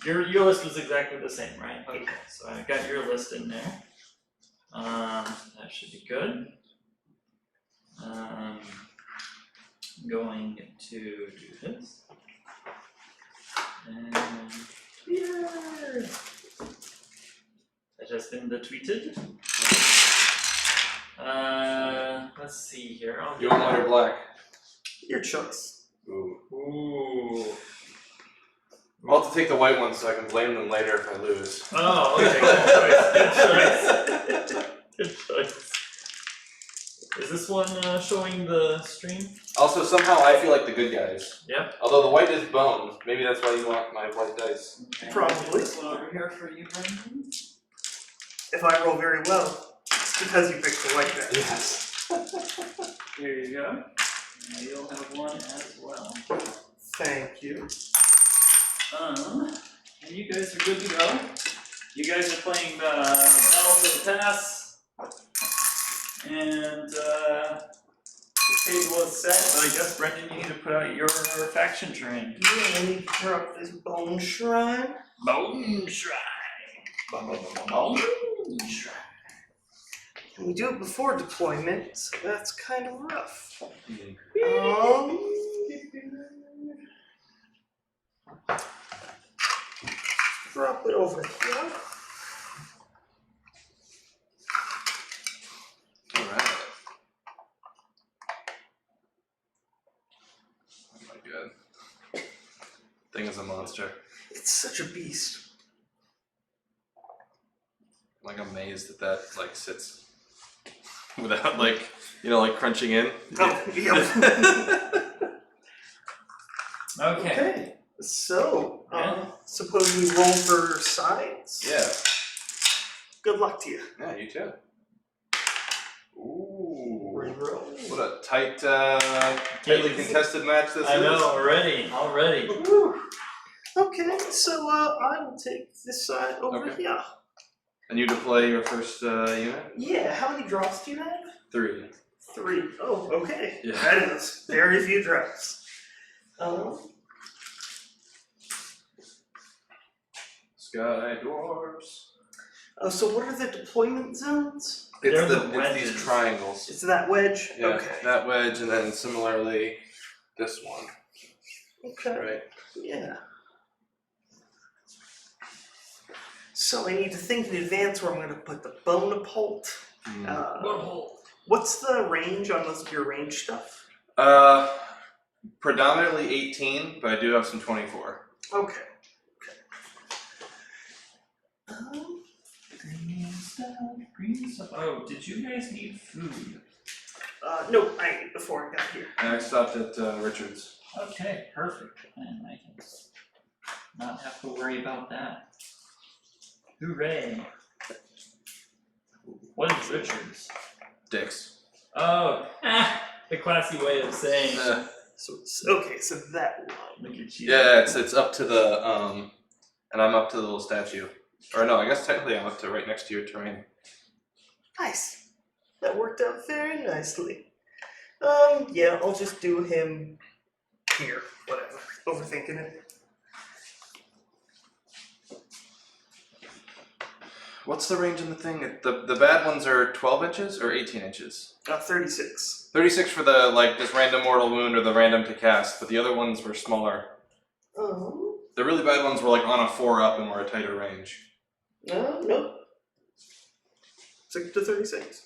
Your list was exactly the same, right? Okay, so I got your list in there. That should be good. I'm going to do this. And here. That has been tweeted. Let's see here. You want white or black? Your choice. Ooh. I'll have to take the white ones so I can blame them later if I lose. Oh, okay. Good choice. Good choice. Is this one showing the stream? Also, somehow I feel like the good guys. Yep. Although the white is bone, maybe that's why you want my white dice. Okay. Probably. This one over here for you, Brendan. If I roll very well, it's because you picked the white guy. Yes. Here you go. Now you'll have one as well. Thank you. And you guys are good to go. You guys are playing Battle for the Pass. And the table is set, but I guess, Brendan, you need to put out your faction train. Yeah, I need to drop this bone shrine. Bone Shrine. Bone Shrine. We do it before deployment, so that's kind of rough. Drop it over here. Alright. Oh my god. Thing is a monster. It's such a beast. Like, I'm amazed that like sits without like, you know, like crunching in. Oh, yeah. Okay. So, Yeah. suppose we roll for sides? Yeah. Good luck to you. Yeah, you too. Ooh. Reroll. What a tight, tightly contested match this is. I know, already. Woo. Okay, so I will take this side over here. And you deploy your first unit? Yeah, how many drops do you have? 3. 3. Oh, okay. Yeah. That is very few drops. Sky Dwarves. So what are the deployment zones? It's these triangles. It's that wedge? Yeah, Okay. that wedge, and then similarly this one. Okay. Right. Yeah. So I need to think in advance where I'm going to put the Bonapult. What's the range on most of your range stuff? Predominantly 18, but I do have some 24. Okay. Green stuff. Oh, did you guys need food? No, I ate before I got here. And I stopped at Richard's. Okay, perfect. And I can not have to worry about that. Hooray! What is Richard's? Dick's. Oh, the classy way of saying. Okay, so that one. Look at you. Yeah, it's up to the and I'm up to the little statue. Or no, I guess technically I'm up to right next to your terrain. Nice. That worked out very nicely. Yeah, I'll just do him here. Whatever. Overthinking it. What's the range in the thing? The bad ones are 12 inches or 18 inches? 36. 36 for the, like, just random mortal wound or the random to cast, but the other ones were smaller. Oh. The really bad ones were, like, on a 4-up and were a tighter range. Nope. 6 to 36.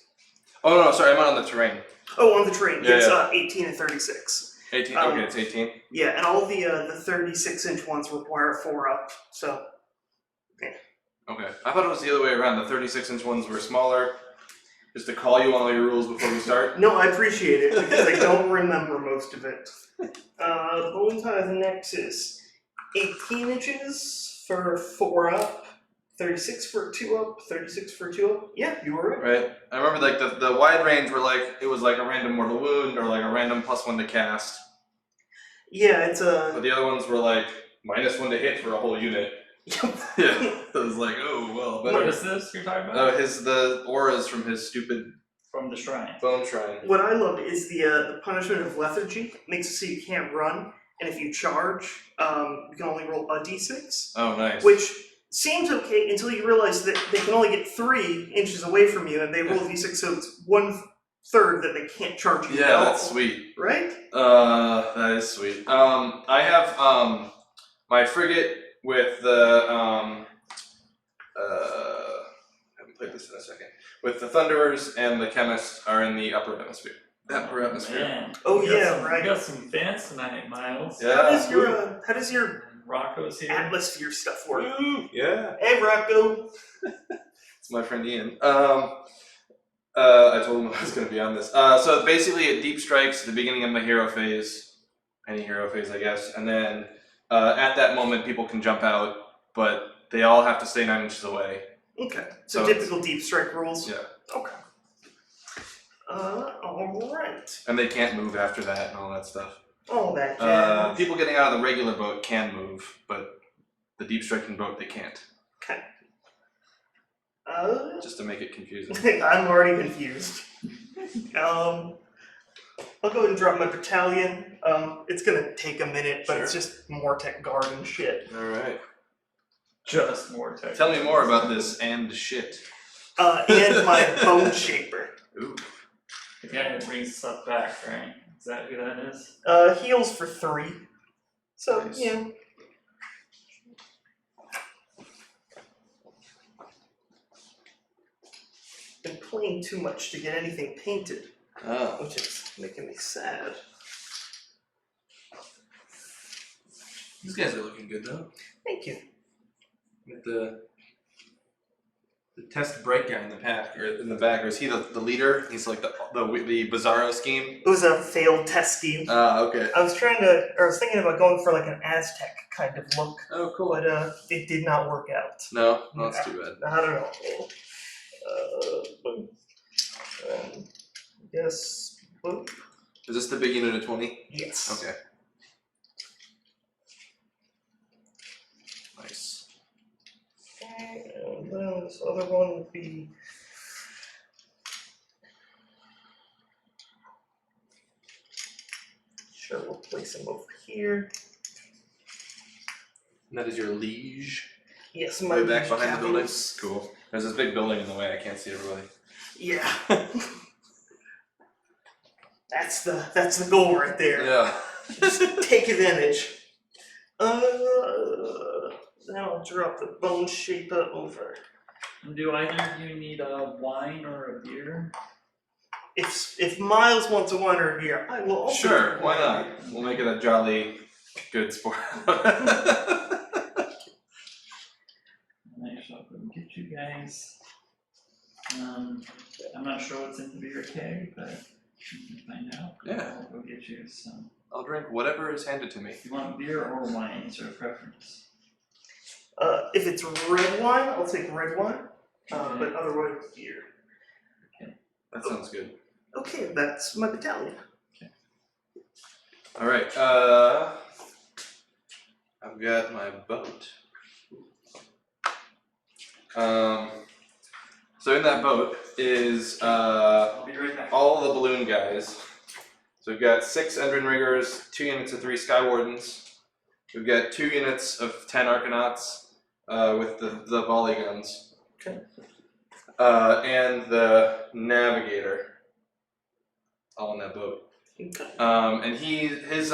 Oh, no, sorry, I meant on the terrain. Oh, on the terrain. Yeah, It's yeah. 18 and 36. 18? Okay, it's 18. Yeah, and all the 36-inch ones require a 4-up, so... Okay. I thought it was the other way around. The 36-inch ones were smaller, just to call you on all your rules before we start. No, I appreciate it, because I don't remember most of it. Bone Tie the Nexus. 18 inches for 4-up, 36 for 2-up, 36 for 2-up. Yeah, you were right. Right. I remember, like, the wide range were, like, it was, like, a random mortal wound or, like, a random +1 to cast. Yeah, it's a... But the other ones were, like, -1 to hit for a whole unit. Yeah, it was like, oh, well, better. What is this you're talking about? Oh, the auras from his stupid From the shrine. bone shrine. What I love is the punishment of lethargy. Makes it so you can't run, and if you charge, you can only roll a d6. Oh, nice. Which seems okay until you realize that they can only get 3 inches away from you, and they roll a d6, so it's 1/3 that they can't charge you. Yeah, that's sweet. Right? That is sweet. I have my frigate with the I haven't played this in a second. With the Thunderers and the Chemist are in the upper hemisphere. Upper atmosphere. Man. Oh, You got yeah, some, right. You got some fans tonight, Miles. Yeah. How does your Rocco's here. atmosphere stuff work? Yeah. Hey, Rocco. It's my friend Ian. I told him I was going to be on this. So basically, it deep strikes at the beginning of the hero phase, any hero phase, I guess, and then at that moment, people can jump out, but they all have to stay 9 inches away. Okay. So So typical deep strike rules. Yeah, Okay. All right. and they can't move after that and all that stuff. All that jazz. People getting out of the regular boat can move, but the deep striking boat they can't. Okay. Just to make it confusing. I'm already confused. I'll go ahead and drop my battalion. It's gonna take a minute, but it's just Mortec guard and shit. All right. Just more tech. Tell me more about this and shit. And my bone shaper. Ooh. The guy that brings stuff back, right? Is that who that is? Heals for 3. So Nice. yeah. Been playing too much to get anything painted, Oh. which is making me sad. These guys are looking good though. Thank you. With the test break guy in the pack or in the back, or is he the leader? He's like the Bizarro scheme. It was a failed test scheme. Okay. I was thinking about going for like an Aztec kind of look, Oh, cool. but it did not work out. No, that's too bad. I don't know. Yes. Boop. Is this the big unit of 20? Yes. Okay. Nice. Okay, and then this other one would be. Sure, we'll place him over here. And that is your liege. Yes, my Way back liege behind the building. capitals. Cool. There's this big building in the way. I can't see everybody. Yeah. That's the goal right there. Yeah. Just take advantage. Then I'll drop the bone shaper over. Do either of you need a wine or a beer? If Miles wants a wine or a beer, I will also. Sure. Why not? We'll make it a jolly good sport. Nice, I'll go and get you guys. I'm not sure what's in the beer keg, but you can find out. Yeah. I'll go get you some. I'll drink whatever is handed to me. If you want beer or wine, is there a preference? If it's red wine, I'll take red wine. Okay. But otherwise, beer. That sounds good. Okay, that's my battalion. All right. I've got my boat. So in that boat is I'll be right back. all the balloon guys. So we've got 6 Endrin Riggers, 2 units of 3 Sky Wardens. We've got 2 units of 10 Arcanauts with the volley guns. Okay. And the Navigator. All in that boat. Okay. And his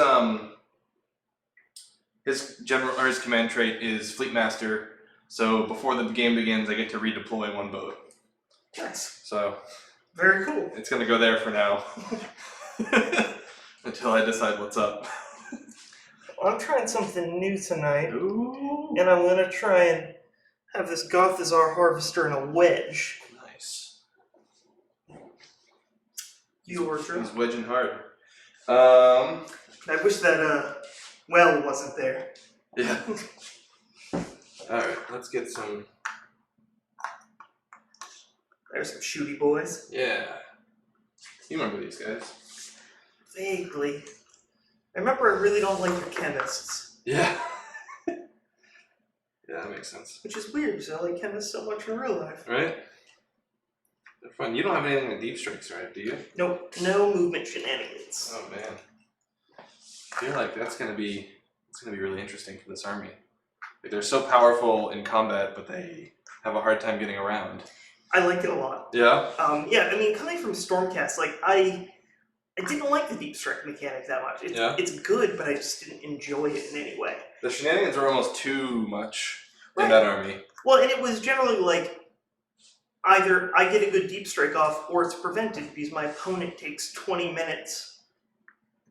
general or his command trait is Fleet Master. So before the game begins, I get to redeploy 1 boat. Nice. So Very cool. it's gonna go there for now until I decide what's up. I'm trying something new tonight, Ooh. and I'm gonna try and have this Gothazar Harvester in a wedge. Nice. Yours, He's wedging hard. I wish that well wasn't there. Yeah. All right. Let's get some. There's some shooty boys. Yeah. You remember these guys? Vaguely. I remember I really don't like your chemists. Yeah. Yeah, that makes sense. Which is weird, because I like chemists so much in real life. Right? They're fun. You don't have anything with deep strikes, right? Do you? Nope, no movement shenanigans. Oh man. feel like it's gonna be really interesting for this army. Like, they're so powerful in combat, but they have a hard time getting around. I like it a lot. Yeah? Yeah, I mean, coming from Stormcast, like, I didn't like the deep strike mechanic that much. It's good, but I just didn't enjoy it in any way. The shenanigans are almost too much in Right. that army. Well, and it was generally like, either I get a good deep strike off, or it's prevented because my opponent takes 20 minutes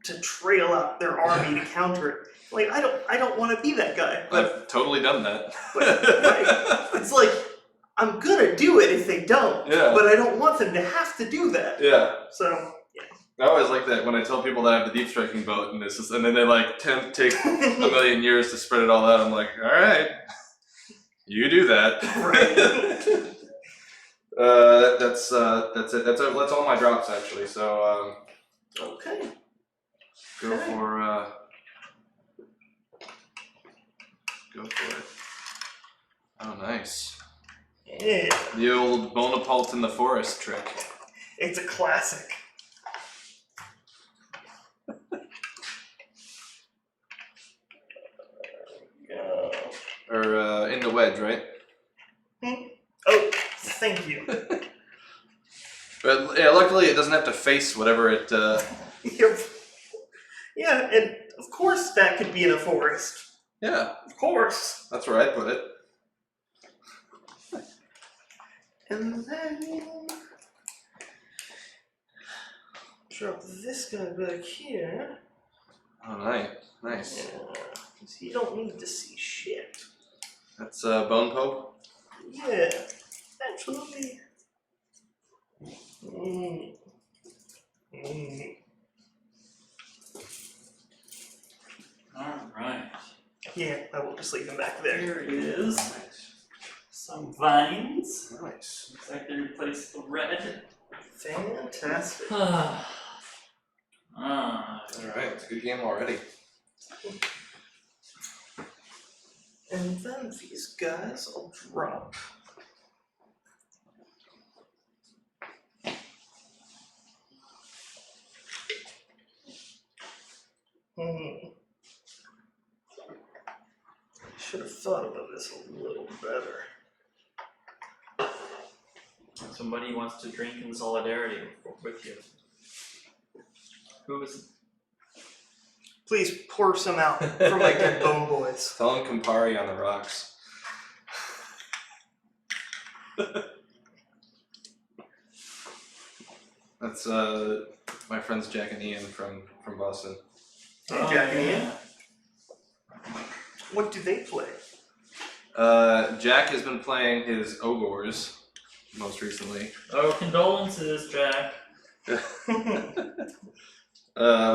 to trail out their army to counter it. Like, I don't want to be that guy. I've totally done that. Right. It's like, I'm gonna do it if they don't, Yeah. but I don't want them to have to do that. Yeah. So, yeah. I always like that when I tell people that I have the deep striking boat, and and then they like take a million years to spread it all out. I'm like, all right, you do that. Right. That's it. That's all my drops actually. So Okay. go for it. Oh, nice. Yeah. The old Bonaparte in the forest trick. It's a classic. Or in the wedge, right? Oh, thank you. But yeah, luckily it doesn't have to face whatever it. Yep. Yeah, and of course that could be in a forest. Yeah, Of course. that's where I put it. And then drop this guy back here. Oh, nice. Yeah, 'cause you don't need to see shit. That's Bone Pope. Yeah, absolutely. Alright. Yeah, I will just leave him back there. Here is some vines. Nice. Looks like they replaced the red. Fantastic. Alright. Alright, it's a good game already. And then these guys I'll drop. Should have thought about this a little better. Somebody wants to drink in solidarity with you. Who is it? Please pour some out for my dead bone boys. Tell him Campari on the rocks. That's my friends Jack and Ian from Boston. Hey, Jack and Ian. What do they play? Jack has been playing his Ogres most recently. Oh, condolences, Jack. But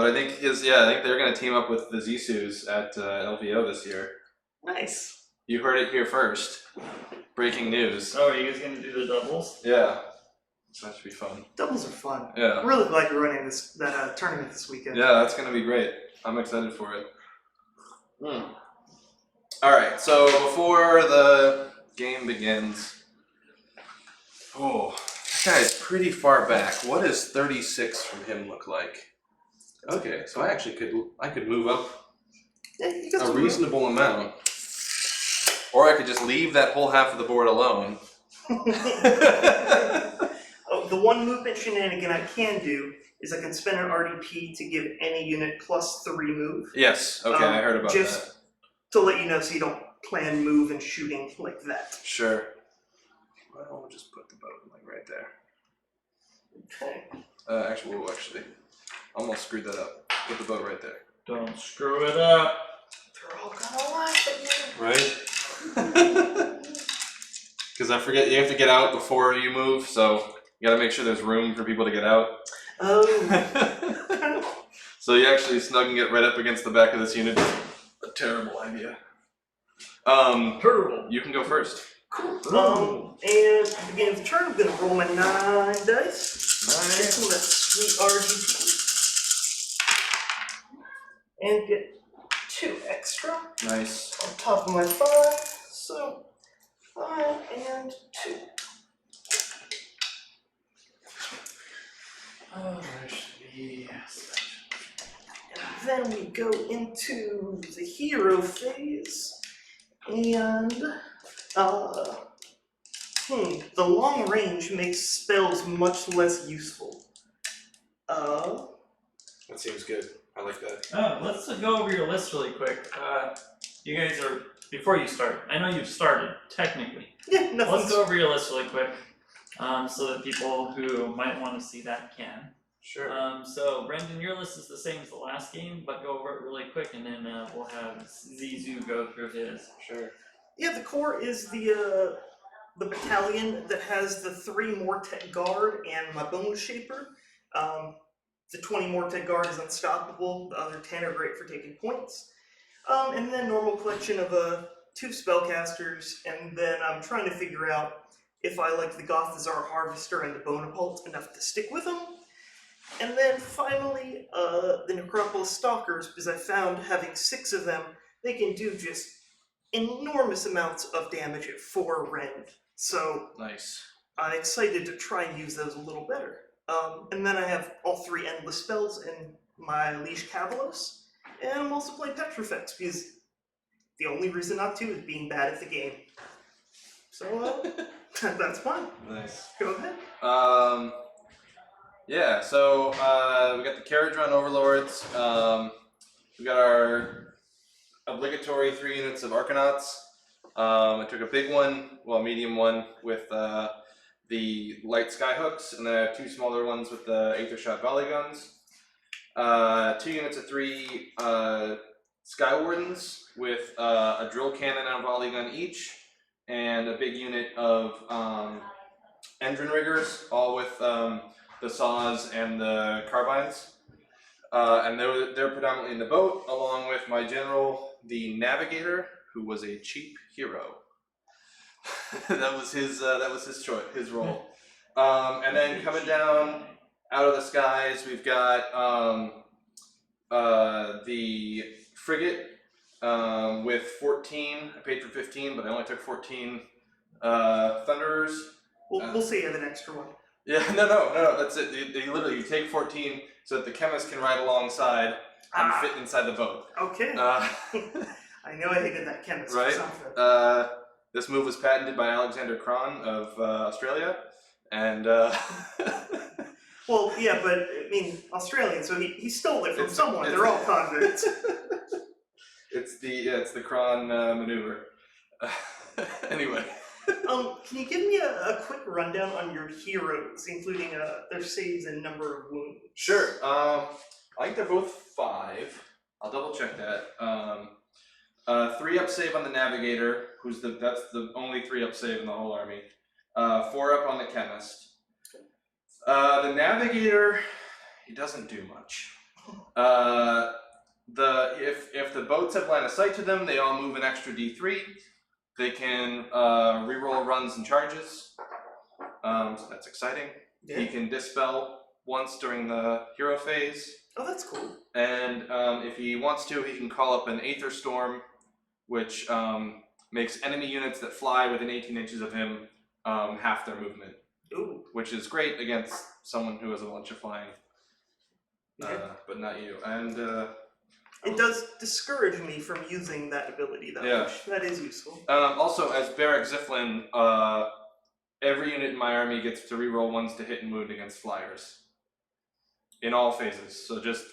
I think they're gonna team up with the Zisus at LVO this year. Nice. You heard it here first. Breaking news. Oh, are you guys gonna do the doubles? Yeah. So that should be fun. Doubles are fun. Yeah. I'm really glad you're running that tournament this weekend. Yeah, that's gonna be great. I'm excited for it. Alright, so before the game begins. Oh, that guy is pretty far back. What does 36 from him look like? Okay, so I could move up Yeah, you got a some reasonable amount. Or I could just leave that whole half of the board alone. Oh, the one movement shenanigan I can do is I can spend an RDP to give any unit +3 move. Yes, okay, I heard about just that. to let you know so you don't plan move and shooting like that. Sure. Well, we'll just put the boat like right there. Okay. Actually, almost screwed that up. Put the boat right there. Don't screw it up. They're all gonna laugh at you. Right? Because I forget, you have to get out before you move, so you gotta make sure there's room for people to get out. Oh. So you actually snugging it right up against the back of this unit is a terrible idea. Terrible. You can go first. And at the beginning of the turn, I'm gonna roll my 9 dice. Get some of that sweet RGB. And get 2 extra Nice. on top of my 5. So 5 and 2. Oh, there should be. And then we go into the hero phase, and the long range makes spells much less useful. That seems good. I like that. Oh, let's go over your list really quick. You guys are, before you start, I know you've started, technically. Yeah, Let's nothing's... go over your list really quick, so that people who might want to see that can. Sure. So, Brendan, your list is the same as the last game, but go over it really quick, and then we'll have Zizu go through his. Sure. Yeah, the core is the battalion that has the 3 Mortek Guard and my Bone Shaper. The 20 Mortek Guard is unstoppable, the other 10 are great for taking points. And then normal collection of 2 spellcasters, and then I'm trying to figure out if I like the Gothazar Harvester and the Bonapult enough to stick with them. And then finally, the Necropolis Stalkers, because I found having 6 of them, they can do just enormous amounts of damage at 4 rend. So Nice. I'm excited to try and use those a little better. And then I have all 3 endless spells in my Liege Cavalos, and I'm also playing Petrifex, because the only reason not to is being bad at the game. So, that's fine. Nice. Go ahead. Yeah, so we got the Kharadron Overlords. We got our obligatory 3 units of Arcanauts. I took a big one, well, a medium one with the light skyhooks, and then I have 2 smaller ones with the Aether Shot volley guns. 2 units of 3 Skywardens with a drill cannon and a volley gun each, and a big unit of Endrin Riggers, all with the saws and the carbines. And they're predominantly in the boat, along with my general, the Navigator, who was a cheap hero. that was his choice, his role. And then coming down out of the skies, we've got the frigate with 14. I paid for 15, but I only took 14 Thunderers. We'll say you have an extra one. Yeah, no, that's it. You take 14 so that the chemist can ride alongside and fit inside the boat. Okay. I know I hated that chemist Right? for something. This move was patented by Alexander Cron of Australia, and Well, yeah, but I mean, Australian, so he stole it from someone. They're all convicts. it's the Cron maneuver. Anyway. Can you give me a quick rundown on your heroes, including their saves and number of wounds? Sure. I think they're both 5. I'll double check that. 3 up save on the Navigator, that's the only 3 up save in the whole army. 4 up on the Chemist. The Navigator, he doesn't do much. If the boats have line of sight to them, they all move an extra D3. They can reroll runs and charges, so that's exciting. Yeah. He can dispel once during the hero phase. Oh, that's cool. And if he wants to, he can call up an Aether Storm, which makes enemy units that fly within 18 inches of him half their movement. Ooh. Which is great against someone who has a bunch of flying, but not you. And it does discourage me from using that ability, though. Yeah. Which, that is useful. Also, as Barrack Ziflin, every unit in my army gets to reroll ones to hit and wound against flyers. In all phases, so just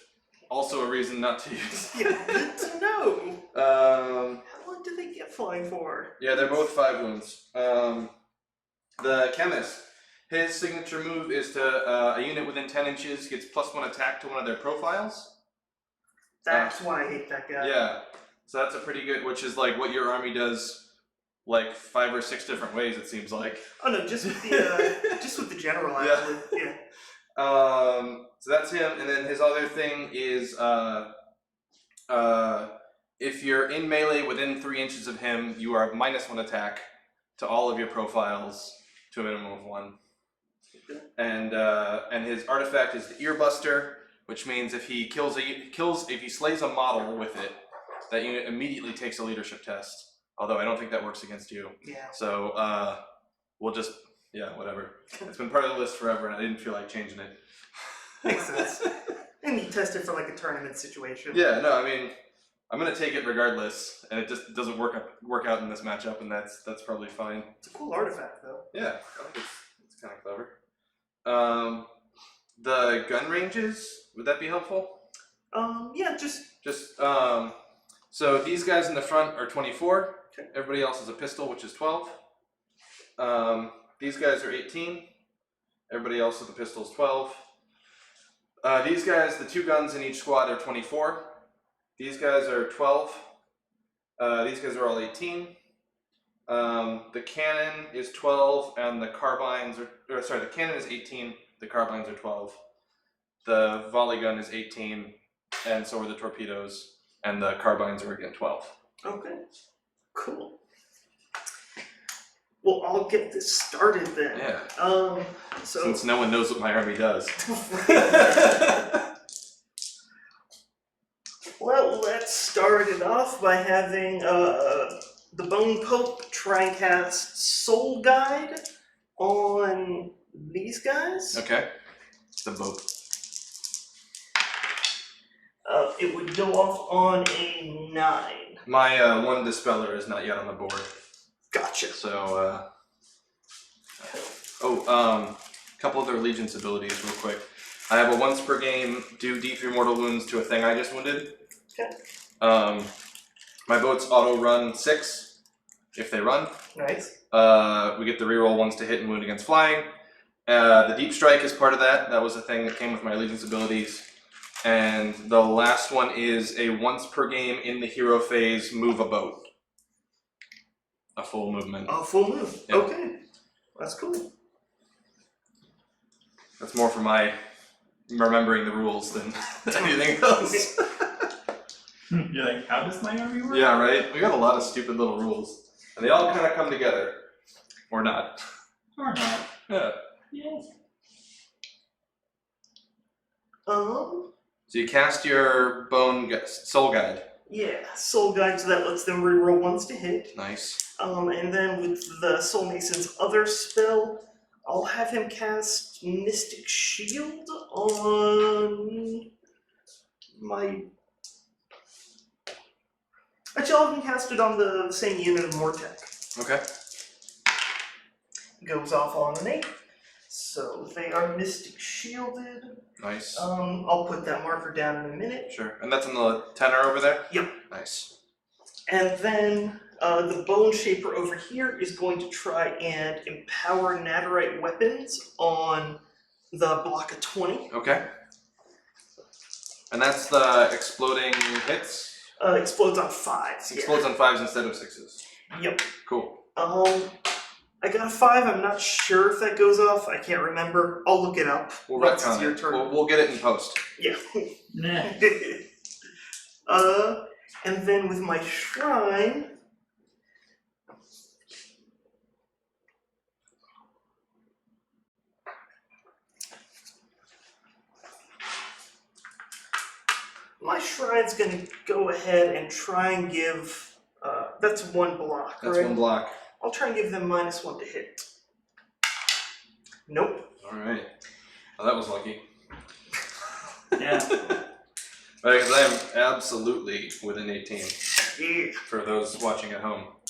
also a reason not to use. Yeah, good to know. How long do they get flying for? Yeah, they're both 5 wounds. The Chemist, his signature move is to a unit within 10 inches gets +1 attack to one of their profiles. That's why I hate that guy. Yeah, so that's a pretty good, which is like what your army does, like 5 or 6 different ways. It seems like. Oh no, just with the general actually. Yeah. So that's him, and then his other thing is if you're in melee within 3 inches of him, you are -1 attack to all of your profiles to a minimum of 1. And his artifact is the Earbuster, which means if he if he slays a model with it, that unit immediately takes a leadership test. Although I don't think that works against you. Yeah. So we'll just whatever. It's been part of the list forever, and I didn't feel like changing it. Makes sense. And you test it for like a tournament situation. Yeah, no, I mean, I'm gonna take it regardless, and it just doesn't work out in this matchup, and that's probably fine. It's a cool artifact, though. Yeah, I think it's kind of clever. The gun ranges, would that be helpful? Yeah, just so these guys in the front are 24. Okay. Everybody else is a pistol, which is 12. These guys are 18. Everybody else with a pistol is 12. These guys, the 2 guns in each squad are 24. These guys are 12. These guys are all 18. The cannon is 12, and the carbines the cannon is 18. The carbines are 12. The volley gun is 18, and so are the torpedoes, and the carbines are again 12. okay. Cool. Well, I'll get this started then. Yeah. So Since no one knows what my army does. Well, let's start it off by having the Bone Pope try and cast Soul Guide on these guys. Okay. The boat. It would go off on a 9. My one dispeller is not yet on the board. Gotcha. So, couple of their allegiance abilities real quick. I have a once per game do D3 mortal wounds to a thing I just wounded. Okay. My boats auto run 6 if they run. Nice. We get the reroll ones to hit and wound against flying. The deep strike is part of that. That was a thing that came with my allegiance abilities. And the last one is a once per game in the hero phase move a boat. A full movement. A full move. Yeah. Okay. That's cool. That's more for my remembering the rules than anything else. You're like, how does my army work? Yeah, right? We got a lot of stupid little rules. And they all kind of come together. Or not. Or not. Yeah. Yes. So you cast your soul guide. Yeah, Soul Guide, so that lets them reroll ones to hit. Nice. And then with the Soul Mason's other spell, I'll have him cast Mystic Shield on my... Actually, I'll have him cast it on the same unit of Mortek. Okay. Goes off on an 8. So they are Mystic Shielded. Nice. I'll put that marker down in a minute. Sure. And that's in the tenor over there? Yep. Nice. And then the Bone Shaper over here is going to try and empower Natterite weapons on the block of 20. Okay. And that's the exploding hits? Explodes on 5s. Explodes on 5s instead of 6s. Yep. Cool. I got a 5. I'm not sure if that goes off. I can't remember. I'll look it up. We'll once retcon it's your it. turn. We'll get it in post. Yeah. Nah. And then with my shrine, my shrine's gonna go ahead and try and give, that's 1 block, That's right? 1 block. I'll try and give them -1 to hit. Nope. Alright. Well, that was lucky. Yeah. Because I am absolutely within 18. Yeah. For those watching at home.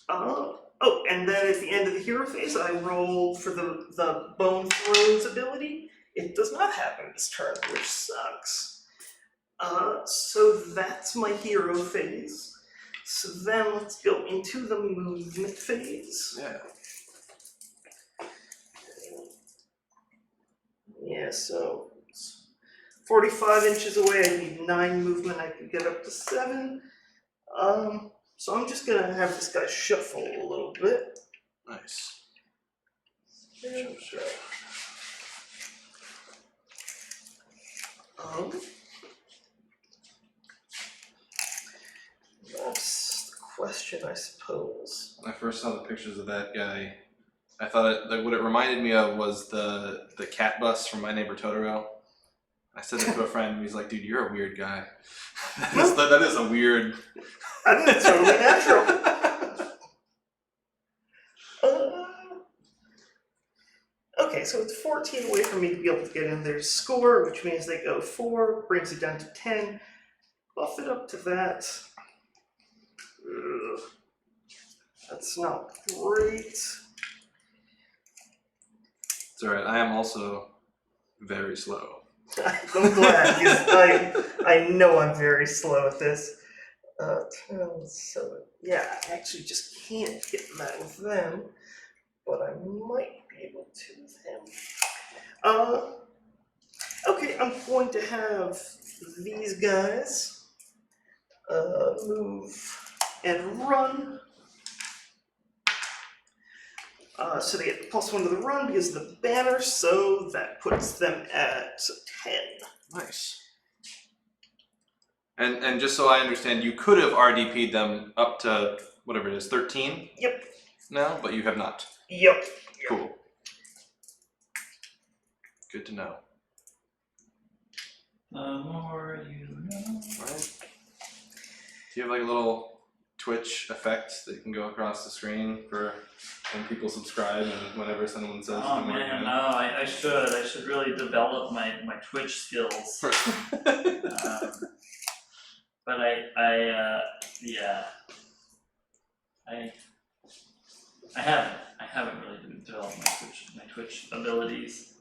Oh, and then at the end of the hero phase, I roll for the Bone Thrones ability. It does not happen this turn, which sucks. So that's my hero phase. So then let's go into the movement phase. Yeah. Yeah, so it's 45 inches away, I need 9 movement, I can get up to 7. So I'm just gonna have this guy shuffle a little bit. Nice. Sure. That's the question, I suppose. When I first saw the pictures of that guy, I thought what it reminded me of was the cat bus from My Neighbor Totoro. I said that to a friend, and he's like, "Dude, you're a weird guy." that is a weird. I think it's totally natural. Okay, Okay, so it's 14 away from me to be able to get in their score, which means they go 4, brings it down to 10. Buff it up to that. Ugh. That's not great. It's alright, I am also very slow. I'm glad, because I know I'm very slow at this. So, yeah, I actually just can't get that with them, but I might be able to with him. Okay, I'm going to have these guys move and run. So they get +1 to the run because of the banner, so that puts them at 10. Nice. And just so I understand, you could have RDP'd them up to whatever it is, 13? Yep. No, but you have not. Yep. Cool. Good to know. The more you know. Right. Do you have like a little Twitch effect that you can go across the screen for when people subscribe and whenever someone says Oh the more man, you no, know? I should really develop my Twitch skills. But I haven't really developed my Twitch abilities.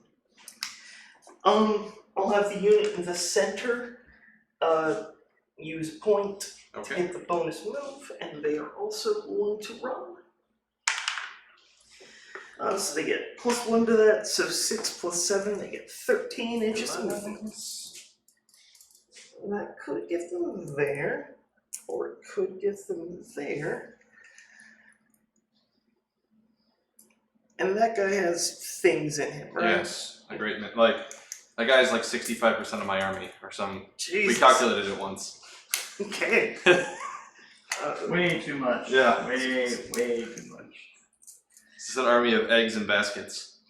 I'll have the unit in the center use point to Okay. get the bonus move, and they are also going to run. So they get +1 to that, so 6 + 7, they get 13 inches of movement. That could get them there, or it could get them there. And that guy has things in him, right? Yes, a great man. Like, that guy's like 65% of my army, or some. Jesus. We calculated it once. Okay. Way too much. Yeah. Way too much. This is an army of eggs and baskets.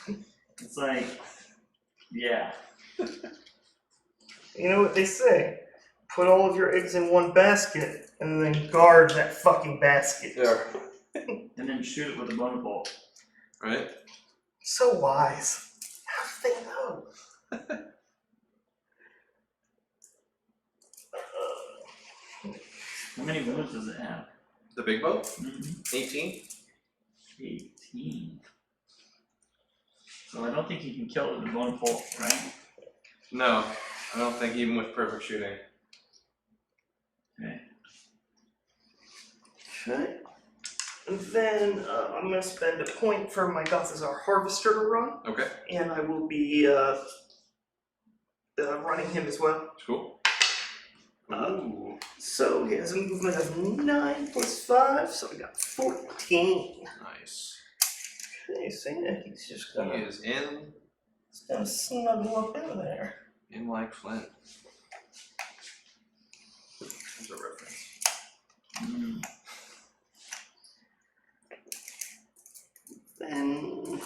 It's like, yeah. You know what they say? Put all of your eggs in one basket, and then guard that fucking basket. Yeah. And then shoot it with a bone bolt. Right? So wise. How do they know? How many wounds does it have? The big bow? Mm-hmm. 18? 18. So I don't think you can kill it with a bone bolt, right? No, I don't think even with perfect shooting. Okay. Okay. And then I'm going to spend a point for my Gothazar Harvester to run, Okay, and I will be running him as well. cool. Ooh. So he has a movement of 9 + 5, so I got 14. Nice. Okay, so yeah, he's just He gonna, is in snuggle up in there. like Flint. There's a reference. Mm. Then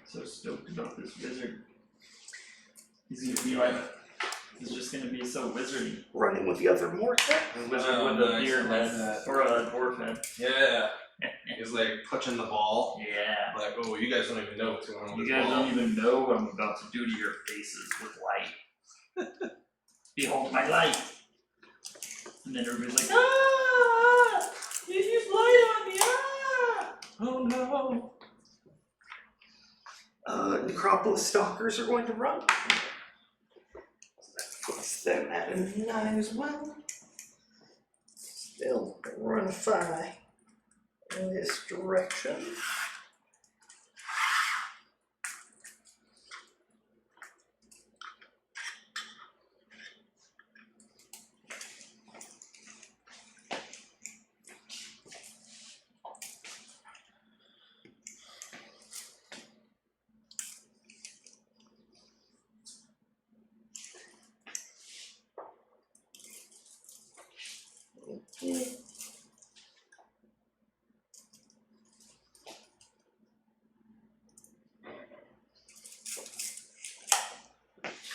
So stoked about this wizard. He's gonna be like, he's just gonna be so wizardy. running with the other Mortar. A wizard Oh, with a nice, beard I like head, that. or a dwarf head. Yeah. He's like punching the ball. Yeah. Like, oh, you guys don't even know what's going on You with guys this ball. don't even know what I'm about to do to your faces with light. Behold my light. And then everybody's like, ah! You used light on me, ah! Oh no. Necropolis Stalkers are going to run. So that puts them at a 9 as well. Still run 5 in this direction.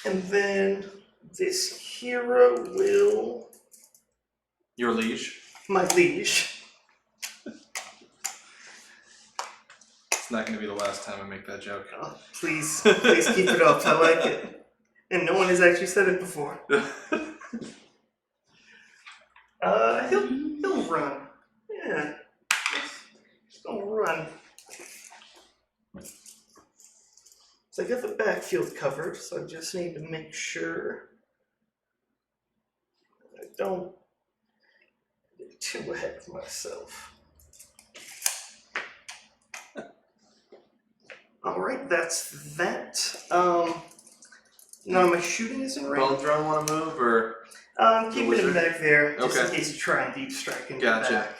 And then this hero will, Your liege. my liege, It's not going to be the last time I make that joke. Oh, please keep it up. I like it. And no one has actually said it before. He'll run. Yeah. He's gonna run. So I got the backfield covered, so I just need to make sure I don't get too ahead of myself. Alright, that's that. None of my shooting is in range. Bone Throne want to move, or? Keeping him back there, just Okay. in case you try and deep strike and Gotcha. get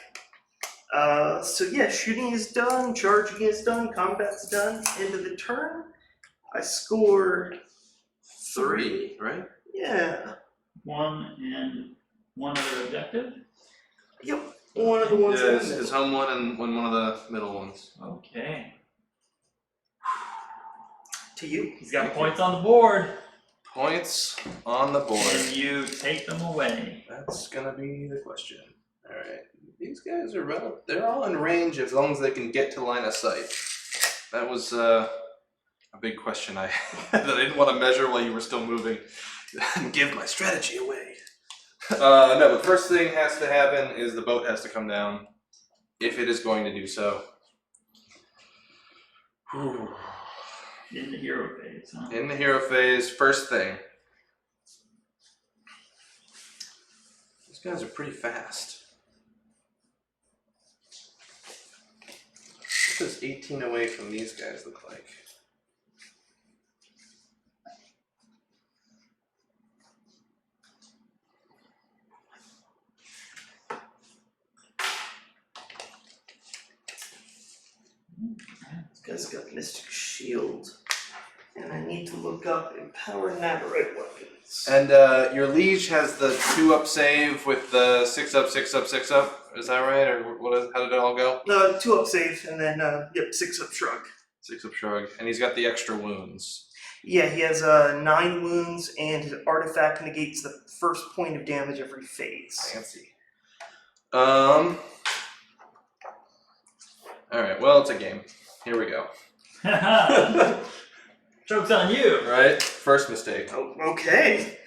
back. So yeah, shooting is done, charging is done, combat's done. End of the turn, I scored 3, right? Yeah. One other objective? Yep. One of the ones Yeah, in the his middle. home one and one of the middle ones. Okay. To you. He's got points on the board. Points on the board. And you take them away. That's gonna be the question. Alright. These guys are they're all in range as long as they can get to line of sight. That was a big question that I didn't want to measure while you were still moving and give my strategy away. No, the first thing has to happen is the boat has to come down, if it is going to do so. Whew. In the hero phase, huh? In the hero phase, first thing. These guys are pretty fast. What does 18 away from these guys look like? This guy's got Mystic Shield. And I need to look up Empower Nadirite Weapons. And your liege has the 2-up save with the 6-up, 6-up, 6-up. Is that right? Or how did it all go? 2-up save, and then, 6-up shrug. 6-up shrug. And he's got the extra wounds. Yeah, he has 9 wounds, and his artifact negates the first point of damage every phase. Fancy. Alright, well, it's a game. Here we go. Joke's on you. Right? First mistake. Oh, okay.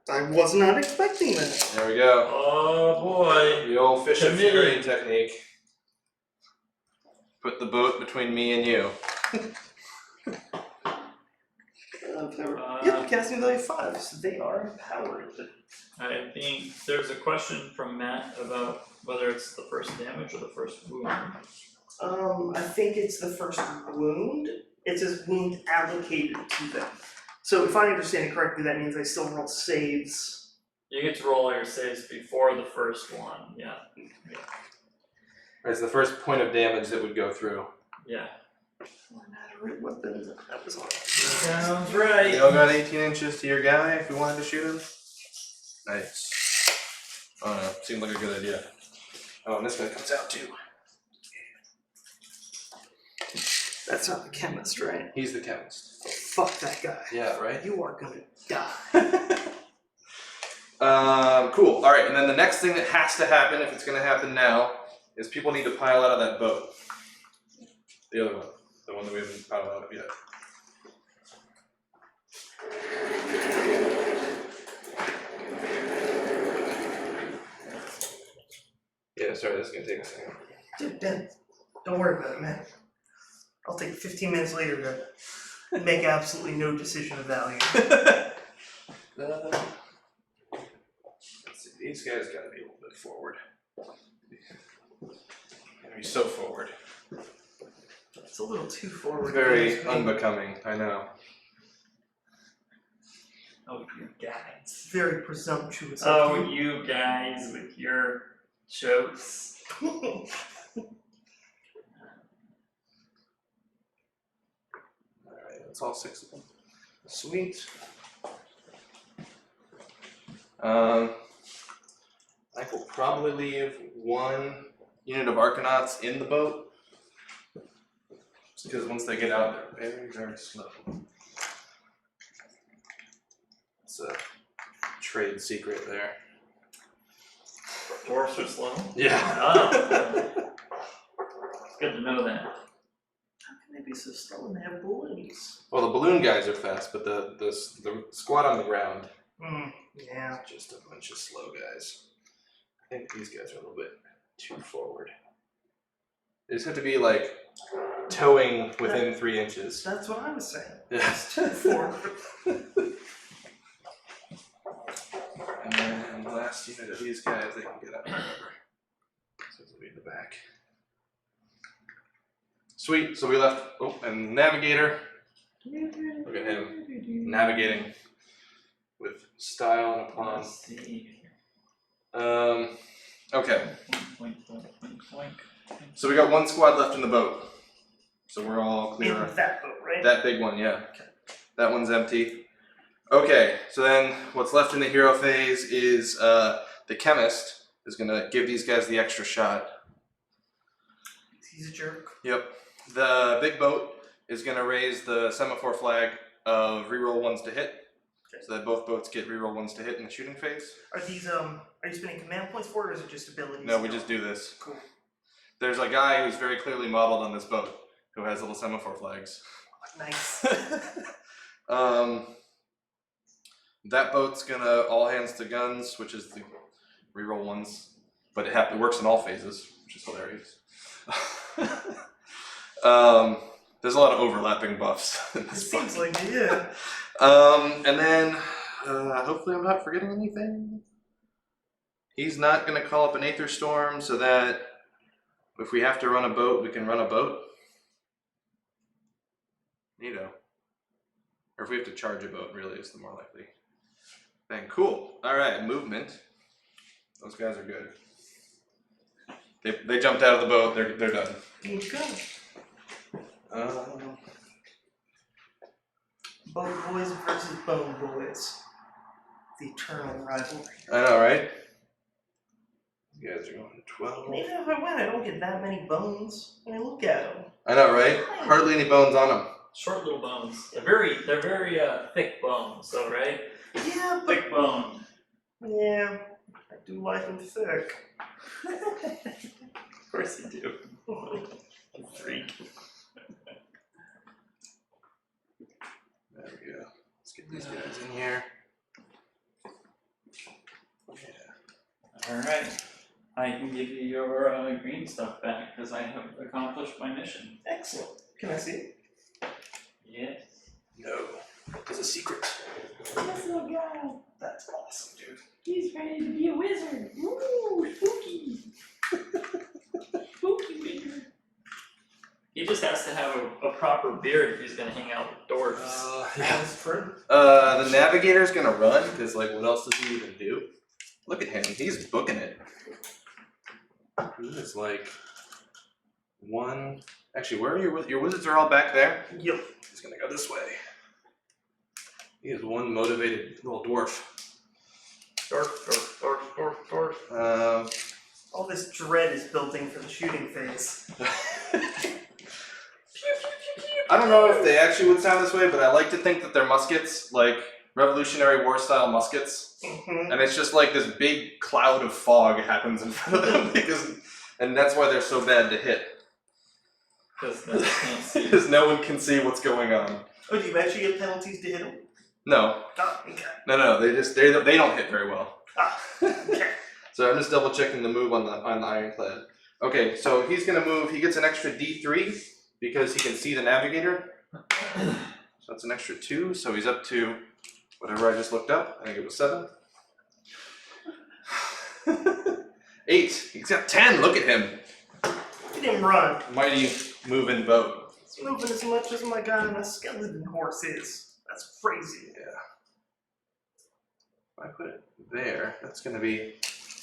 I was not expecting that. There we go. Oh boy. The old fish of Committed. fury technique. Put the boat between me and you. Yep, casting value 5, so they are empowered. I think there's a question from Matt about whether it's the first damage or the first wound. I think it's the first wound. It says wound allocated to them. So if I understand it correctly, that means I still roll saves. You get to roll all your saves before the first one, yeah. It's the first point of damage that would go through. Yeah. Weapons. That was all. Sounds right. You all got 18 inches to your guy if we wanted to shoot him? Nice. Oh no, seemed like a good idea. Oh, and this guy comes out too. That's not the chemist, right? He's the chemist. Oh, fuck that guy. Yeah, right? You are gonna die. Cool. Alright, and then the next thing that has to happen, if it's going to happen now, is people need to pile out of that boat. The other one. The one that we haven't piled out of yet. Yeah, sorry, this is going to take a second. Dude, Ben, don't worry about it, man. I'll take 15 minutes later to make absolutely no decision of value. Let's see, these guys got to be a little bit forward. Gotta be so forward. It's a little too forward. Very unbecoming, I know. Oh, you guys. It's very presumptuous. Oh, you guys with your jokes. Alright, that's all 6 of them. Sweet. I will probably leave 1 unit of Arcanauts in the boat. Just because once they get out, they're very, very slow. It's a trade secret there. Dwarfs are slow. Yeah. Oh. It's good to know that. Maybe so slow and they have balloons. Well, the balloon guys are fast, but the squad on the ground, Yeah. just a bunch of slow guys. I think these guys are a little bit too forward. They just have to be like towing within 3 inches. That's what I was saying. Yeah. It's too forward. And then the last unit of these guys, they can get up. So they'll be in the back. Sweet. So we left. Oh, and Navigator. Look at him navigating with style and aplomb. Let's see. Okay. Boink, boink, boink, boink. So we got 1 squad left in the boat. So we're all clear. In that boat, right? That big one, yeah. Okay. That one's empty. Okay, so then what's left in the hero phase is the chemist is gonna give these guys the extra shot. He's a jerk. Yep. The big boat is gonna raise the semaphore flag of reroll 1s to hit. Okay. So that both boats get reroll 1s to hit in the shooting phase. Are these are you spending command points for it, or is it just abilities? No, we just do this. Cool. There's a guy who's very clearly modeled on this boat who has little semaphore flags. Nice. That boat's gonna all hands to guns, which is the reroll 1s, but it works in all phases, which is hilarious. There's a lot of overlapping buffs in It this seems book. like it, yeah. And then hopefully I'm not forgetting anything. He's not gonna call up an Aether Storm, so that if we have to run a boat, we can run a boat. Neato. Or if we have to charge a boat, really is the more likely thing. Cool. Alright, movement. Those guys are good. They jumped out of the boat, they're done. Okay. Bone Boys versus Bone Boys. The eternal rivalry. I know, right? You guys are going 12. And even if I win, I don't get that many bones. I mean, look at them. I know, right? Hardly any bones on them. Short little bones. They're very thick bones, though, right? Yeah, but Thick bone. yeah, I do like them thick. Of course you do. Freak. There we go. Let's get these guys in here. Yeah. Alright. I can give you your green stuff back because I have accomplished my mission. Excellent. Can I see it? Yes. No. It's a secret. This little guy, That's awesome, dude. he's ready to be a wizard. Ooh, spooky. Spooky wizard. He just has to have a proper beard if he's gonna hang out with dwarves. That's true. The navigator's gonna run because, like, what else does he even do? Look at him, he's booking it. He is like one. Actually, where are your wizards? Are all back there. Yep. He's gonna go this way. He is one motivated little dwarf. Dwarf. All this dread is building for the shooting phase. I don't know if they actually would sound this way, but I like to think that they're muskets, like Revolutionary War style muskets. Mm-hmm. And it's just like this big cloud of fog happens in front of them, and that's why they're so bad to hit. Because no one can see what's going on. Oh, do you actually get penalties to hit them? No, Oh, okay. no, they don't hit very well. Ah, okay. So I'm just double checking the move on the ironclad. Okay, so he's gonna move. He gets an extra D3 because he can see the navigator. So that's an extra 2. So he's up to whatever I just looked up. I think it was 7. 8. He's got 10. Look at him. Look at him run. Mighty moving boat. He's moving as much as my guy on a skeleton horse is. That's crazy. Yeah. If I put it there, that's going to be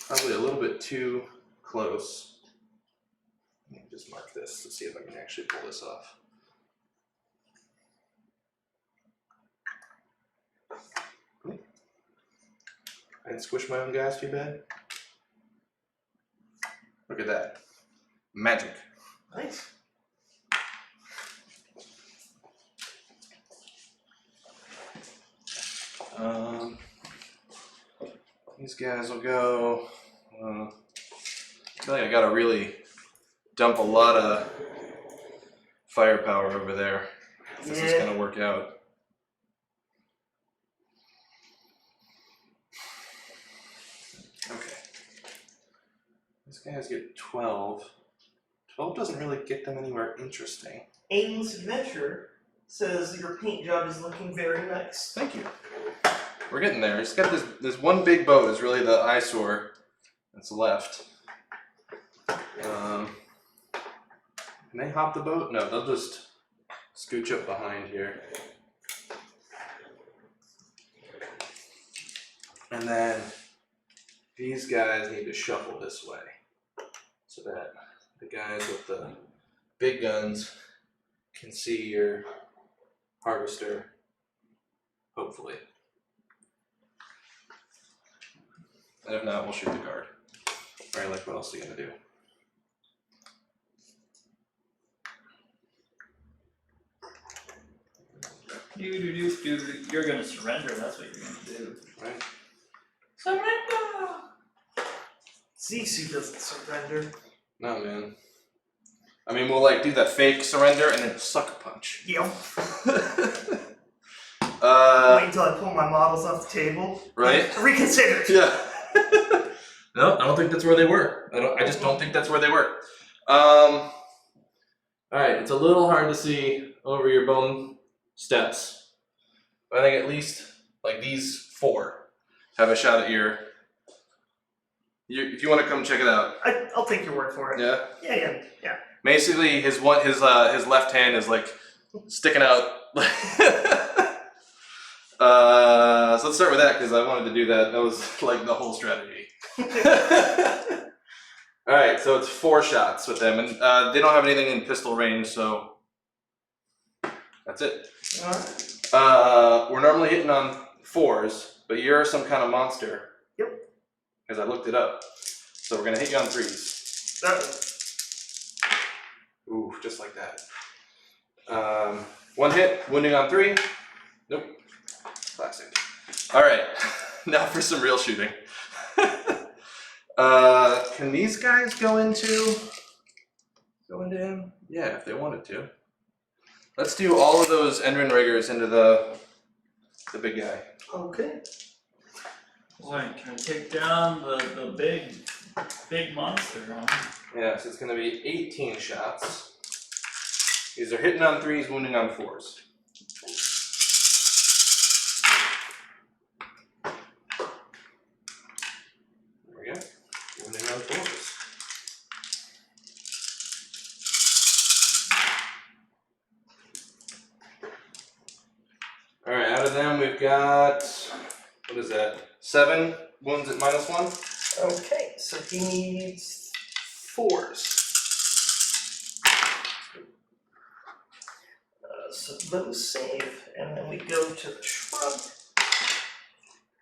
probably a little bit too close. Let me just mark this to see if I can actually pull this off. I didn't squish my own guys too bad. Look at that. Magic. Nice. These guys will go. I feel like I gotta really dump a lot of firepower over there. If this is Yeah. gonna work out. Okay. These guys get 12. 12 doesn't really get them anywhere interesting. Aimless Adventure says your paint job is looking very nice. Thank you. We're getting there. It's got this one big boat is really the eyesore that's left. Can they hop the boat? No, they'll just scooch up behind here. And then these guys need to shuffle this way so that the guys with the big guns can see your harvester, hopefully. And if not, we'll shoot the guard. Right, like what else are you gonna do? You're gonna surrender, that's what you're gonna do. Right? Surrender! Zisu doesn't surrender. No, man. I mean, we'll like do that fake surrender and then sucker punch. Yep. Uh, Wait until I pull my models off the table. Right? Reconsider. Yeah. No, I don't think that's where they were. I just don't think that's where they were. All right, it's a little hard to see over your bone steps, but I think at least like these 4 have a shot at your. If you want to come check it out. I'll take your word for it. Yeah. Yeah. Basically, his left hand is like sticking out. So let's start with that because I wanted to do that. That was like the whole strategy. All right, so it's 4 shots with them, and they don't have anything in pistol range, so that's it. Alright. We're normally hitting on 4s, but you're some kind of monster. Yep. Because I looked it up. So we're gonna hit you on 3s. Ooh, just like that. 1 hit, wounding on 3. Nope. Classic. All right, now for some real shooting. Can these guys go into him? Yeah, if they wanted to. Let's do all of those Endrin riggers into the big guy. Okay. Alright, can I take down the big monster, huh? Yeah, so it's gonna be 18 shots. These are hitting on 3s, wounding on 4s. There we go. Wounding on 4s. Alright, out of them we've got, what is that? 7 wounds at -1. Okay, so he needs 4s. So those save, and then we go to the shrub.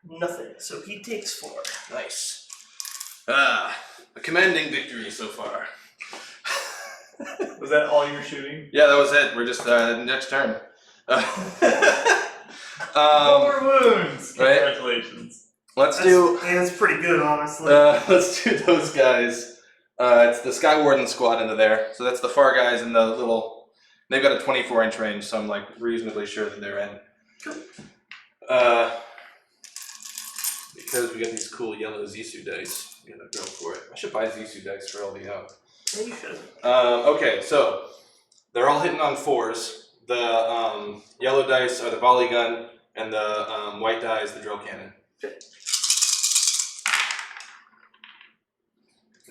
Nothing, so he takes 4. Nice. A commanding victory so far. Was that all you were shooting? Yeah, that was it. We're just next turn. 4 wounds! Right? Congratulations. Let's do That's pretty good, honestly. let's do those guys. It's the Sky Warden squad into there. So that's the far guys in the little. They've got a 24-inch range, so I'm like reasonably sure that they're in. Because we got these cool yellow Zisu dice. I'm gonna go for it. I should buy Zisu dice for LVO. Yeah, you should. Okay, so they're all hitting on 4s. The yellow dice are the volley gun, and the white die is the drill cannon.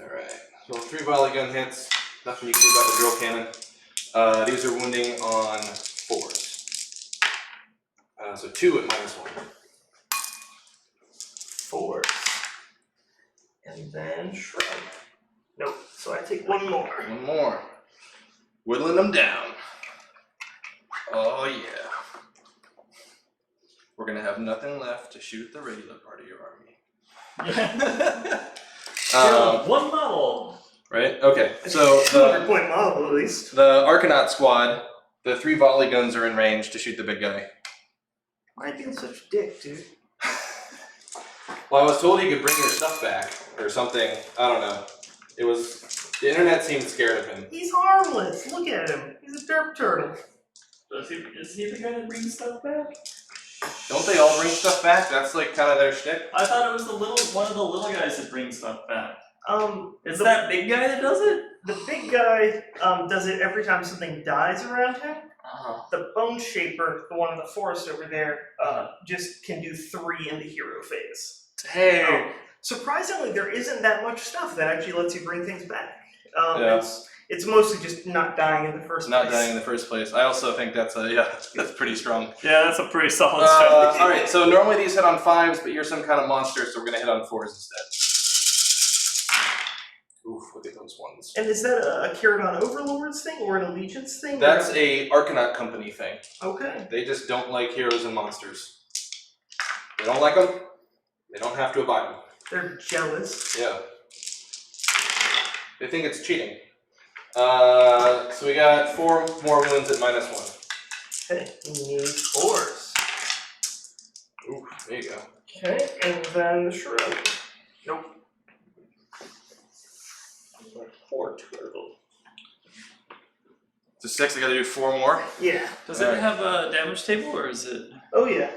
Alright, so 3 volley gun hits. Nothing you can do about the drill cannon. These are wounding on 4s. So 2 at -1. 4. And then shrub. Nope, so I take 1 more. 1 more. Whittling them down. Oh yeah. We're gonna have nothing left to shoot the regular part of your army. One model! Right? Okay, so 200-point model at least. the Arcanaut squad, the 3 volley guns are in range to shoot the big guy. Why are you being such a dick, dude? Well, I was told you could bring your stuff back or something. I don't know. It was The internet seemed scared of him. He's harmless. Look at him. He's a derp turtle. Is he the guy that brings stuff back? Don't they all bring stuff back? That's like kind of their shtick. I thought it was one of the little guys that brings stuff back. Is The- that big guy that does it? The big guy does it every time something dies around him. The Bone Shaper, the one in the forest over there, just can do 3 in the hero phase. Hey. Surprisingly, there isn't that much stuff that actually lets you bring things back. Yeah. It's mostly just not dying in the first place. Not dying in the first place. I also think that's that's pretty strong. Yeah, that's a pretty solid strategy. Alright, so normally these hit on 5s, but you're some kind of monster, so we're gonna hit on 4s instead. Oof, look at those ones. And is that a Kharadron Overlords thing or an Allegiance thing? That's a Arcanaut Company thing. Okay. They just don't like heroes and monsters. They don't like them. They don't have to abide them. They're jealous. Yeah. They think it's cheating. So we got 4 more wounds at -1. Okay, we need 4s. Ooh, there you go. Okay, and then the Shrub. Nope. 4 turtle. To 6, I gotta do 4 more. Yeah. Does it have a damage table or is it? Oh yeah,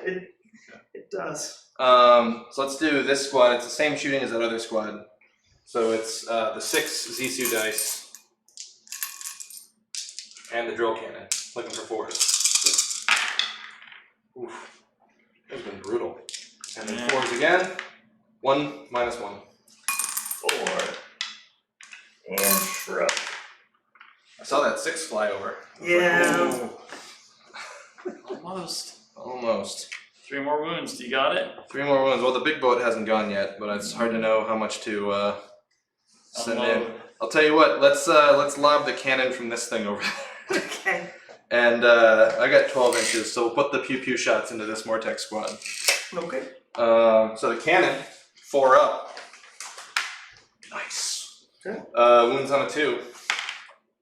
it does. So let's do this squad. It's the same shooting as that other squad. So it's the 6 Zisu dice. And the drill cannon. Looking for 4s. Oof. That's been brutal. And then 4s again. 1 -1. 4. And Shrub. I saw that 6 fly over. Yeah. Almost. Almost. 3 more wounds. Do you got it? 3 more wounds. Well, the big boat hasn't gone yet, but it's hard to know how much to send in. I'll tell you what. Let's lob the cannon from this thing over there. Okay. And I got 12 inches, so we'll put the pew pew shots into this Mortex squad. Okay. So the cannon, 4 up. Nice. Okay. Wounds on a 2.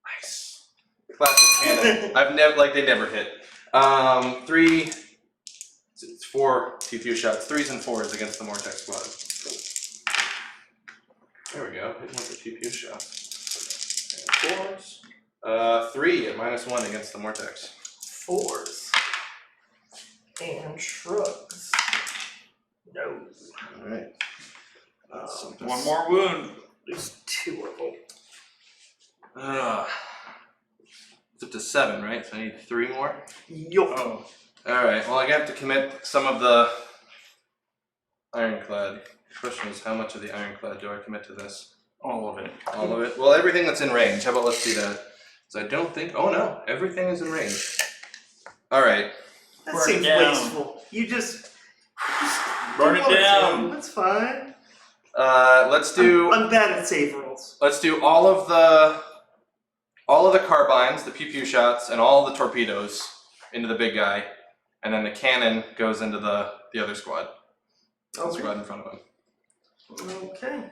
Nice. Classic cannon. They never hit. 3. It's 4 pew pew shots. 3s and 4s against the Mortex squad. There we go. Hitting with the pew pew shots. And 4s. 3 at -1 against the Mortex. 4s. And Shrugs. No. Alright. One more wound. There's 2 of them. It's up to 7, right? So I need 3 more? Yup. Oh. Alright, well I have to commit some of the Ironclad. The question is, how much of the Ironclad do I commit to this? All of it. All of it? Well, everything that's in range. How about let's do that? So I don't think... Oh no, everything is in range. Alright. That Burn it seems down. wasteful. You just Burn do it one or down. 2. That's fine. Let's do... I'm bad at save rolls. Let's do all of the carbines, the pew pew shots, and all the torpedoes into the big guy, and then the cannon goes into the other squad. The Okay. squad in front of him. Okay.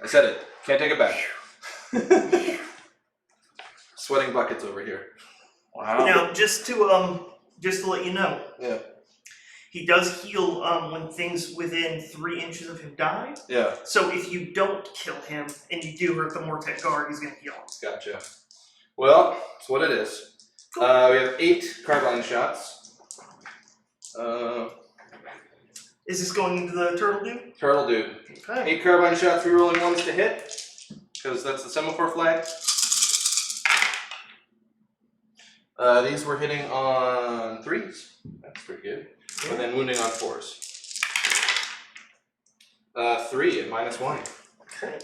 I said it. Can't take it back. Sweating buckets over here. Wow. Now, just to let you know, Yeah. he does heal when things within 3 inches of him die. Yeah. So if you don't kill him and you do hurt the Mortex guard, he's gonna heal him. Gotcha. Well, that's what it is. We have 8 carbine shots. Is this going into the turtle dude? Turtle dude. Okay. 8 carbine shots, rerolling 1s to hit, because that's the semaphore flag. These were hitting on 3s. That's pretty good. And then wounding on 4s. 3 at -1. Okay.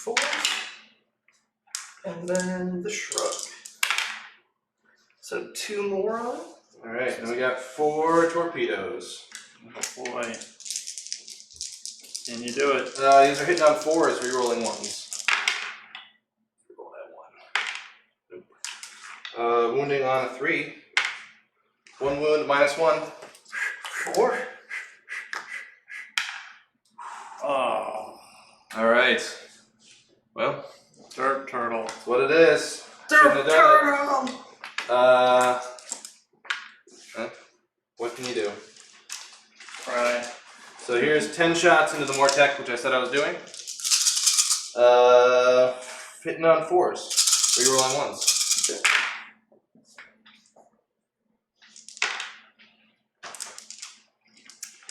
4. And then the shrug. So 2 more on it. Alright, and we got 4 torpedoes. Oh boy. Can you do it? These are hitting on 4s, rerolling 1s. Reroll that 1. Nope. Wounding on a 3. 1 wound, -1. 4. Oh. Alright. Well, Dirt turtle. that's what it is. Shouldn't have done it. Turtle! What can you do? Right. So here's 10 shots into the Mortec, which I said I was doing. Hitting on 4s. Rerolling 1s. Okay.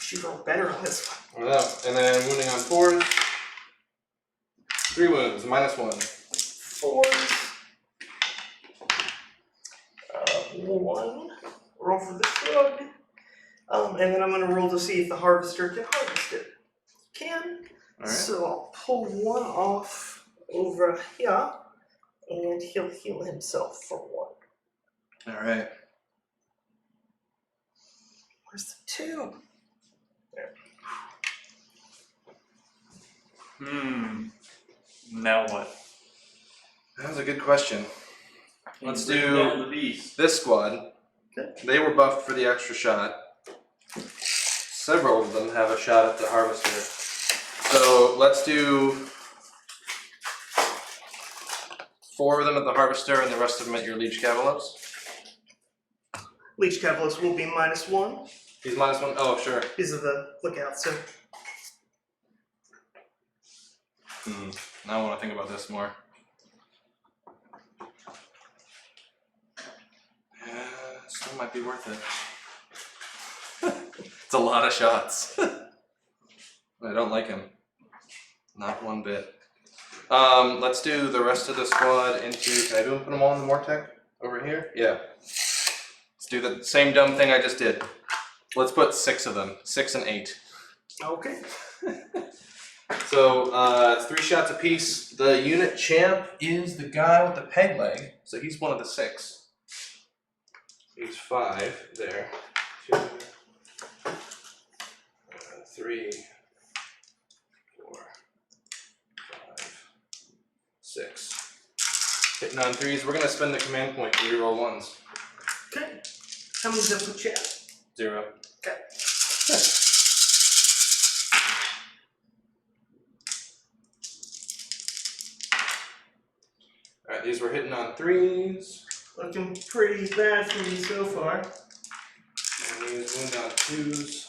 She rolled better on this one. I know. And then wounding on 4s. 3 wounds, -1. 4s. 1. Roll for the shrug. And then I'm going to roll to see if the harvester can harvest it. Can. Alright. So I'll pull 1 off over here, and he'll heal himself for 1. Alright. Where's the 2? There. Now what? That was a good question. Let's Bring down do the beast. this squad. Okay. They were buffed for the extra shot. Several of them have a shot at the harvester. So let's do 4 of them at the harvester and the rest of them at your Leech Cavalos. Leech Cavalos will be -1 He's -1. Oh, sure. because of the lookout, so. Now I want to think about this more. Still might be worth it. It's a lot of shots. I don't like him. Not one bit. Let's do the rest of the squad into. Can I put them all in the Mortec over here? Yeah. Let's do the same dumb thing I just did. Let's put 6 of them. 6 and 8. Okay. So it's 3 shots apiece. The unit champ is the guy with the peg leg, so he's one of the 6. He's 5 there. 2, 3, 4, 5, 6. Hitting on 3s. We're gonna spend the command point to reroll 1s. Okay. How many's up with chat? 0. Okay. Alright, these were hitting on 3s. Looking pretty bad for me so far. And these wound on 2s.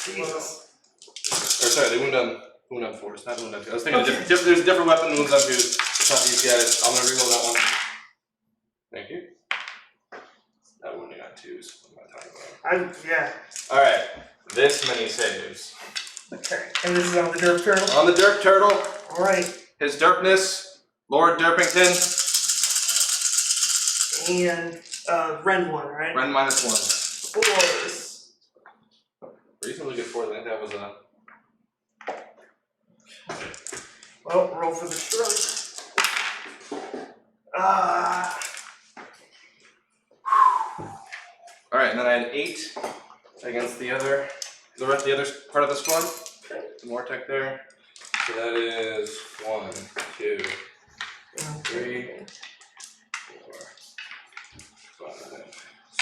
Jesus. Or sorry, they wound on 4s, not wound on 2s. I was thinking there's a different weapon wounds on 2s. It's not these guys. I'm gonna reroll that one. Thank you. Not wounding on 2s. What am I talking about? Yeah. Alright, this many saves. Okay. And this is on the Derp Turtle? On the Derp Turtle, Alright. his Derpness, Lord Derpington, And Ren 1, right? Ren -1. 4s. Reasonably good 4s. I think that was a. Well, roll for the shrug. Alright, and then I had 8 against the other part of the squad. Okay. The Mortec there. So that is 1, 2, 3, 4, 5,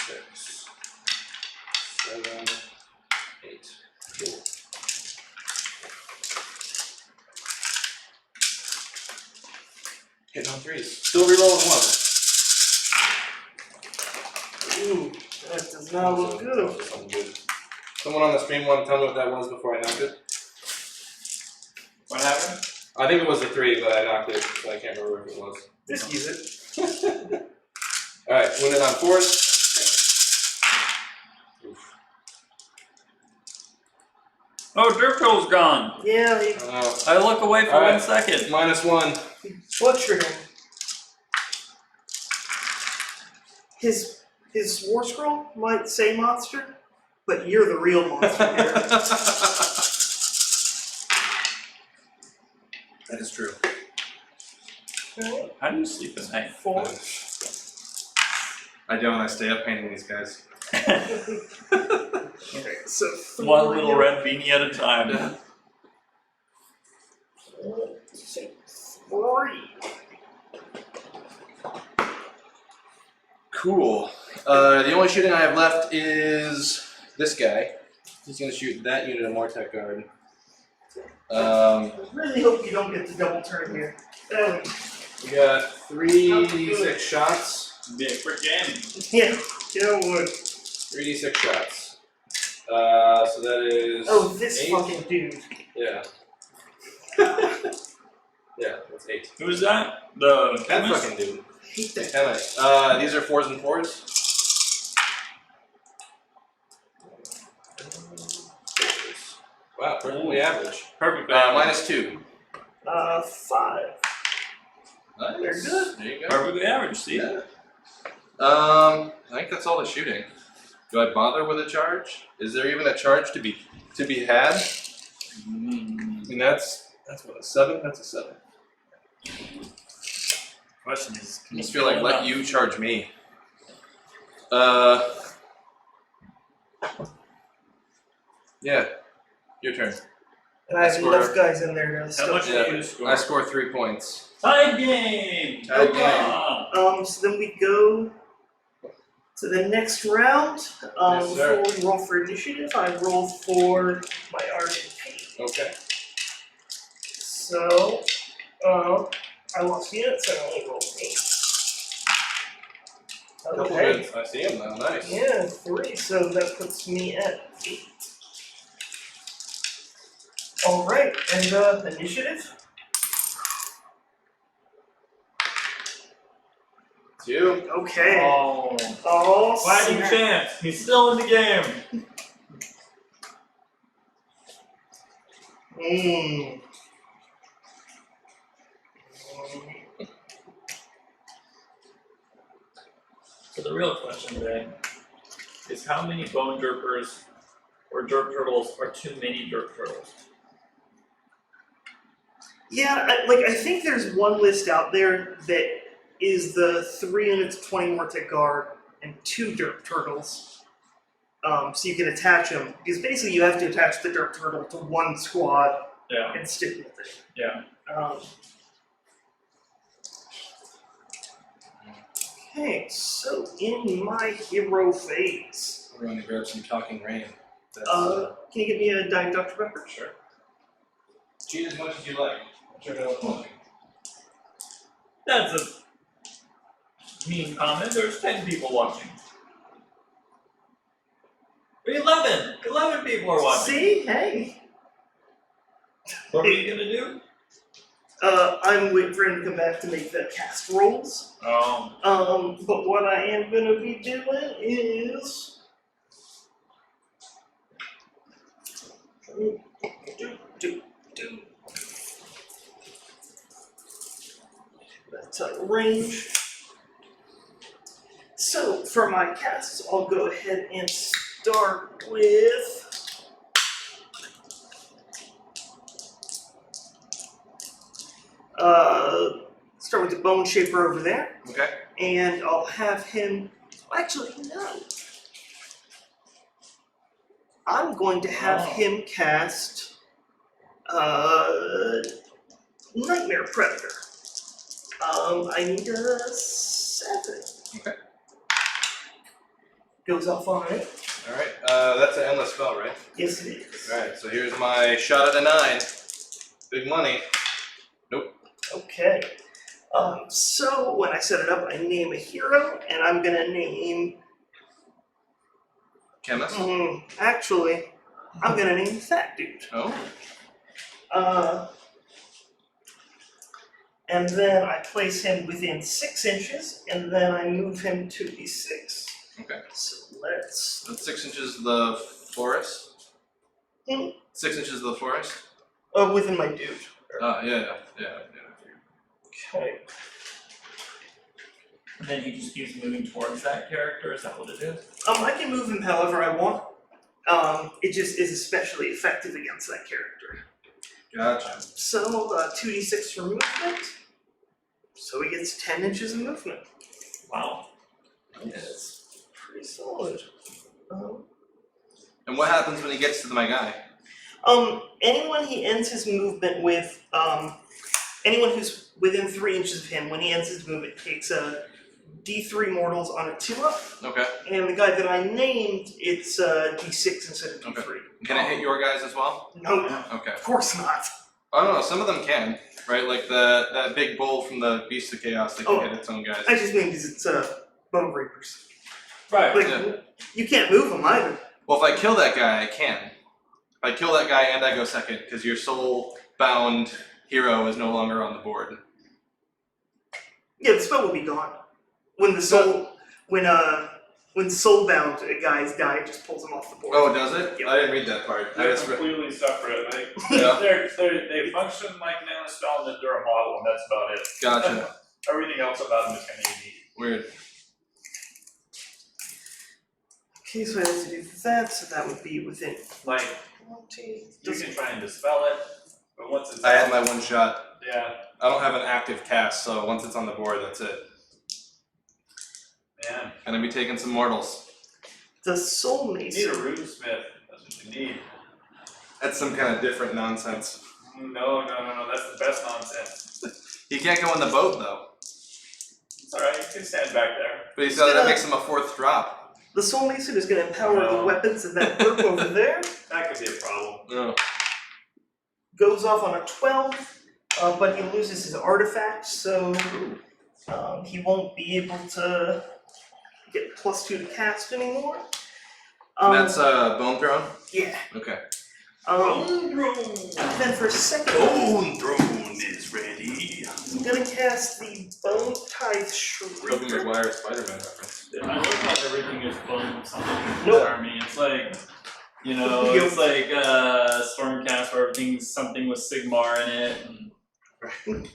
6, 7, 8. Cool. Hitting on 3s. Still rerolling 1. Ooh, that does not look good. Something good. Someone on the stream wanted to tell me what that was before I knocked it. What happened? I think it was a 3, but I knocked it, so I can't remember if it was. Just use it. Alright, wounded on 4s. Oof. Oh, Derp Turtle's gone. Yeah, he I look away for Alright. 1 second. -1. butchered him. His war scroll might say monster, but you're the real monster here. That is true. Okay. How do you sleep at night? 4. I don't, I stay up painting these guys. Okay, so 3. One little red beanie at a time. 3. Cool. The only shooting I have left is this guy. He's going to shoot that unit of Mortec Guard. I really hope you don't get the double turn here. We got 3d6 shots. Be a quick game. Yeah, it would. 3d6 shots. So that is. Oh, this 8. fucking dude. Yeah. Yeah, that's 8. Who's that? The That chemist? fucking dude. Hate that. Chemist. These are 4s and 4s. Wow, perfectly average. Perfect. -2. 5. Nice. Very good. There you go. Perfectly average. See? Yeah. I think that's all the shooting. Do I bother with a charge? Is there even a charge to be had? I mean, that's what, a 7? That's a 7. Question is, I just feel like let you charge me. Yeah, your turn. And I have Score. enough guys in there to How still much Yeah. did you score? I score 3 points. Tie game. Tie game. So then we go to the next round. Yes, sir. Before we roll for initiative, I roll for my RNP. Okay. So, I lost units, so I only rolled 8. Couple Okay. good. I see him now. Nice. Yeah, 3, so that puts me at 8. Alright, and initiative? It's you. Okay. Oh. Oh, Fighting snap. chance. He's still in the game. Mm. So the real question then is how many bone derpers or derp turtles are too many derp turtles? Yeah, I think there's one list out there that is the 3 units, 20 more to guard, and 2 dirt turtles. So you can attach them, because basically you have to attach the dirt turtle to one squad Yeah. and stick with it. Yeah. Okay, so in my hero phase, We're going to grab some talking rain. That's, can you give me a Diet Dr. Pepper? sure. Cheat as much as you like. Check it out. That's a mean comment. There's 10 people watching. 11! 11 people are watching. See? Hey. What are you gonna do? I'm waiting for him to come back to make the cast rolls. But what I am gonna be doing is that's a range. So for my casts, I'll go ahead and start with start with the Bone Shaper over there. Okay. And I'll have him. Actually, no. I'm going to have him cast Nightmare Predator. I need a 7. Okay. Goes off on it. Alright, that's an endless spell, right? Yes, it is. Alright, so here's my shot at a 9. Big money. Okay. So when I set it up, I name a hero, and I'm gonna name. Chemist? Actually, I'm gonna name Fat Dude. Oh. And then I place him within 6 inches, and then I move him to the 6. Okay. So let's. That's 6 inches of the forest? 6 inches of the forest? Within my dude. Yeah. Okay. And then he just keeps moving towards that character, is that what it is? I can move him however I want. It just is especially effective against that character. Gotcha. So 2d6 for movement. So he gets 10 inches of movement. Wow. Yeah, it's pretty solid. And what happens when he gets to my guy? Anyone he ends his movement with, anyone who's within 3 inches of him, when he ends his movement, takes a D3 mortals on a 2-up. Okay. And the guy that I named, it's D6 instead of D3. Okay. Can it hit your guys as well? No, Okay. of course not. I don't know, some of them can, right? Like that big bull from the Beast of Chaos that can hit its own guys. I just mean because it's Bonereapers. Right. Like, Yeah. you can't move them either. Well, if I kill that guy, I can. If I kill that guy and I go second, because you're soul bound hero is no longer on the board. Yeah, the spell will be gone. When the soul, when soulbound guys die, it just pulls them off the board. Oh, does it? Yep. I didn't read that part. I They're just read. completely separate. Yeah. They function like nanospell, that they're a model, and that's about it. Gotcha. Everything else about them is kind of unique. Weird. Okay, so I have to do that, so that would be within Like, 20. you can try and dispel it, but once it's I had out, my one shot. yeah, I don't have an active cast, so once it's on the board, that's it. man. Gonna be taking some mortals. The soul You need a mason. runesmith. That's what you need. That's some kind of different nonsense. No. That's the best nonsense. He can't go in the boat though. It's alright. You can stand back there. But he said that makes him a 4th drop. The soul mason is going to empower the weapons of that group over there. That could be a problem. No. Goes off on a 12, but he loses his artifact, so he won't be able to get +2 to cast anymore. That's Bone Throne? Yeah. Okay. Then for a second, Bone Throne is ready. I'm gonna cast the Bone Tithe Tobey Shrieker. Maguire Spider-Man reference. I love how everything is bone something in Nope. this army. It's like, you know, Yep. it's like Stormcast where everything's something with Sigmar in it. And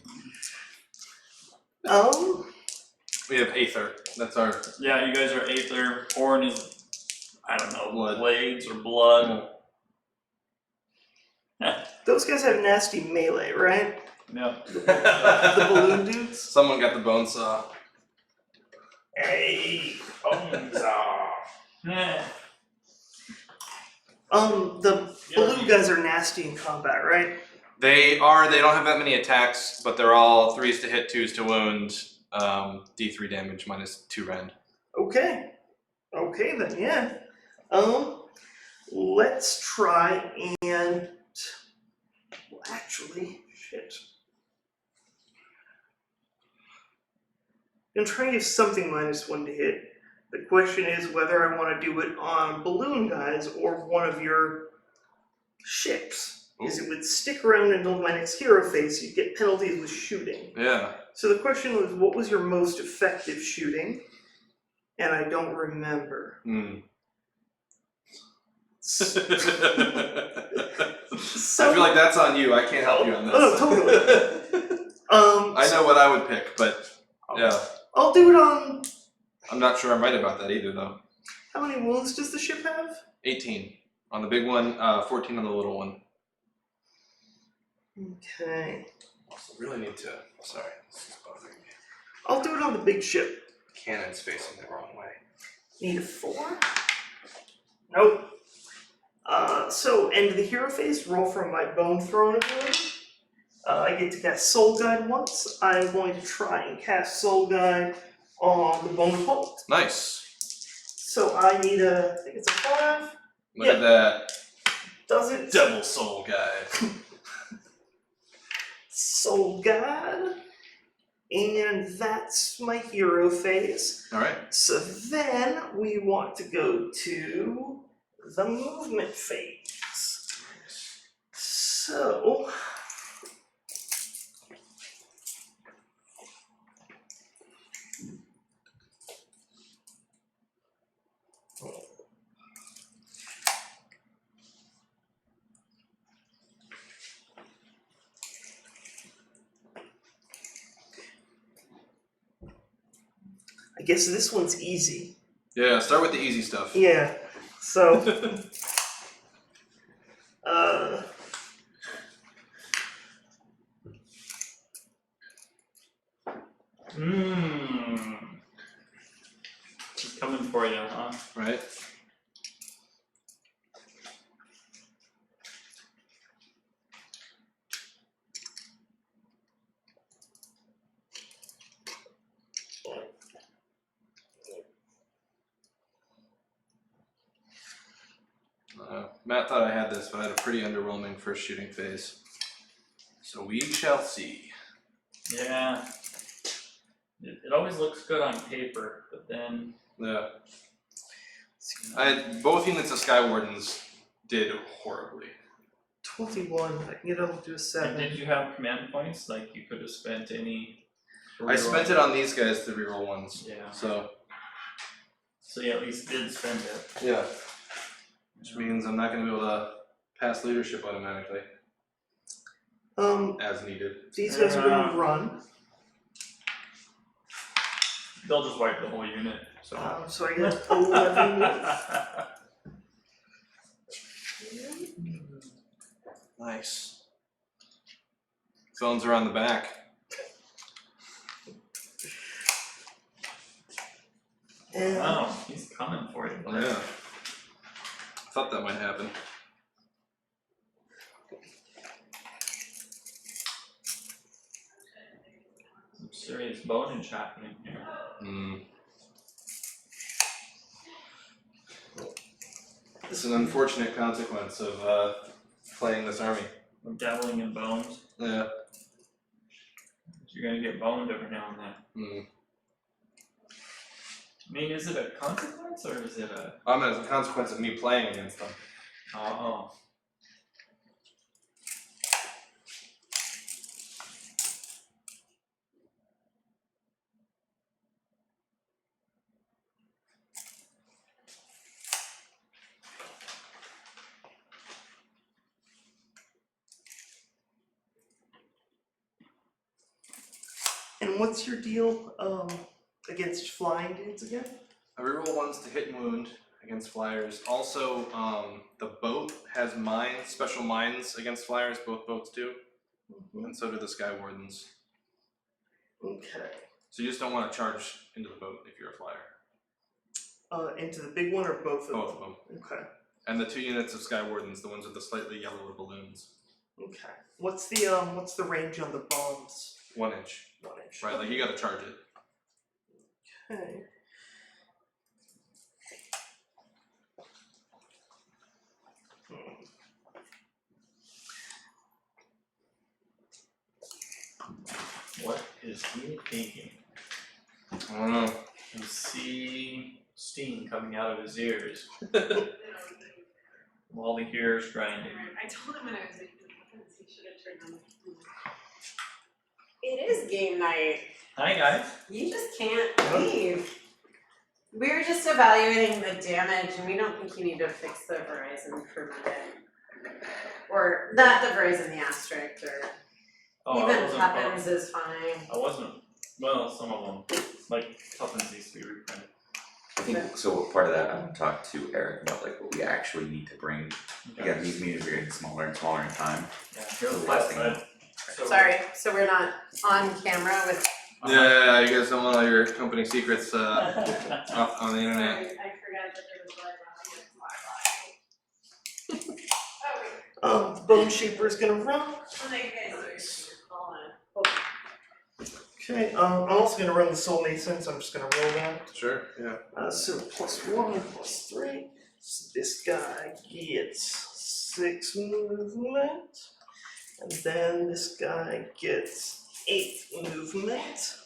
We have Aether. That's our. yeah, you guys are Aether. Horn is, I don't know, Blood. blades or blood. Those guys have nasty melee, right? Yeah. The balloon dudes? Someone got the bone saw. Hey. Bones. Yeah. The balloon guys are nasty in combat, right? They are. They don't have that many attacks, but they're all 3s to hit, 2s to wound. D3 damage -2 rend. Okay. Okay then, yeah. Let's try and well, actually, shit. I'm trying to give something -1 to hit. The question is whether I want to do it on balloon guys or one of your ships. Because it would stick around until my next hero phase, so you get penalties with shooting. Yeah. So the question was, what was your most effective shooting? And I don't remember. I feel like that's on you. I can't help you on this. Oh, totally. I know what I would pick, but yeah. I'll do it on... I'm not sure I'm right about that either, though. How many wounds does the ship have? 18 on the big one, 14 on the little one. Okay. Also, really need to. Sorry, this is bothering me. I'll do it on the big ship. Cannon's facing the wrong way. Need a 4? Nope. So, end of the hero phase, roll from my Bone Throne ability. I get to cast Soul Guide once. I'm going to try and cast Soul Guide on the Bone Vault. Nice. So I need I think it's a 5. Look at that. Does it? Double soul guide. Soul Guide. And that's my hero phase. Alright. So then we want to go to the movement phase. So I guess this one's easy. Yeah, start with the easy stuff. Yeah. So She's coming for you, huh? Right? Matt thought I had this, but I had a pretty underwhelming first shooting phase. So we shall see. Yeah. It always looks good on paper, but then Yeah. Both units of Skywardens did horribly. 21. I can get up to a And 7. did you have command points? Like you could have spent any. I spent it on these guys to reroll ones. Yeah. So So you at least did spend it. yeah, which means I'm not going to be able to pass leadership automatically as needed. These guys are going to run. They'll just wipe the whole unit. So. So I get 11 moves. Nice. Phones are on the back. And Wow, he's coming for you. Blair. Yeah. I thought that might happen. Some serious bonage happening here. It's an unfortunate consequence of playing this army. I'm dabbling in bones. Yeah. You're gonna get boned every now and then. Mm. I mean, is it a consequence or is it a? I mean, as a consequence of me playing against them. Oh. And what's your deal against flying dudes again? I reroll ones to hit and wound against flyers. Also, the boat has mines, special mines against flyers. Both boats do, and so do the Sky Wardens. Okay. So you just don't want to charge into the boat if you're a flyer. Into the big one or both of them? Both of them. Okay. And the 2 units of Sky Wardens, the ones with the slightly yellower balloons. Okay. What's the range on the bombs? 1 inch. 1 inch. Right, like you gotta charge it. Okay. What is he thinking? I don't know. You see steam coming out of his ears. While the gears grinding. I told him when I was in conference he should have turned on the It is game night. Hi guys. You just can't leave. We were just evaluating the damage and we don't think you need to fix the Verizon for Monday. Or not the Verizon, the Asterisk, or Oh, I even wasn't Tuppence is fine. I wasn't. Well, some of them. Like Tuppence needs to be reprinted. I think so. Part of that, I'm gonna talk to Eric about like what we actually need to bring. Again, these meetings are getting smaller and smaller in time. Yeah, here's So the last last thing- side. So, Sorry, so we're not on camera with. Yeah, you guys don't want all your company secrets up on the internet. Sorry, I forgot that there was live audio. Oh, wait. Bone Shaper's gonna run. Oh, no, you guys are calling. Okay. I'm also gonna run the Soul Mason, so I'm just gonna roll that. Sure, yeah. So +1, +3. So this guy gets 6 movement. And then this guy gets 8 movement.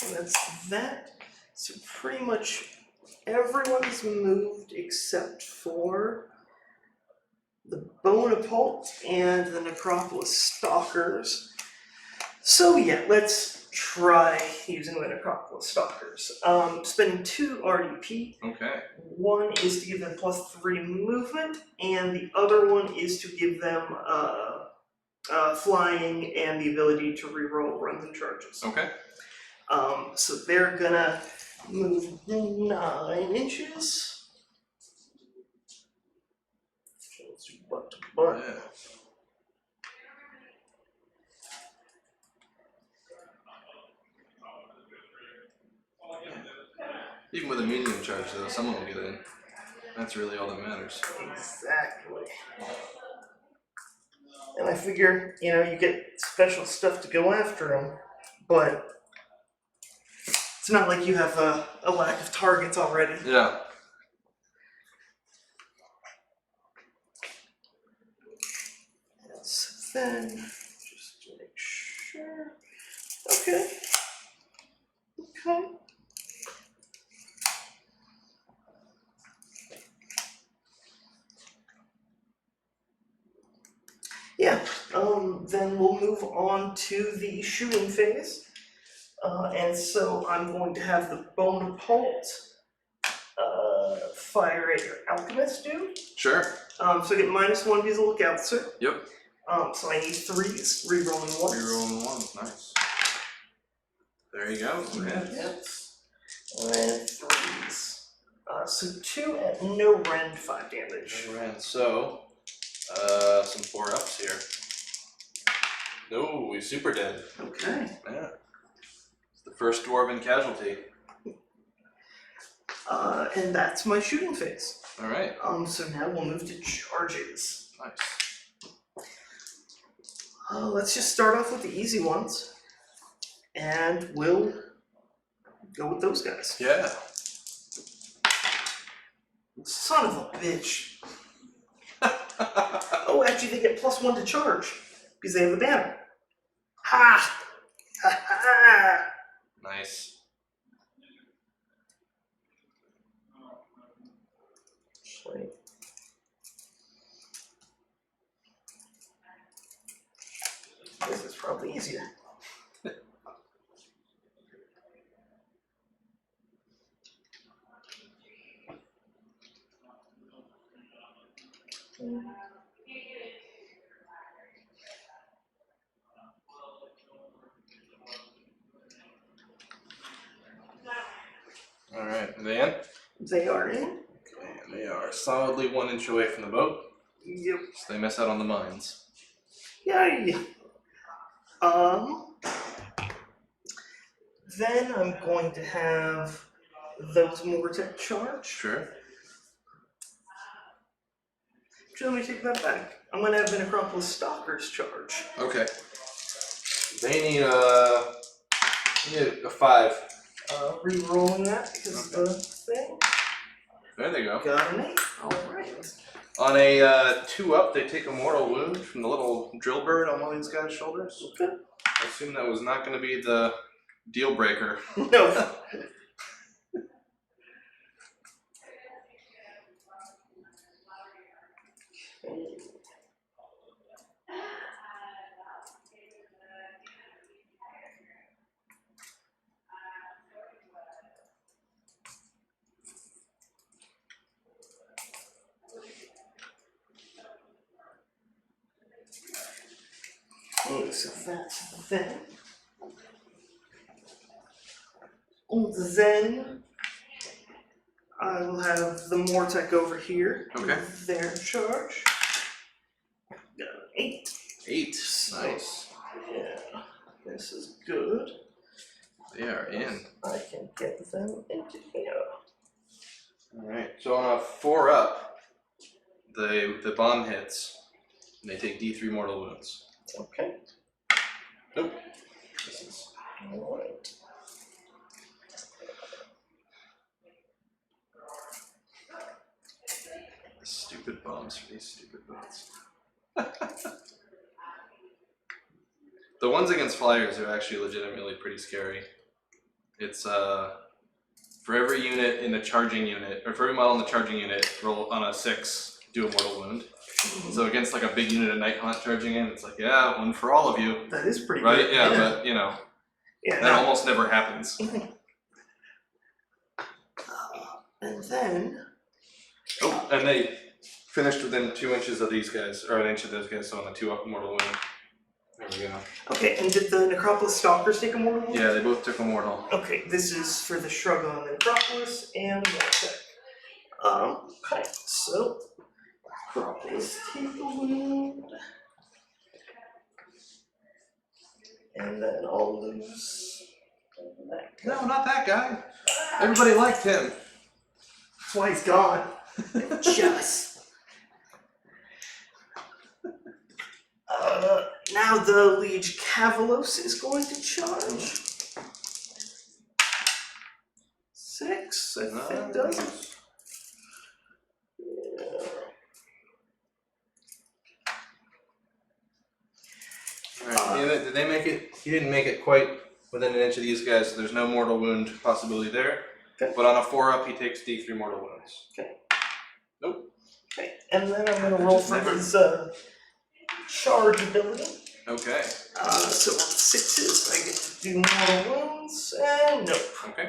And that's that. So pretty much everyone's moved except for the Bonaparte and the Necropolis Stalkers. So yeah, let's try using the Necropolis Stalkers. Spending 2 RDP. Okay. One is to give them +3 movement, and the other one is to give them flying and the ability to reroll runs and charges. Okay. So they're gonna move 9 inches. So let's do butt to butt. Yeah. Even with a medium charge though, someone will get in. That's really all that matters. Exactly. And I figure, you get special stuff to go after them, but it's not like you have a lack of targets already. Yeah. then, just to make sure. Okay. Okay. Yeah, then we'll move on to the shooting phase. And so I'm going to have the Bonaparte fire at your alchemist dude. Sure. So I get -1 because of lookout, sir. Yep. So I need 3s, rerolling 1s. Rerolling 1s, nice. There you go. Yeah. Yes. And 3s. So 2 at no rend, 5 damage. And so, some 4-ups here. No, he's super dead. Okay. Yeah. It's the first dwarven casualty. And that's my shooting phase. Alright. So now we'll move to charges. Nice. Let's just start off with the easy ones. And we'll go with those guys. Yeah. Son of a bitch. Oh, actually they get +1 to charge. Because they have the banner. Ha! Ha ha! Nice. Wait. This is probably easier. Alright, are they in? They are in. Okay, and they are solidly 1 inch away from the boat, Yep. so they miss out on the mines. Yay. Then I'm going to have those Mortec charge. Sure. Actually, let me take that back. I'm going to have the Necropolis Stalkers charge. Okay. They need a 5. Re-rolling that because of the thing. There they go. Got an 8. Alright. On a 2-up, they take a mortal wound from the little drill bird on one of these guys' shoulders. Okay. I assume that was not going to be the deal breaker. No. Okay, so that's then. Then I will have the Mortec over here. Okay. Their charge. Got an 8. 8. So, Nice. yeah, this is good. They are in. I can get them into here. Alright, so on a 4-up, the bomb hits, and they take D3 mortal wounds. Okay. Nope. Misses. Alright. Stupid bombs for these stupid boats. The ones against flyers are actually legitimately pretty scary. It's for every unit in the charging unit, or for every model in the charging unit, roll on a 6, do a mortal wound. So against like a big unit of Night Hunt charging in, it's like, yeah, one for all of you. That is pretty Right? good. Yeah, but you know, Yeah, that almost never happens. and then Oh, and they finished within 2 inches of these guys, or an inch of those guys, so on a 2-up mortal wound. There we go. okay, and did the Necropolis Stalkers take a mortal wound? Yeah, they both took a mortal. Okay, this is for the shrug on the Necropolis and the Mortec. Okay, so Necropolis take a wound. And then I'll lose that guy. No, not that guy. Everybody liked him. That's why he's gone. Jealous. Now the Liege Cavalos is going to charge. 6, I think does it. Yeah. Alright, did they make it? He didn't make it quite within an inch of these guys, so there's no mortal wound possibility there. Okay. But on a 4-up, he takes D3 mortal wounds. Okay, and then I'm gonna roll for his charge ability. Okay. So on 6s, I get to do mortal wounds, and nope. Okay.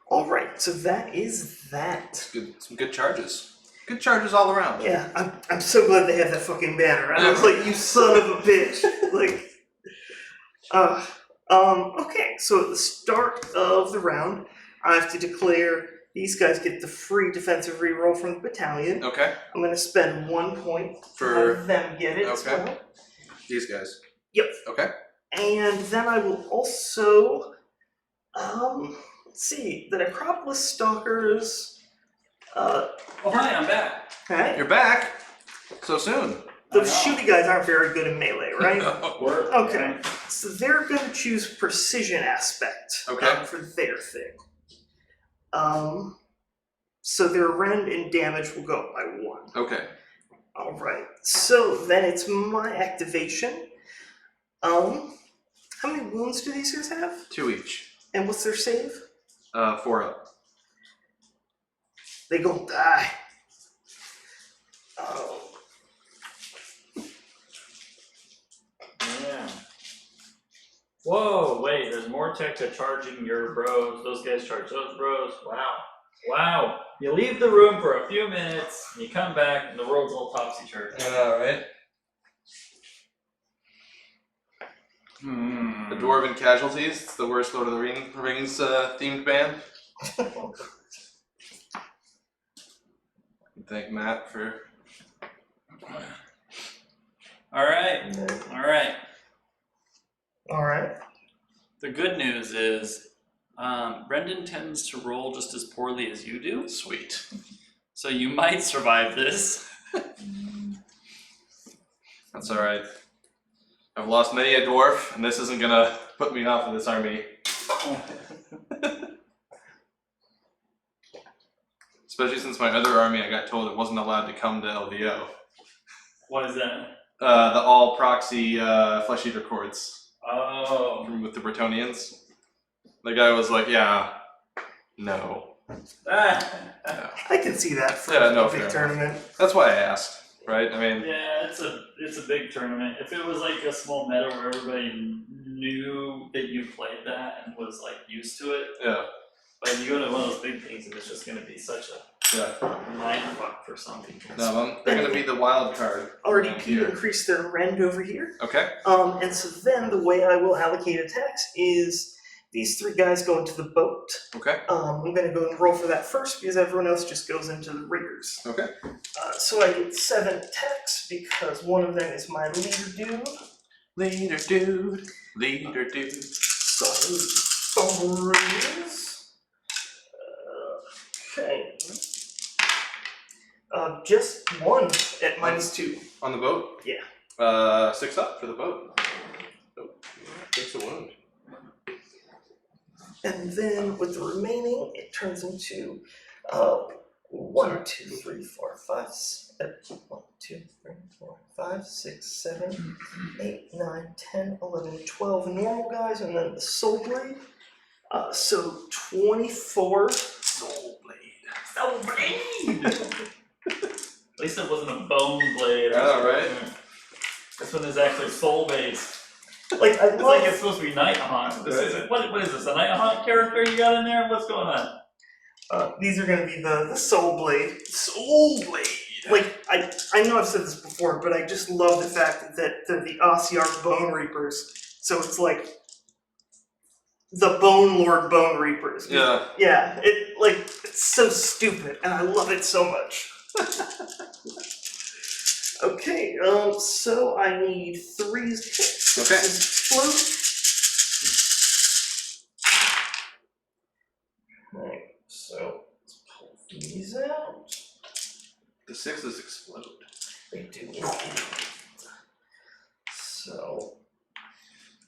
Alright, so that is that. Good, some good charges. Good charges all around. Yeah, I'm so glad they have that fucking banner. I was like, you son of a bitch. Like, okay, so at the start of the round, I have to declare these guys get the free defensive reroll from the battalion. Okay. I'm going to spend 1 point to For- have them get it as okay. well. These guys. Yep. Okay. And then I will also, let's see, the Necropolis Stalkers, Oh hi, I'm back. okay, You're back. So soon. those shooty guys aren't very good in melee, right? Work. Okay, so they're going to choose precision aspect Okay. for their thing. So their rend and damage will go up by 1. Okay. Alright, so then it's my activation. How many wounds do these guys have? 2 each. And what's their save? 4-up. They gon' die. Oh. Yeah. Whoa, wait, there's more tech to charging your bros. Those guys charge those bros. Wow. Wow. You leave the room for a few minutes, and you come back, and the world's all topsy-turvy. Alright. Hmm. The Dwarven Casualties. It's the worst Lord of the Rings themed band. Thank Matt for. Alright. Alright. Alright. The good news is Brendan tends to roll just as poorly as you do. Sweet. So you might survive this. That's alright. I've lost many a dwarf, and this isn't gonna put me off of this army. Especially since my other army, I got told it wasn't allowed to come to LVO. What is that? The all proxy Flesh Eater Courts Oh. with the Bretonnians. The guy was like, yeah, no. I can see that for Yeah, no, a big fair tournament. That's why I asked, right? I mean, Yeah, it's a big tournament. If it was like a small meta where everybody knew that you played that and was like used to it, yeah, but you go to one of those big things and it's just gonna be such a yeah. mind fuck for some people. No, they're gonna be the wild card. RDP here. increased their rend over here. Okay. And so then the way I will allocate attacks is these 3 guys go into the boat. Okay. I'm going to go and roll for that first because everyone else just goes into the riggers. Okay. So I get 7 attacks because one of them is my leader dude. Leader dude. Leader dude. Stories. Okay. Just 1 at -2. On the boat? Yeah. 6 up for the boat. Oh, takes a wound. And then with the remaining, it turns into 1, 2, 3, 4, 5, 1, 2, 3, 4, 5, 6, 7, 8, 9, 10, 11, 12 normal guys, and then the soul blade. So 24 soul blade. Soul blade! At least it wasn't a bone blade. I know, right? This one is actually soul based. Like I It's love like it's supposed to be Night Haunt. This is what is this? A Night Haunt character you got in there? What's going on? these are gonna be the soul blade. Soul blade. Like I know I've said this before, but I just love the fact that they're the Ossiarch Bonereapers. So it's like the Bone Lord Bonereapers. Yeah. Yeah, it's so stupid, and I love it so much. Okay, so I need 3 hits. Okay. Explode. Alright, so let's pull these out. The 6s explode. They do. So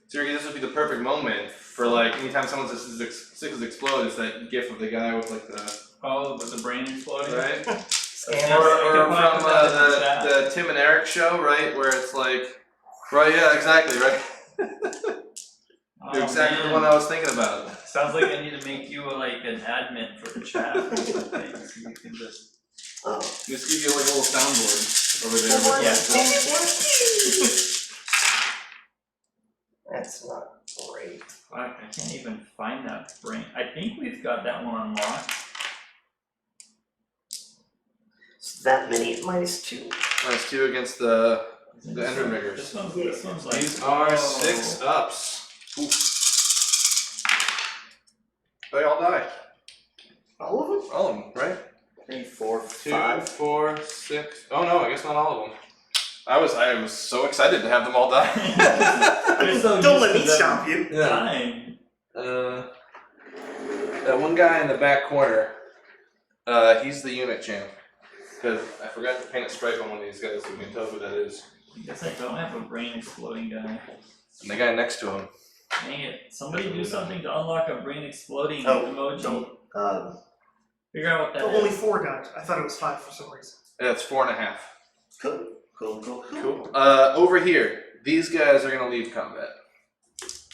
Sergey, this would be the perfect moment for like anytime someone says 6s explode, it's that gif of the guy with like the Oh, with the brain exploding? right? Scanners. Or from the Tim and Eric show, right? Where it's like, right? Yeah, exactly, right. Oh, Exactly man. the one I was thinking about. Sounds like I need to make you like an admin for the chat or something, so you can just. Oh. Just give you like a little soundboard over there. Well, with That's not great. Fuck, I can't even find that brain. I think we've got that one unlocked. So that many at -2. -2 against the Ender Riggers. This one's like. These are oh. 6 ups. Ooh. They all die. All of them? All of them, right? 3, 4, 2, 5. 4, 6. Oh no, I guess not all of them. I was so excited to have them all die. Don't let me stop you. Dying. That one guy in the back corner, he's the unit champ. Because I forgot to paint a stripe on one of these guys so we can tell who that is. I guess I don't have a brain exploding guy. And the guy next to him. Dang it. Somebody do something to unlock a brain exploding Oh, emoji. don't. Figure out what that Only is. 4 died. I thought it was 5 for some reason. Yeah, it's 4.5. Cool. Cool. Over here, these guys are gonna leave combat.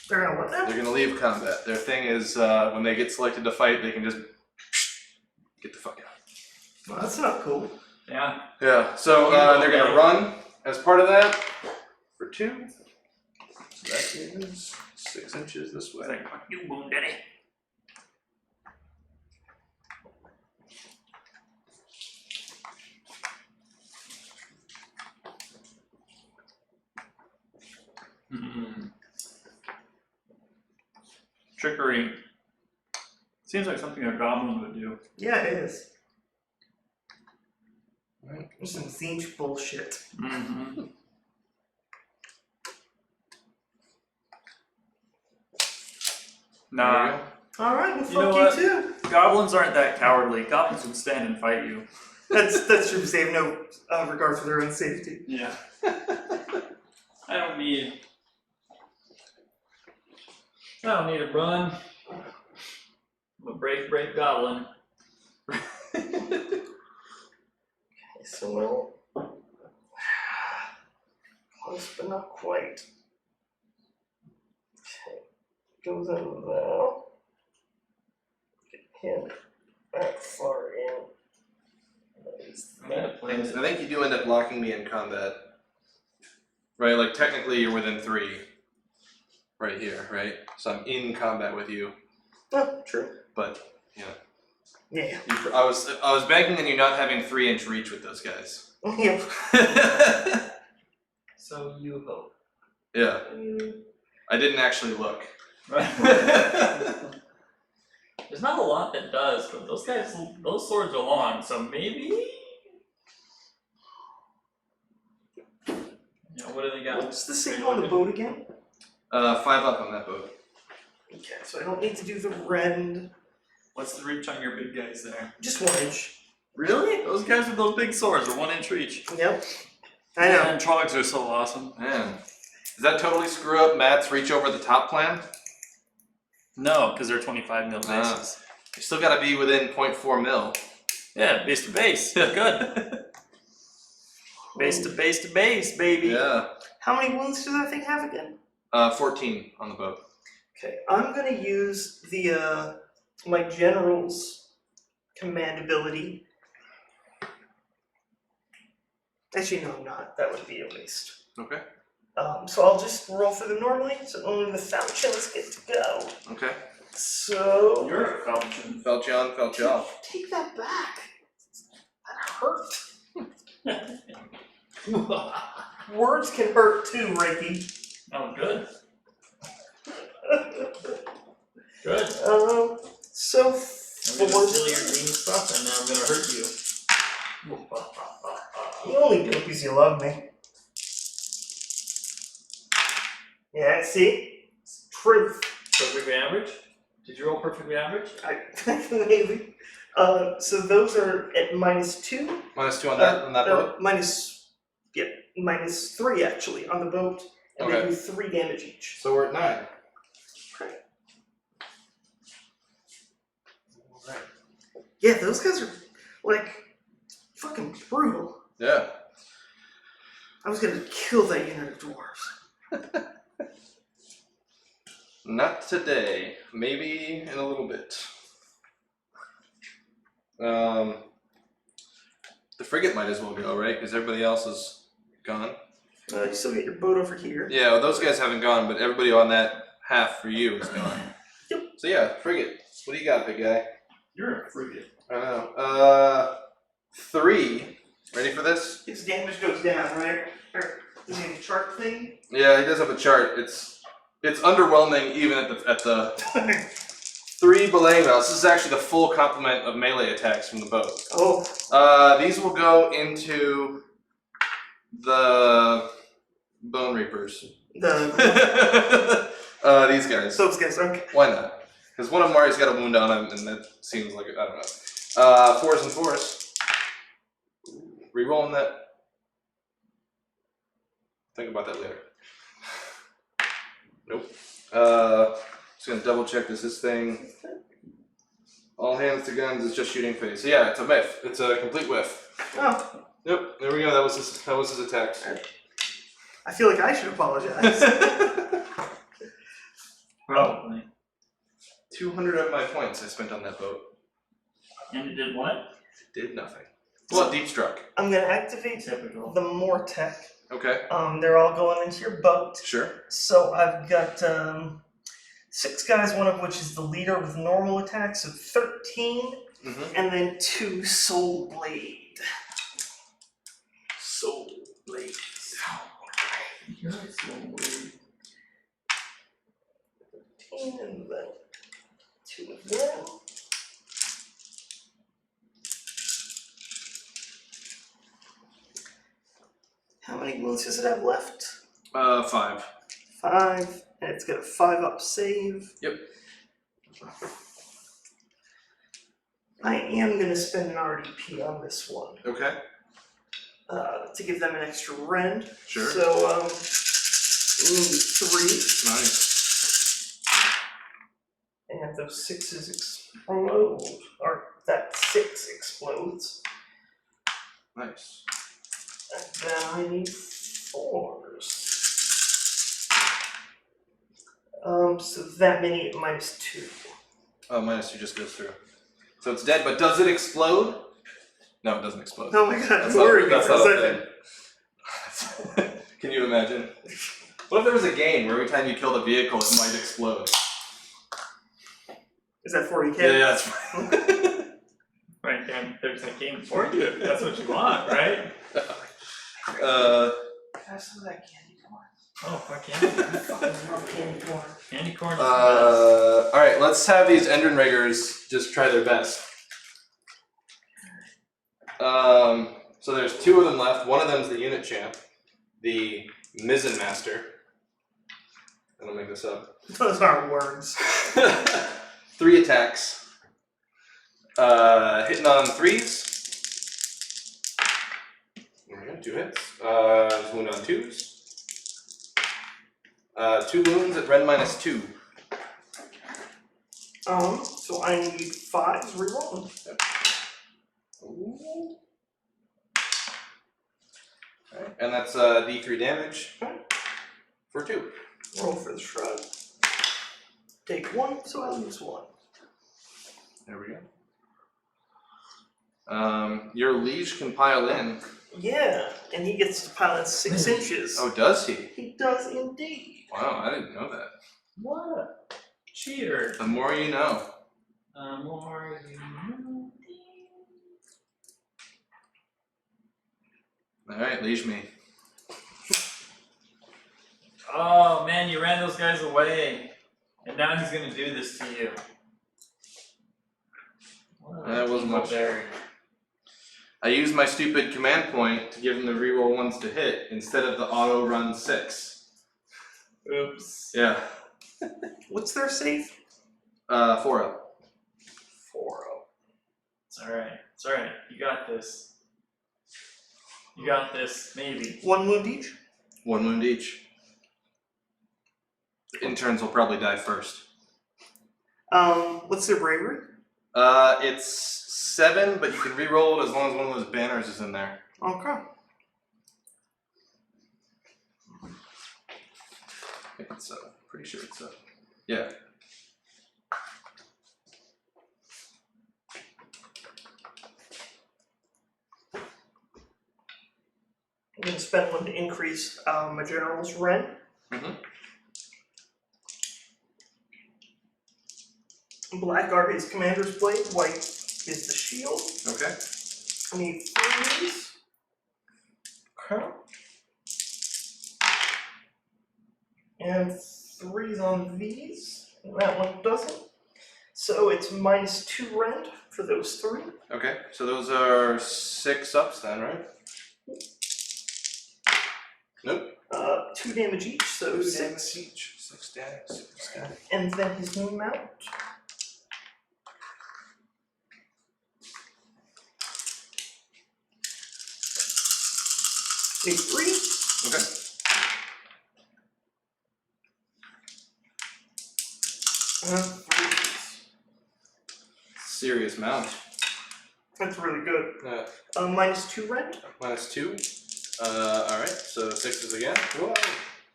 They're gonna what now? They're gonna leave combat. Their thing is when they get selected to fight, they can just get the fuck out. Well, that's not cool. Yeah. Yeah, so they're gonna run as part of that for 2. So that is 6 inches this It's way. like, fuck you, Boom Daddy. Trickery. Seems like something a goblin would do. Yeah, it is. Right. There's some Zinch bullshit. Mm-hmm. Nah, Alright, well, You know fuck what? you too. goblins aren't that cowardly. Goblins would stand and fight you. That's true. They have no regard for their own safety. Yeah. I don't need to run. I'm a brave goblin. So well, close but not quite. Okay, goes in there. Get him back far in. I'm gonna play this. I think you do end up locking me in combat. Right, like technically you're within 3. Right here, right? So I'm in combat with you, Oh, true. but you know. Yeah. I was banking on you not having 3-inch reach with those guys. Yep. So you hope. Yeah. I didn't actually look. There's not a lot that does, but those swords are long, so maybe. Yeah, what do they got? What's the signal on the boat again? 5 up on that boat. Okay, so I don't need to do the rend. What's the reach on your big guys there? Just 1 inch. Really? Those guys with those big swords are 1 inch reach. Yep. I know. And trogs are so awesome. Man. Does that totally screw up Matt's reach over the top plan? No, because they're 25 mil Ah. bases. You still gotta be within 0.4 mil. Yeah, base to base. Good. Base to base to base, baby. Yeah. How many wounds does that thing have again? 14 on the boat. Okay, I'm gonna use the my general's command ability. Actually, no, I'm not. That would be a waste. Okay. So I'll just roll for them normally, so only the falchions get to go. Okay. So You're a falchion. Felchion, Felchion. take that back. That hurt. Words can hurt too, Reiki. Oh, good. Good. So I'm for gonna steal your green stuff and then I'm gonna hurt you. you only do it because you love me. Yeah, see? It's truth. Perfectly average? Did you roll perfectly average? Maybe. So those are at -2. -2 on that boat? -3 actually on the boat, and Okay. they do 3 damage each. So we're at 9. Okay. Yeah, those guys are like fucking brutal. Yeah. I was gonna kill that unit of dwarves. Not today. Maybe in a little bit. The frigate might as well go, right? Because everybody else is gone. You still get your boat over here. Yeah, well, those guys haven't gone, but everybody on that half for you is gone. Yep. So yeah, frigate. What do you got, big guy? You're a frigate. I don't know. 3. Ready for this? Its damage goes down, right? Or does he have a chart thing? Yeah, he does have a chart. It's underwhelming even at the 3 belay mails. This is actually the full complement of melee attacks from the boat. Oh, These will go into the Bonereapers. These guys. those guys, okay. Why not? Because one of them already's got a wound on him, and that seems like, I don't know. 4s and 4s. Rerolling that. Think about that later. Nope. Just gonna double check this thing. All hands to guns is just shooting phase. So yeah, it's a whiff. It's a complete whiff. Oh, Yep, there we go. That was his attack. I feel like I should apologize. Probably. 200 of my points I spent on that boat. And it did what? Did nothing. Well, deep struck. I'm gonna activate Typical. the Mortec. Okay. They're all going into your boat. Sure. So I've got 6 guys, one of which is the leader with normal attacks of 13, Mm-hmm. and then 2 Soul Blade. Soul Blade. You're so weird. 13, and then 2 of them. How many wounds does it have left? 5. 5, and it's got a 5-up save. Yep. I am going to spend an RDP on this one Okay. to give them an extra rend. Sure. So, we need 3, Nice. and those 6s explode, or that 6 explodes. Nice. And then I need 4s. So that many at -2. Oh, -2 just goes through. So it's dead, but does it explode? No, it doesn't explode. Oh my god, That's I'm worried not for a a second. thing. Can you imagine? What if there was a game where every time you killed a vehicle, it might explode? Is that 40k? Yeah, that's right. Right, then there's a game for you if that's what you want, right? Can I have some of that candy corn? Oh, fuck yeah. I fucking love candy corn. Candy corn is the best. Alright, let's have these Endrinriggers just try their best. So there's 2 of them left. One of them's the unit champ, the Mizzen Master. I don't make this up. Those aren't words. 3 attacks. Hitting on 3s. There we go, 2 hits. Wound on 2s. 2 wounds at Ren -2. So I need 5s rerolling. Ooh. Alright, and that's D3 damage for 2. Roll for the shrug. Take 1, so I lose 1. There we go. Your liege can pile in. Yeah, and he gets to pile in 6 inches. Oh, does he? He does indeed. Wow, I didn't know that. What a cheater. The more you know. More you know. Alright, liege me. Oh man, you ran those guys away. And now he's gonna do this to you. That wasn't much. There. I used my stupid command point to give him the reroll 1s to hit instead of the auto run 6. Oops. Yeah. What's their save? 4-0. 4-0. It's alright. It's alright. You got this. You got this, maybe. 1 wound each? 1 wound each. The interns will probably die first. What's their bravery? It's 7, but you can re-roll it as long as one of those banners is in there. Okay. I think it's 7. Pretty sure it's 7. Yeah. I'm going to spend 1 to increase my general's rent. Mm-hmm. Black are his commander's blade, white is the shield. Okay. I need 3 of these. Okay. And 3s on these. That one doesn't. So it's -2 rend for those 3. Okay, so those are 6 ups then, right? Nope. 2 damage each, so 2 6. damage each. 6 damage, 6 damage. And then his new mount. Take 3. Okay. And 3. Serious mount. That's really good. Yeah. -2 rend. -2. Alright, so 6s again. Whoa.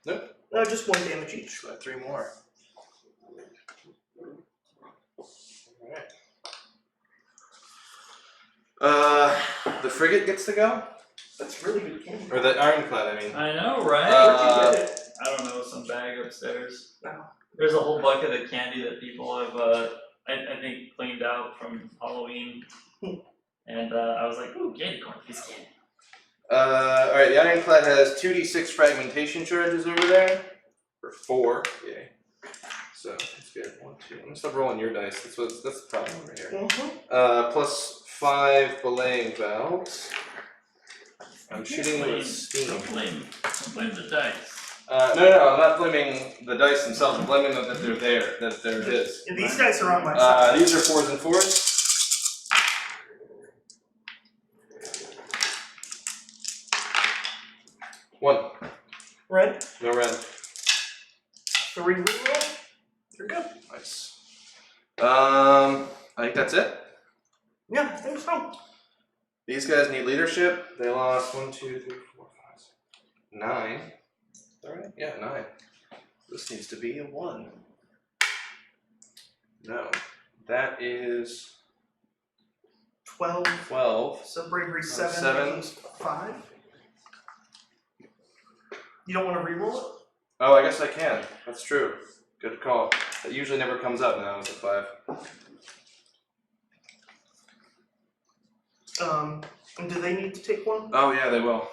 Nope. Just 1 damage each. So 3 more. Alright. The frigate gets to go? That's really good candy. Or the ironclad, I mean. I know, right? Where'd you get it? I don't know, some bag upstairs. No. There's a whole bucket of candy that people have, I think, cleaned out from Halloween. And I was like, ooh, candy corn, piece of candy. Alright, the ironclad has 2d6 fragmentation charges over there. For 4. Yay. So let's get 1, 2. I'm gonna stop rolling your dice. That's the problem over here. Mm-hmm. Plus 5 belaying valves. I'm shooting with steam. Don't blame the dice. No, I'm not blaming the dice themselves. I'm blaming them that they're there, that they're his. And these guys are on my side. These are 4s and 4s. One. Red. No red. 3 reroll. You're good. Nice. I think that's it. Yeah, I think so. These guys need leadership. They lost 1, 2, 3, 4, 5, 6, 9. Alright, yeah, 9. This needs to be a 1. No. That is 12. 12. So bravery 7. 7. 5. You don't want to reroll it? Oh, I guess I can. That's true. Good call. That usually never comes up now as a 5. And do they need to take 1? Oh yeah, they will.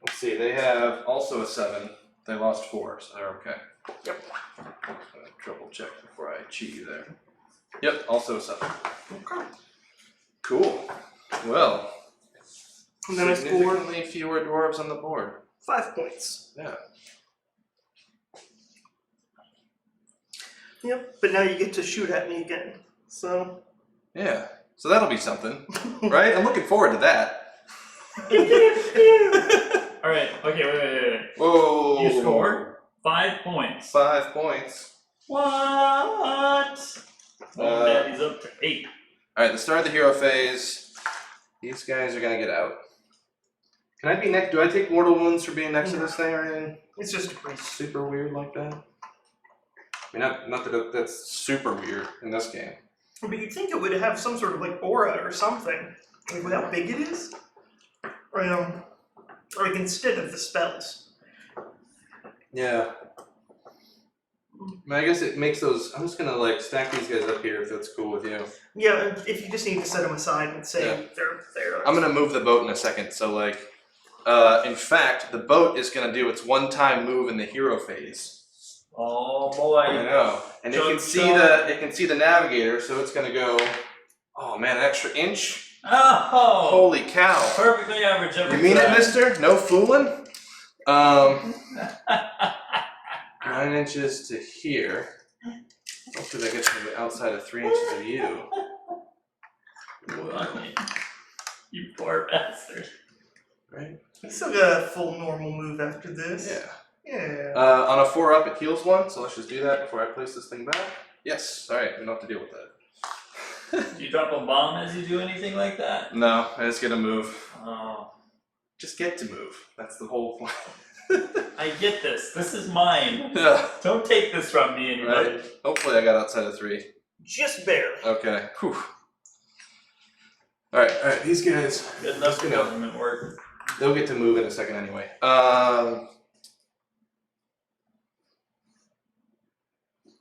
Let's see, they have also a 7. They lost 4, so they're okay. Yep. Triple check before I cheat you there. Yep, also a 7. Okay. Cool. Well, And then I scored significantly fewer dwarves on the board. 5 points. Yeah. Yep. But now you get to shoot at me again. So. Yeah. So that'll be something, right? I'm looking forward to that. Alright, okay, wait. Whoa. You scored 5 points. 5 points. What? Oh, Daddy's up to 8. Alright, the start of the hero phase. These guys are gonna get out. Can I be next? Do I take mortal wounds for being next to this thing or anything? It's just a priest. Super weird like that? I mean, not that that's super weird in this game. But you'd think it would have some sort of like aura or something. Like with how big it is. Or, or like instead of the spells. Yeah. I mean, I guess it makes those. I'm just gonna like stack these guys up here if that's cool with you. Yeah, and if you just need to set them aside and say Yeah. they're there. I'm gonna move the boat in a second. So like, in fact, the boat is gonna do its one-time move in the hero phase. Oh boy. I know, and it can see the navigator, so it's gonna go. Oh man, an extra inch. Oh! Holy cow! Perfectly average every You mean it, time. mister? No fooling? 9 inches to here. Hopefully that gets to the outside of 3 inches of you. You poor bastard. Right? You still got a full normal move after this. Yeah. Yeah. On a 4-up, it heals 1, so let's just do that before I place this thing back. Yes. All right. We don't have to deal with that. Do you drop a bomb as you do anything like that? No, I just get to move. Oh, Just get to move. That's the whole point. I get this. This is mine. Yeah. Don't take this from me, anybody. Right. Hopefully, I got outside of 3. Just barely. Okay. Whew. All right. These guys. Good enough for Just gonna- government work. They'll get to move in a second anyway.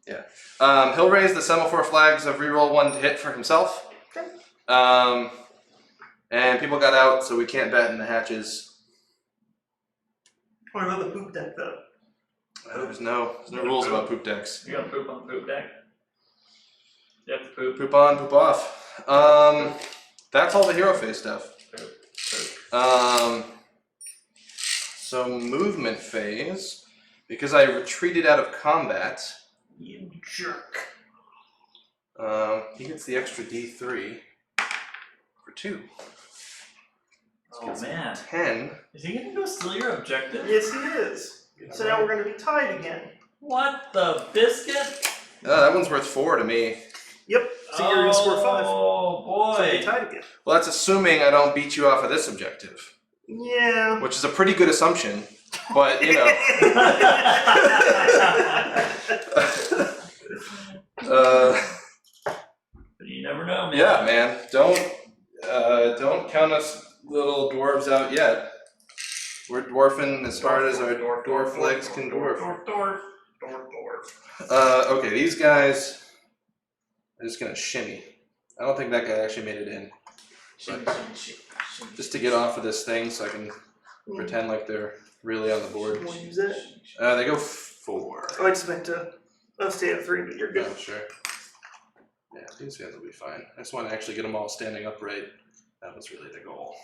Yeah. He'll raise the semaphore flags of reroll 1 to hit for himself. Okay. And people got out, so we can't batten the hatches. What about the poop deck though? There's no rules about poop decks. You gonna poop on the poop deck? You have to poop. Poop on, poop off. That's all the hero phase stuff. So movement phase, because I retreated out of combat, You jerk. he gets the extra D3 for 2. Oh man. 10. Is he gonna go steal your objective? Yes, he is. So now we're going to be tied again. What the biscuit? That one's worth 4 to me. Yep. So you're going to score 5. Oh So boy. we're tied again. Well, that's assuming I don't beat you off of this objective, Yeah. which is a pretty good assumption. But you know, But you never know, man. yeah, man, don't count us little dwarves out yet. We're dwarfing as hard as our dwarf legs can dwarf. Dwarf. Okay, these guys are just gonna shimmy. I don't think that guy actually made it in. Shimmy. Just to get off of this thing so I can pretend like they're really on the board. We'll use it. They go 4. Oh, I just meant to. I'll stay at 3, but you're good. Oh, sure. Yeah, these guys will be fine. I just want to actually get them all standing upright. That was really the goal.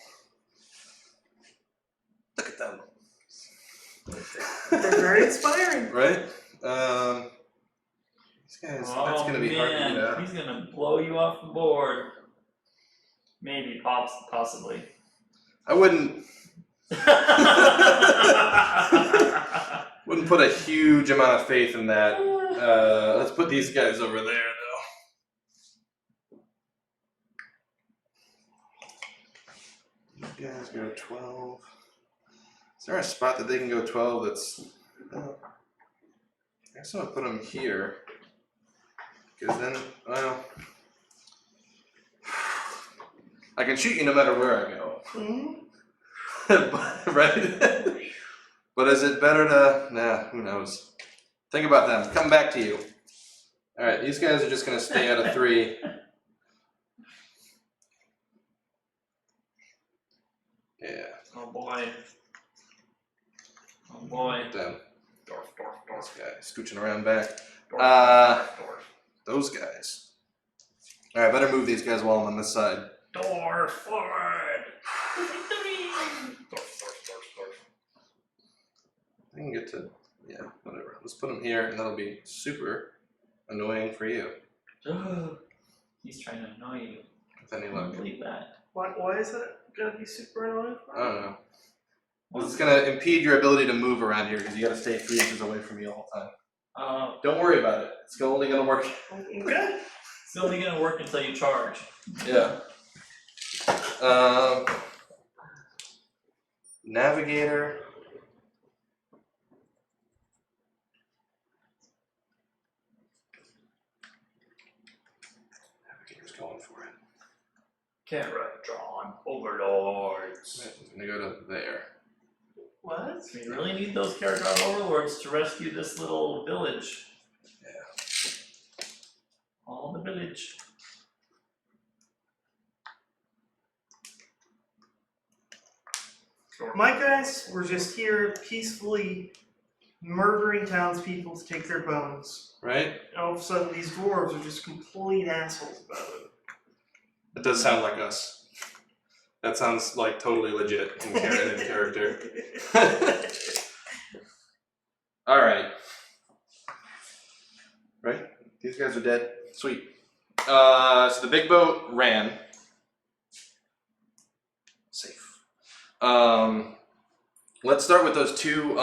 Look at them. They're very inspiring. Right? These guys, that's going to be hard to get out. He's gonna blow you off the board. Maybe, possibly. I wouldn't put a huge amount of faith in that. Let's put these guys over there, though. These guys go 12. Is there a spot that they can go 12 that's... I guess I'm going to put them here. Because then, well... I can shoot you no matter where I go. Right? But is it better to... Nah, who knows. Think about them. Come back to you. Alright, these guys are just going to stay out of 3. Yeah. Oh boy. Oh boy. Them. Dwarf. This guy scooching around back. Dwarf. Those guys. Alright, better move these guys while I'm on this side. Dwarf forward. I can get to... Yeah, whatever. Let's put them here, and that'll be super annoying for you. He's trying to annoy you. With any I luck. don't believe that. Why is that going to be super annoying? I don't know. Well, it's going to impede your ability to move around here because you got to stay 3 inches away from me the whole time. Don't worry about it. It's only going to work. Okay. It's only gonna work until you charge. Yeah. Navigator. Navigator's going for it. Kharadron, Overlords. Right, I'm gonna go to there. What? We really need those Kharadron Overlords to rescue this little village. Yeah. All the village. My guys were just here peacefully murdering townspeople to take their bones. Right? And all of a sudden, these dwarves are just complete assholes about it. That does sound like us. That sounds like totally legit in character. Alright. Right? These guys are dead. Sweet. So the big boat ran. Safe. Let's start with those 2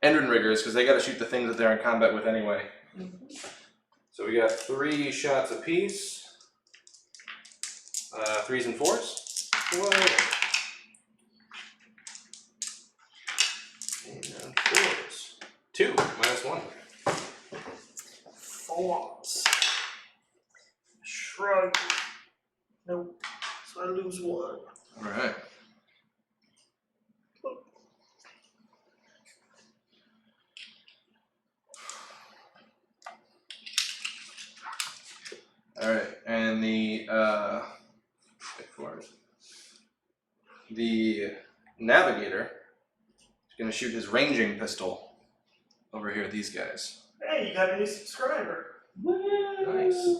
Endrin riggers, because they gotta shoot the things that they're in combat with anyway. So we got 3 shots apiece. 3s and 4s. Whoa. And 4s. 2 minus 1. 4s. Shrug. Nope. So I lose 1. Alright. Alright, and the navigator is going to shoot his ranging pistol over here at these guys. Hey, you got a new subscriber. Nice.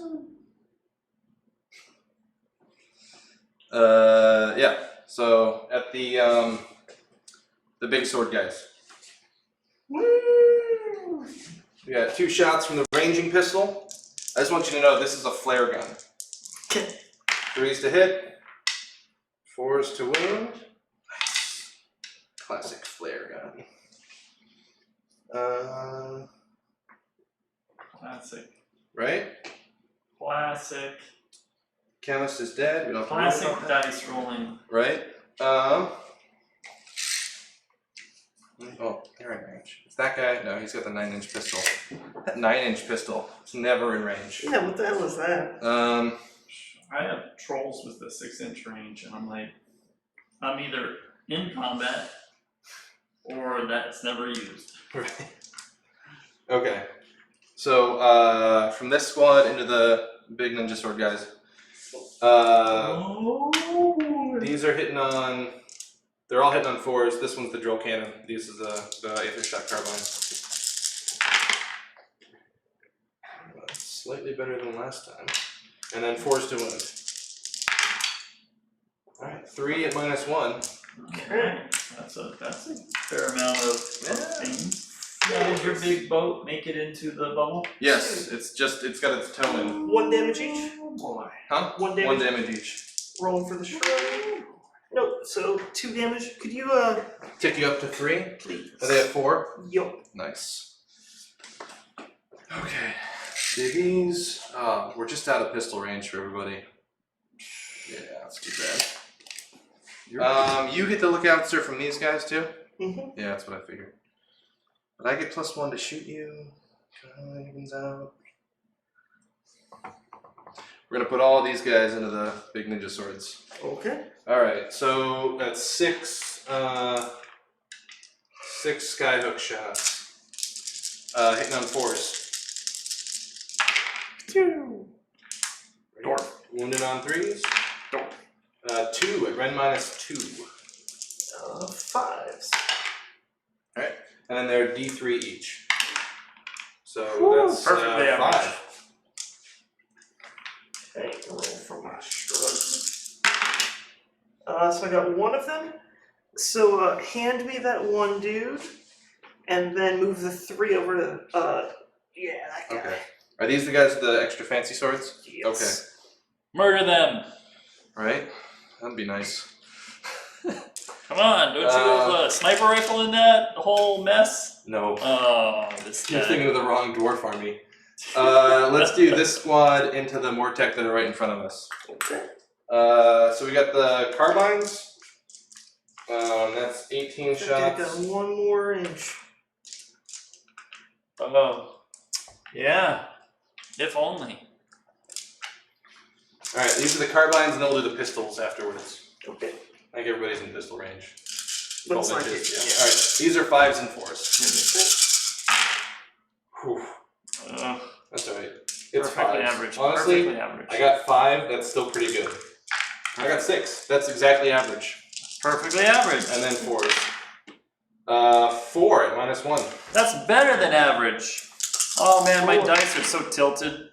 Yeah. So at the big sword guys. Woo! We got 2 shots from the ranging pistol. I just want you to know this is a flare gun. 3s to hit, 4s to wound. Nice. Classic flare gun. Classic. Right? Classic. Chemist is dead. We don't have to worry about Classic that. dice rolling. Right? Oh, they're in range. Is that guy? No, he's got the 9-inch pistol. That 9-inch pistol. It's never in range. Yeah, what the hell is that? I have trolls with the 6-inch range, and I'm like, I'm either in combat or that's never used. Right. Okay. So, from this squad into the big ninja sword guys. These are hitting on. They're all hitting on 4s. This one's the drill cannon. This is the Aether Shot carbine. Slightly better than last time. And then 4s to wound. Alright, 3 at -1. Okay. That's a fair amount of things. Now, did your big boat make it into the bubble? Yes, it's got its toe in. 1 damage each? Oh boy. Huh? 1 damage. 1 damage each. Rolling for the shrug. Nope, so 2 damage. Could you, Tick you up to 3. please? Are they at 4? Yup. Nice. Okay. Diggies. We're just out of pistol range for everybody. Yeah, that's too bad. You get the lookout, sir, from these guys too? Mm-hmm. Yeah, that's what I figured. But I get +1 to shoot you. Evens out. We're gonna put all these guys into the big ninja swords. Okay. Alright, so that's 6 skyhook shots. Hitting on 4s. 2. Dwarf. Wounded on 3s. Dwarf. 2 at Ren -2. 5s. Alright, and then they're D3 each. So that's Perfectly 5. average. Okay, roll for my shrug. So I got 1 of them. So hand me that 1 dude, and then move the 3 over to yeah, that guy. Okay. Are these the guys with the extra fancy swords? Yes. Okay. Murder them. Right? That'd be nice. Come on, don't you have a sniper rifle in that whole mess? No. Oh, this You're guy. thinking of the wrong dwarf army. Let's do this squad into the Mortec that are right in front of us. Okay. So we got the carbines. That's 18 I got shots. 1 more inch. Oh. Yeah. If only. Alright, these are the carbines, and then we'll do the pistols afterwards. Okay. I think everybody's in pistol range. Looks 12 like inches, it, yeah. yeah. Alright, these are 5s and 4s. Whew, that's alright. It's Perfectly 5s. average. Honestly, Perfectly average. I got 5, that's still pretty good. I got 6, that's exactly average. Perfectly average. And then 4s. 4 at -1. That's better than average. Oh man, my 4. dice are so tilted.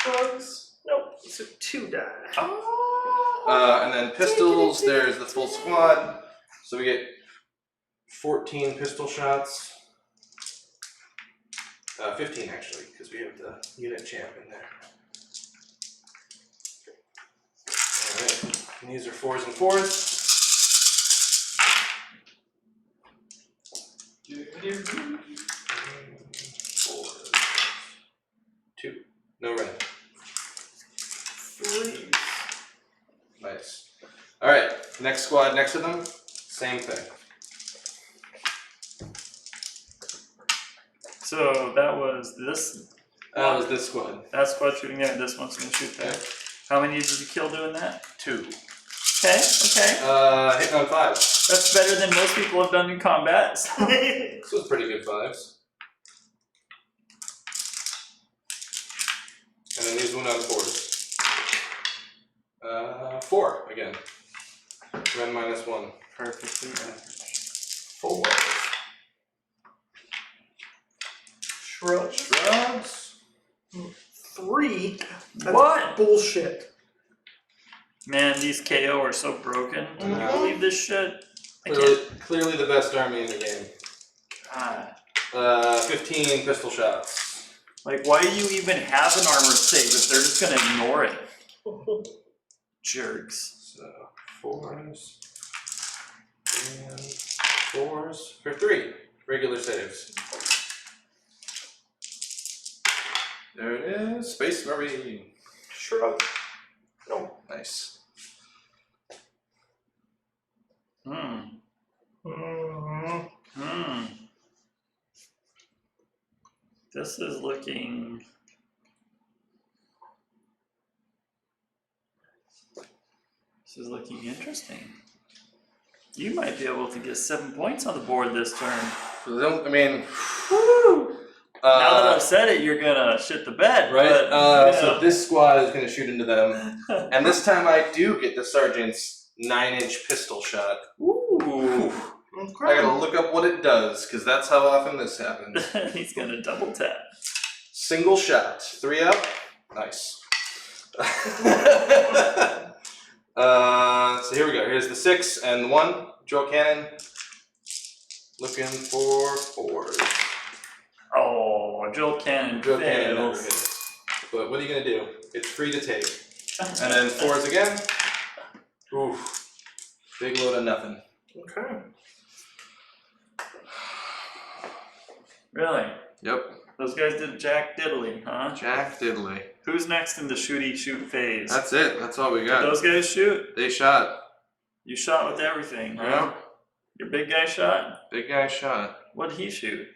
Shrugs. Nope. So 2 die. And then pistols, there's the full squad. So we get 14 pistol shots. 15 actually, because we have the unit champ in there. Alright, and these are 4s and 4s. No red. 3. Nice. Alright, next squad next to them, same thing. So that was this. That was this squad. That squad shooting there, and this one's gonna shoot there. Yeah. How many did you kill doing that? 2. Okay. Hitting on 5. That's better than most people have done in combat. So. This was pretty good 5s. And then these went on 4s. 4 again. Ren -1. Perfectly average. 4. Shrug. Shrugs. 3. That's What? bullshit. Man, these KO are so broken. Can you believe this shit? I can't. Clearly the best army in the game. God. 15 pistol shots. Like, why do you even have an armor save if they're just gonna ignore it? Jerks. So 4s and 4s for 3 regular saves. There it is, Space Marine. Shrug. No. Nice. This is looking. This is looking interesting. You might be able to get 7 points on the board this turn. I mean, Woo! Now that I've said it, you're gonna shit the bed, right? But, So this squad is gonna shoot into them, and this time I do get the sergeant's 9-inch pistol shot. Ooh. I gotta look up what it does, because that's how often this happens. He's gonna double tap. Single shot, 3 up, nice. So here we go. Here's the 6 and the 1. Drill cannon. Looking for 4s. Oh, drill cannon Drill cannon never fails. hits. But what are you gonna do? It's free to take. And then 4s again. Oof. Big load of nothing. Okay. Really? Yep. Those guys did Jack Diddley, huh? Jack Diddley. Who's next in the shooty shoot phase? That's it. That's all we Did got. those guys shoot? They shot. You shot with everything, huh? Yeah. Your big guy shot? Big guy shot. What did he shoot?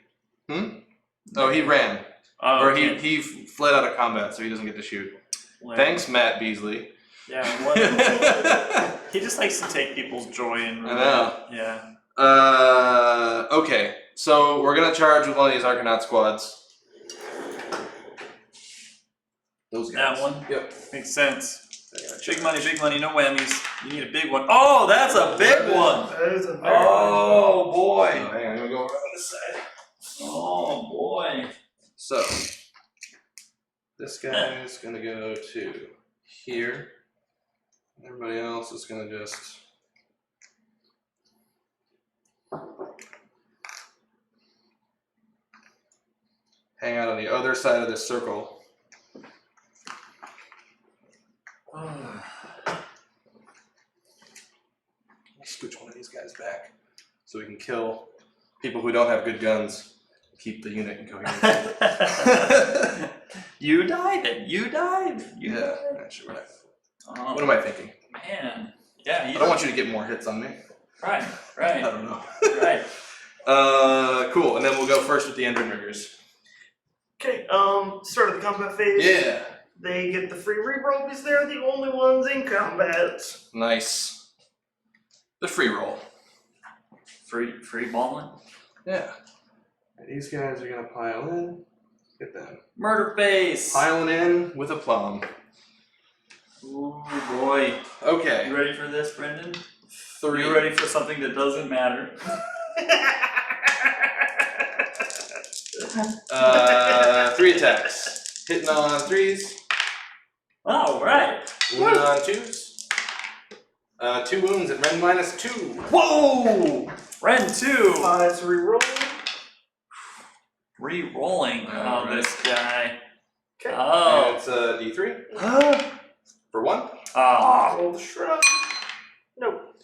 Oh, he ran. Oh, Or okay. he fled out of combat, so he doesn't get to shoot. Well, Thanks, Matt Beasley. Yeah, what? He just likes to take people's joy and. I know. Yeah. Okay. So we're gonna charge with one of these Arcanaut squads. Those guys. That one? Yep. Makes sense. Big money, no whammies. You need a big one. Oh, that's a big one! That is a very Oh boy! Oh, hang on, I'm gonna go around this side. Oh boy! So this guy is gonna go to here. Everybody else is gonna just hang out on the other side of this circle. Let's scooch one of these guys back so we can kill people who don't have good guns. Keep the unit going. You died it. You died. You Yeah, died. actually, we're not. Oh, What am I thinking? man. Yeah, I don't want you to get more hits on me. Right, I right, don't know. right. Cool. And then we'll go first with the engine riggers. Okay, start of the combat phase. Yeah. They get the free reroll because they're the only ones in combat. Nice. The free roll. Free balling. Yeah. These guys are gonna pile in. Get them. Murder face. Piling in with aplomb. Ooh boy. Okay. You ready for this, Brendan? 3. You ready for something that doesn't matter? 3 attacks. Hitting on 3s. Oh, right. Wounding on 2s. 2 wounds at Ren -2. Whoa! Ren 2. 5 to reroll. Re-rolling on Alright. this guy. Okay. And Oh. it's a D3 for 1. Ah. Roll the shrug. Nope.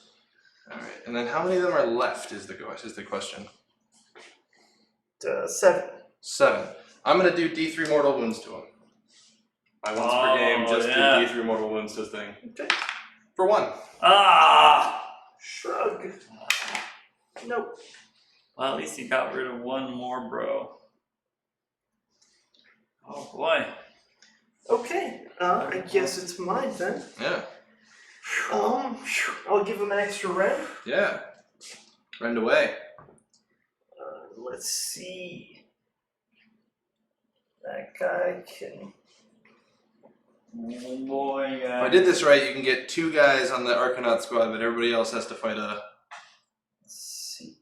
Alright, and then how many of them are left is the question. 7. 7. I'm gonna do D3 mortal wounds to him. I once per game just yeah. did D3 mortal wounds to this thing. Okay. For 1. Ah! Shrug. Nope. Well, at least he got rid of one more, bro. Oh boy. Okay. I guess it's mine then. Yeah. I'll give him an extra rend. Yeah. Rend away. Let's see. That guy can. Oh boy, If I did this right, you can get 2 guys on the Arcanaut squad, but everybody else has to fight a... Let's see.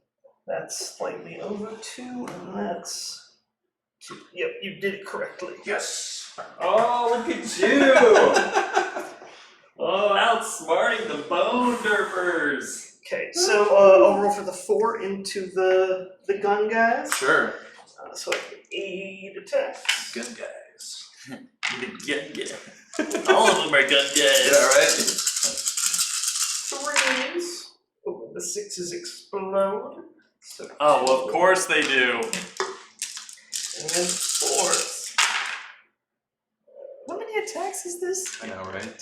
That's slightly over 2, and that's 2. Yep, you did it correctly. Yes! Oh, look at you! Oh, outsmarting the Bonereapers. Okay, so I'll roll for the 4 into the gun guys. Sure. So I get 8 attacks. Good guys. Yeah. All of them are gun guys. Yeah, right? 3s. Oh, the 6s explode. So Oh, well, of course they do. And then 4s. How many attacks is this? I know, right?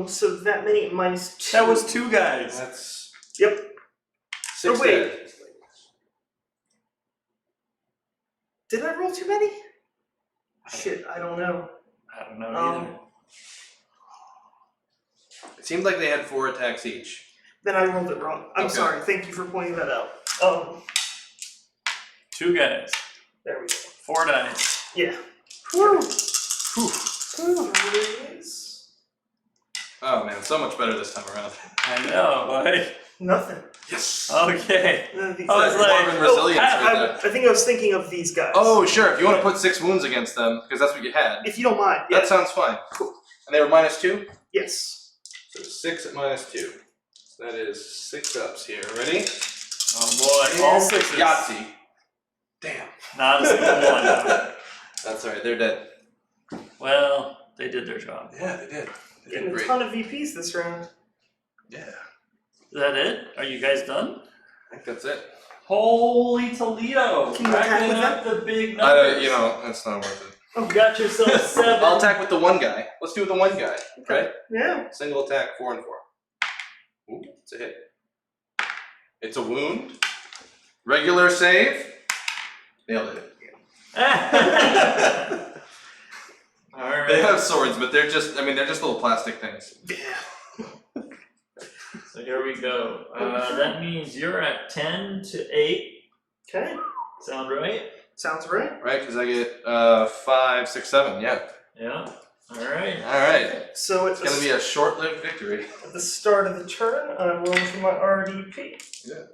So that many minus 2. That was 2 guys. That's Yep. 6 Oh, wait. dead. Did I roll too many? Shit, I don't know. I don't know either. It seemed like they had 4 attacks each. Then I rolled it wrong. I'm Okay. sorry. Thank you for pointing that out. 2 guys. There we go. 4 dice. Yeah. Whew. 3s. Oh man, so much better this time around. I know, like. Nothing. Yes! Okay. None of these I was guys. like, Dwarven resilience right there. I think I was thinking of these guys. Oh, sure, if you want to put 6 wounds against them, because that's what you had. If you don't mind. That Yeah. sounds fine. Cool. And they were -2? Yes. So 6 at -2. So that is 6 ups here. Ready? Oh boy, all 6s. Yahtzee. Damn. Not a single one. That's alright, they're dead. Well, they did their job. Yeah, they did. They Getting did a great. ton of VPs this round. Yeah, Is that it? Are you guys done? I think that's it. Holy Toledo! Can you attack Racking with up the big numbers. You know, that's not worth it. You got yourself 7. I'll attack with the 1 guy. Let's do it with the 1 guy. Right? Yeah. Single attack, 4 and 4. Ooh, it's a hit. It's a wound. Regular save. Nailed it. Alright. They have swords, but they're just little plastic things. Yeah. So here we go. That means you're at 10 to 8. Okay. Sound right? Sounds right. Right? Because I get 5, 6, 7. Yeah. Yeah. Alright. Alright. So It's going to be a short lived victory. at the start of the turn, I'm rolling for my RDP. Yeah.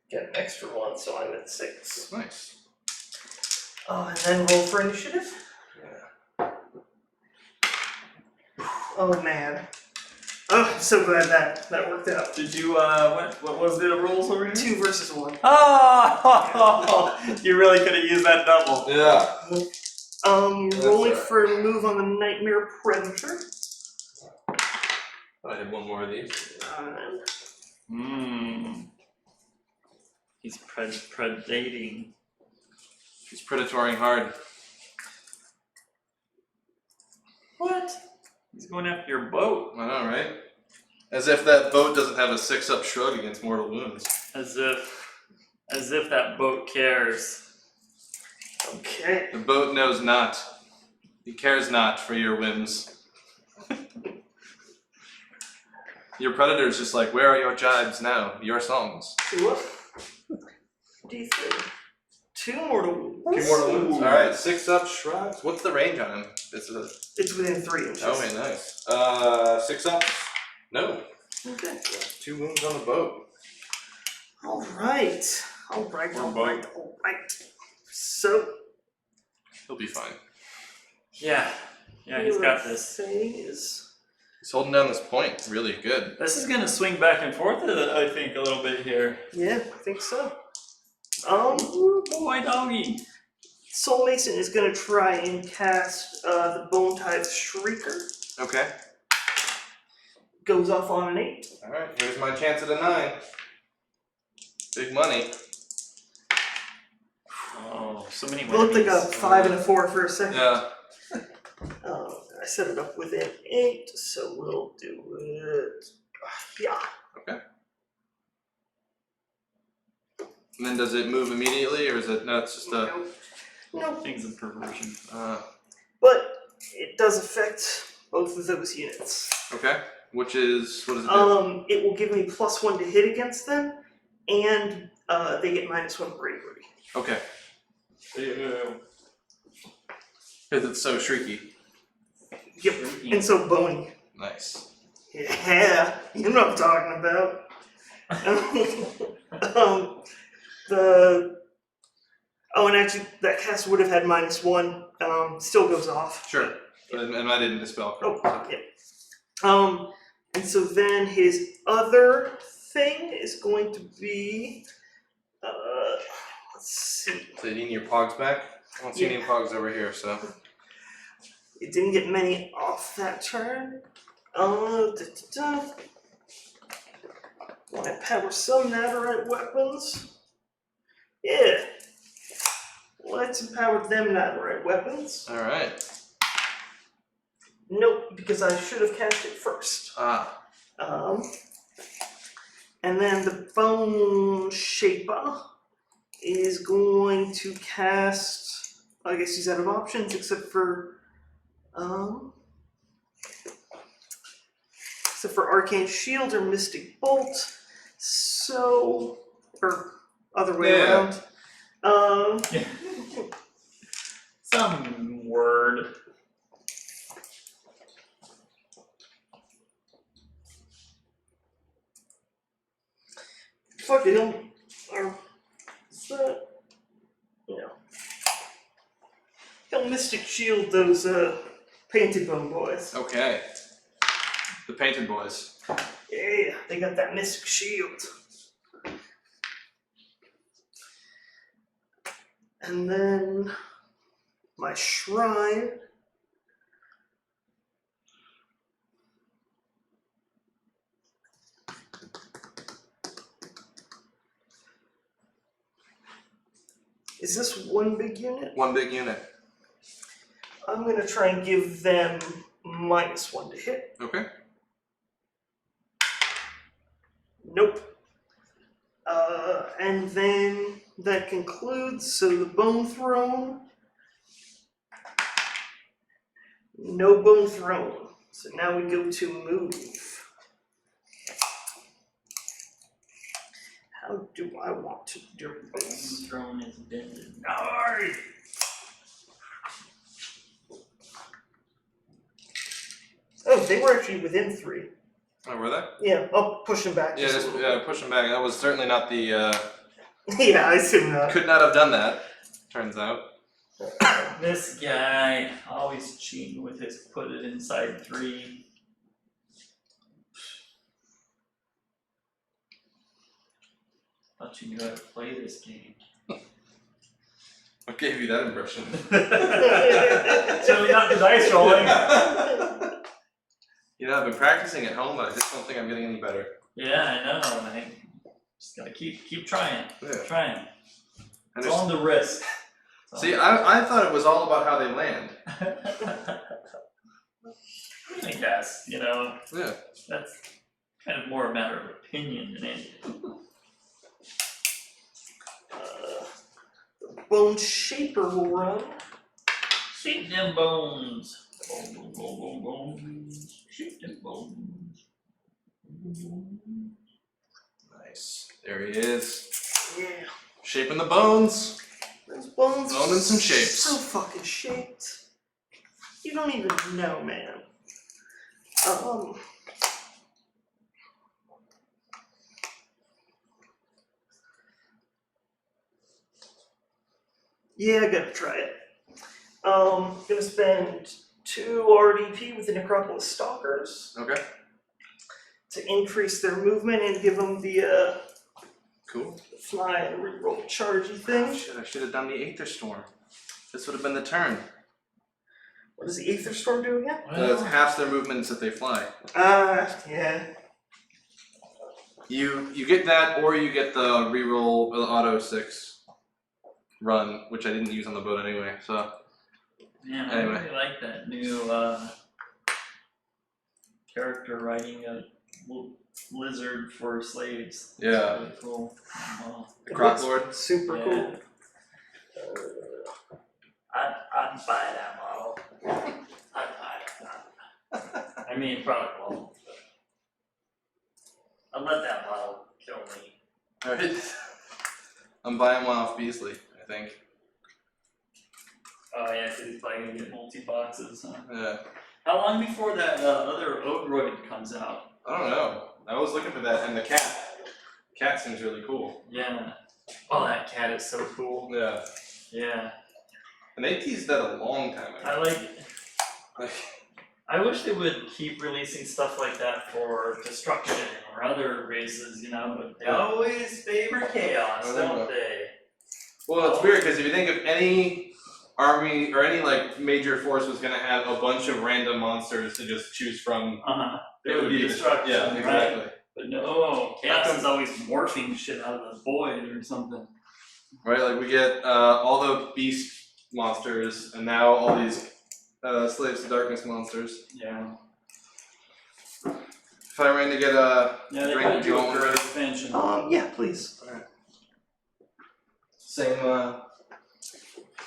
Get an extra 1, so I'm at 6. Nice. Oh, and then roll for initiative. Yeah. Oh man. Oh, I'm so glad that worked out. Did you, what was the rules over here? 2 versus 1. Oh! You really could have used that double. Yeah. Rolling alright. for a move on the Nightmare Predator. I had 1 more of these. He's predating. He's predatoring hard. What? He's going after your boat. I know, right? As if that boat doesn't have a 6 up shrug against mortal wounds. As if that boat cares. Okay. The boat knows not. He cares not for your whims. Your predator's just like, where are your jibes now? Your songs. 2 up. D3. 2 mortal wounds. 2 mortal wounds. Alright, 6 up shrugs. What's the range on him? It's within 3 inches. Okay, nice. 6 up? No. Okay. 2 wounds on the boat. Alright. Alright. So, He'll be fine. Yeah. Yeah, he's got this. Saying is He's holding down this point really good. This is gonna swing back and forth, I think, a little bit here. yeah, I think so. Ooh, boy, doggy. Soul Mason is gonna try and cast the Bone Tithe Shrieker. Okay. Goes off on an 8. Alright, here's my chance at a 9. Big money. Oh, so many It looked like a whammies. 5 and a 4 for a second. Yeah. I set it up with an 8, so we'll do it. Yeah. Okay. And then does it move immediately, or is it? No, it's just a. Nope. Things of perversion. But it does affect both of those units. Okay. What does it do? It will give me +1 to hit against them, and they get -1 bravery. Okay. Because it's so shrieky. Yep. And so bony. Nice. Yeah, you know what I'm talking about. And actually, that cast would have had -1. Still goes off. Sure. And I didn't dispel. Oh, yeah. And so then his other thing is going to be, let's see. So you need your pogs back? I don't see any pogs over here, so. It didn't get many off that turn. Want to power some Navarite weapons? Yeah. Let's empower them Navarite weapons. Alright. Nope, because I should have cast it first. Ah. And then the Bone Shaper is going to cast. I guess he's out of options except for Arcane Shield or Mystic Bolt. So, or other way around. Some word. Fuck it, or is that? No. He'll Mystic Shield those Painted Bone boys. Okay. The painted boys. Yeah, they got that Mystic Shield. And then my shrine. Is this one big unit? One big unit. I'm going to try and give them -1 to hit. Okay. Nope. And then that concludes. So the Bone Throne. No Bone Throne. So now we go to move. How do I want to do this? The throne is bended. No! Oh, they were actually within 3. Oh, were they? Yeah, I'll push them back. Yeah, just a little push them back. That was certainly not the. bit. Yeah, I assume not. Could not have done that. Turns out. This guy always cheating with his put it inside 3. Thought you knew how to play this game. What gave you that impression? Certainly not the dice rolling. You know, I've been practicing at home, but I just don't think I'm getting any better. Yeah, I know. I just gotta keep trying. Yeah. Keep trying. And It's on the risk. see, I thought it was all about how they land. I guess, Yeah. that's kind of more a matter of opinion than anything. The Bone Shaper will run. Shape them bones. Bones. Shape them bones. Nice. There he is. Yeah. Shaping the bones. Those bones Bone in some shapes. so fucking shaped. You don't even know, man. Yeah, I gotta try it. Gonna spend 2 RDP with the Necropolis Stalkers Okay. to increase their movement and give them the Cool. fly and reroll chargey Oh, thing. shit, I should have done the Aether Storm. This would have been the turn. What does the Aether Storm do again? It's half their movements that they fly. Yeah. You get that, or you get the reroll or the auto 6 run, which I didn't use on the boat anyway. So Man, Anyway. I really like that new character riding a lizard for slaves. Yeah. That's really cool. Wow. the Croc Lord. Super Yeah. cool. I'd buy that model. I'd buy it. I mean, probably won't. I'll let that model kill me. Alright. I'm buying one off Beasley, I think. Oh yeah, because he's probably gonna get multi-boxes, huh? Yeah. How long before that other Overlord comes out? I don't know. I was looking for that, and the cat. Cat seems really cool. Yeah. Oh, that cat is so cool. Yeah. Yeah. And they teased that a long time ago. I like it. I wish they would keep releasing stuff like that for Destruction or other races, you know, but they always favor Chaos, Oh, don't they? Well, it's weird because if you think of any army or any like major force was gonna have a bunch of random monsters to just choose from, Uh-huh. It would be Destruction, Yeah, right? exactly. But no, Chaos is always morphing shit out of the void or something. Right, like we get all the beast monsters, and now all these slaves to darkness monsters. Yeah. If I ran to get a Yeah, they drink, gotta would you do want a one great ready? expansion. Yeah, please. Same.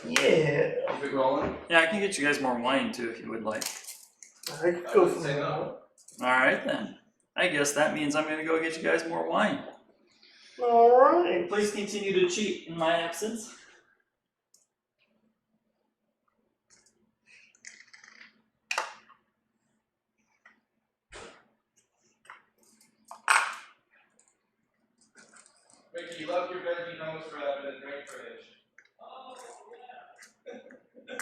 Yeah. Keep it rolling. Yeah, I can get you guys more wine too if you would like. I could go for say that. no. Alright then. I guess that means I'm gonna go get you guys more wine. Alright. Please continue to cheat in my absence. Ricky, you left your veggie hummus wrap in the drink fridge. Oh, yeah.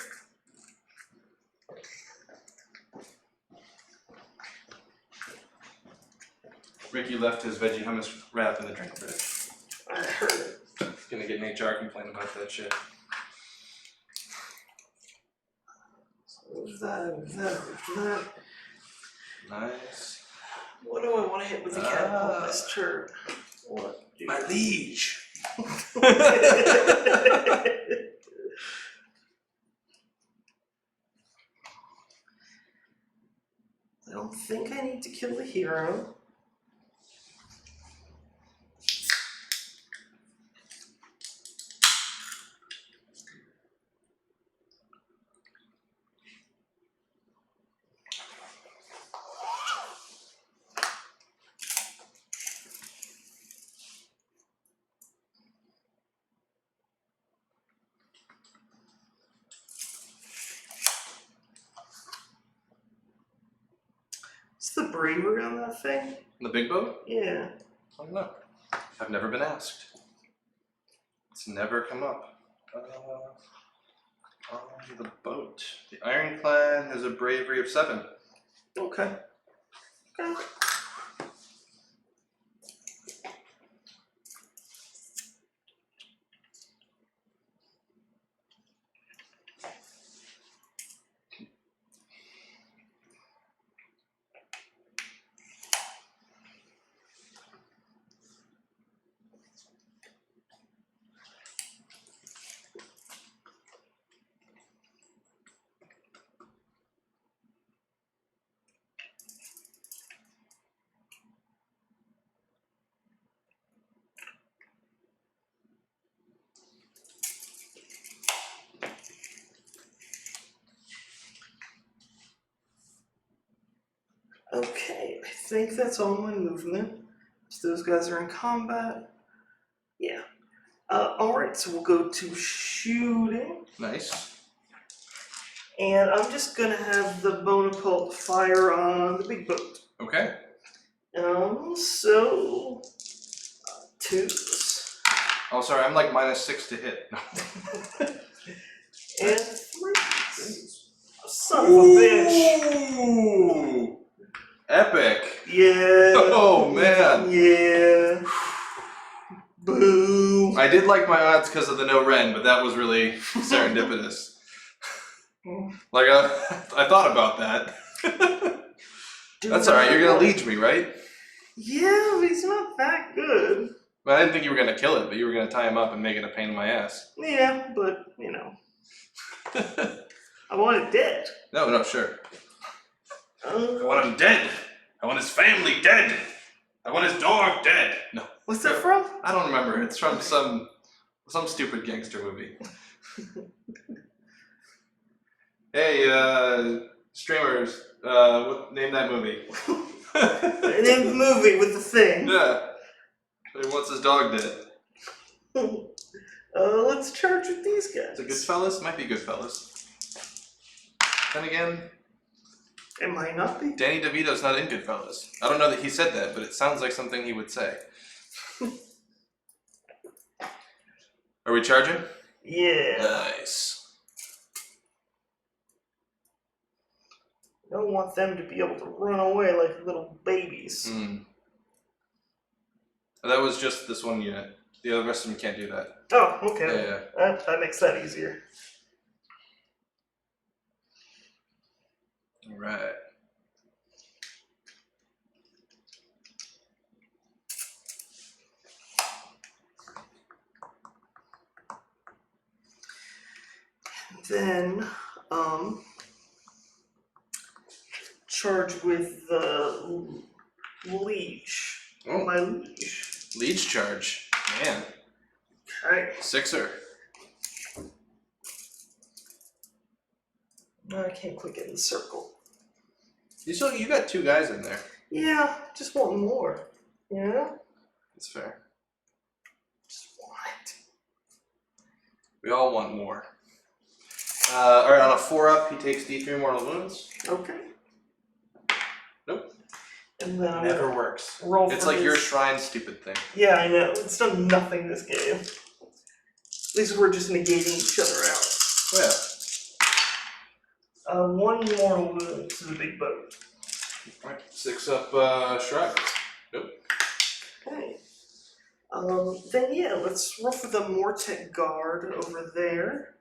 Ricky left his veggie hummus wrap in the drink fridge. I heard it. He's gonna get an HR complaint about that shit. That. Nice. What do I want to hit with the catapult this turn? What? My liege. I don't think I need to kill the hero. What's the bravery on that thing? The big boat? Yeah. I don't know. I've never been asked. It's never come up. On the boat. The Ironclad has a bravery of 7. Okay. Okay. Okay, I think that's all my movement. So those guys are in combat. Yeah. Alright, so we'll go to shooting. Nice. And I'm just gonna have the Bonaparte fire on the big boat. Okay. So 2s. Oh, sorry, I'm like -6 to hit. No. And 3s. Son of a bitch. Ooh! Epic. Yeah. Oh, man. Yeah. Boo. I did like my odds because of the no Ren, but that was really serendipitous. Like, I thought about that. That's alright, you're gonna leech me, right? Yeah, but he's not that good. But I didn't think you were gonna kill it, but you were gonna tie him up and make it a pain in my ass. Yeah, but, you know. I want it dead. No, sure. I Uh, want him dead. I want his family dead. I want his dog dead. No, what's that from? I don't remember. It's from some stupid gangster movie. Hey, streamers, name that movie. Name the movie with the thing. Yeah. He wants his dog dead. Let's charge with these guys. Is it Goodfellas? Might be Goodfellas. Then again, It might not be. Danny DeVito's not in Goodfellas. I don't know that he said that, but it sounds like something he would say. Are we charging? Yeah. Nice. Don't want them to be able to run away like little babies. That was just this one unit. The other rest of them can't do that. Oh, okay. Yeah. That makes that easier. Alright. Then, charge with the leech. Oh. My leech. Leech charge. Man. Okay. Sixer. I can't click it in the circle. You got 2 guys in there. Yeah, just want more. Yeah? That's fair. Just want it. We all want more. Alright, on a 4-up, he takes D3 mortal wounds. Okay. Nope. And then I'm Never gonna works. roll It's for like your his- shrine stupid thing. Yeah, I know. It's done nothing this game. At least we're just negating each other out. Oh, yeah. 1 mortal wound to the big boat. Alright, 6-up shrug. Okay. Then yeah, let's roll for the Mortec guard over there.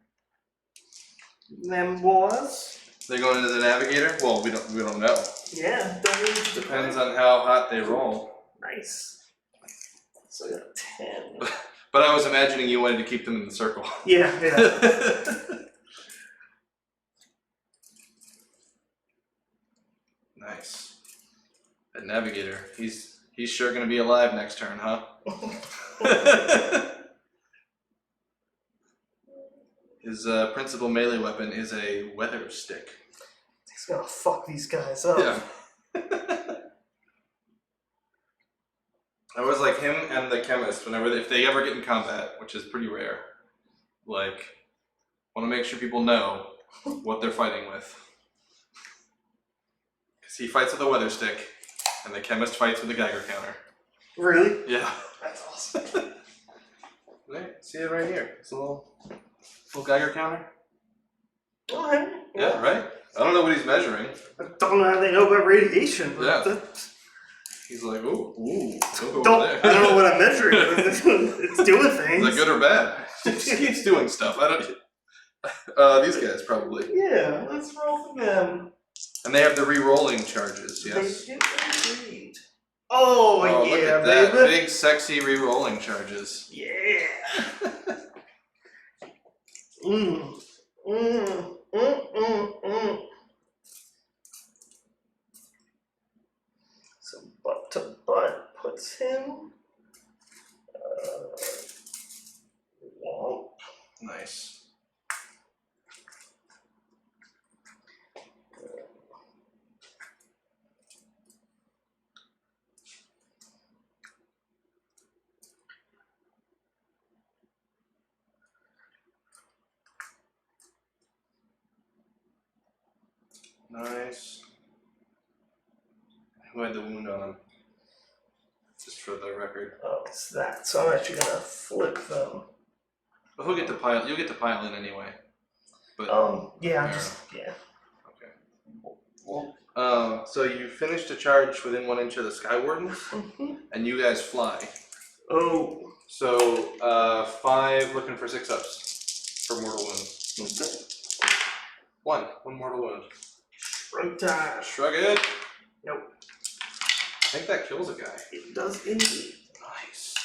Them boys. They're going into the navigator? Well, we don't know. Yeah, don't need to Depends on how hot they roll. Nice. So I got a 10. But I was imagining you wanted to keep them in the circle. Yeah. Nice. That navigator, he's sure gonna be alive next turn, huh? His principal melee weapon is a weather stick. He's gonna fuck these guys up. Yeah. I was like him and the chemist, if they ever get in combat, which is pretty rare, like, want to make sure people know what they're fighting with. Because he fights with a weather stick, and the chemist fights with a Geiger counter. Really? Yeah. That's awesome. Right, see it right here. It's a little Geiger counter. Okay. Yeah, right? I don't know what he's measuring. I don't know how they know about radiation, but Yeah. He's like, ooh, don't go don't, over I there. don't know what I'm measuring. It's doing things. Is that good or bad? It just keeps doing stuff. I don't. These guys probably. Yeah, let's roll for them. And they have the re-rolling charges, yes. They do indeed. Oh, Look yeah, at that. baby. Big, sexy re-rolling charges. Yeah. Mmm. Mmm. Mmm. Mmm. So butt to butt puts him. Womp. Nice. Nice. Who had the wound on him? Just for the record. Oh, it's that. So I'm actually gonna flip them. But he'll get to pile. You'll get to pile in anyway. But Yeah, I'm Fair. just yeah. okay. So you finished a charge within 1 inch of the Sky Wardens, and you guys fly. Oh. So 5 looking for 6-ups for mortal wounds. Okay. 1 mortal wound. Shrug time. Shrug it. Nope. I think that kills a guy. It does indeed. Nice.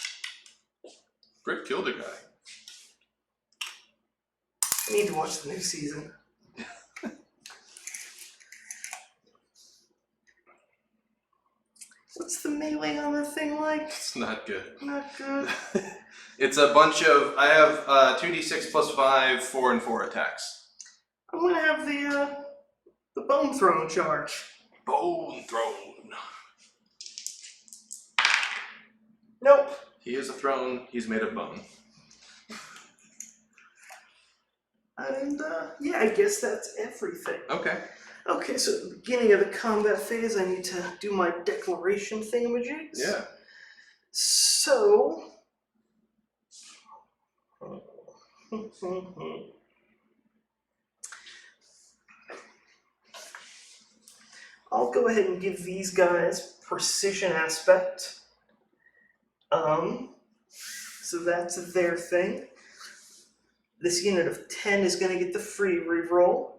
Brick killed a guy. I need to watch the new season. What's the melee on the thing like? It's not good. Not good. It's a bunch of. I have 2d6 plus 5, 4 and 4 attacks. I'm gonna have the bone throne charge. Bone throne. Nope. He is a throne. He's made of bone. And yeah, I guess that's everything. Okay. Okay, so at the beginning of the combat phase, I need to do my declaration thingamajigs. Yeah. So. I'll go ahead and give these guys precision aspect. So that's their thing. This unit of 10 is going to get the free reroll.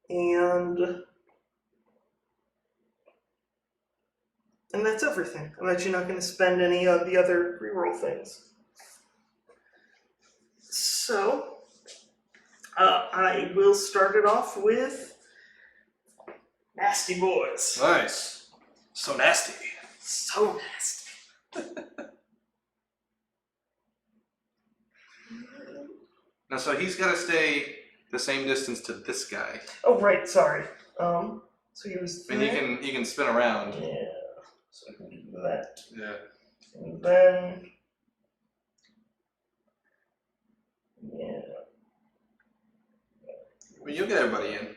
And that's everything. I'm actually not going to spend any of the other reroll things. So, I will start it off with Nasty Boys. Nice. So nasty. So nasty. Now, so he's got to stay the same distance to this guy, Oh, right, sorry. So he was and there. he can spin around. Yeah, so I can do that. Yeah. And then... Yeah. Well, you'll get everybody in.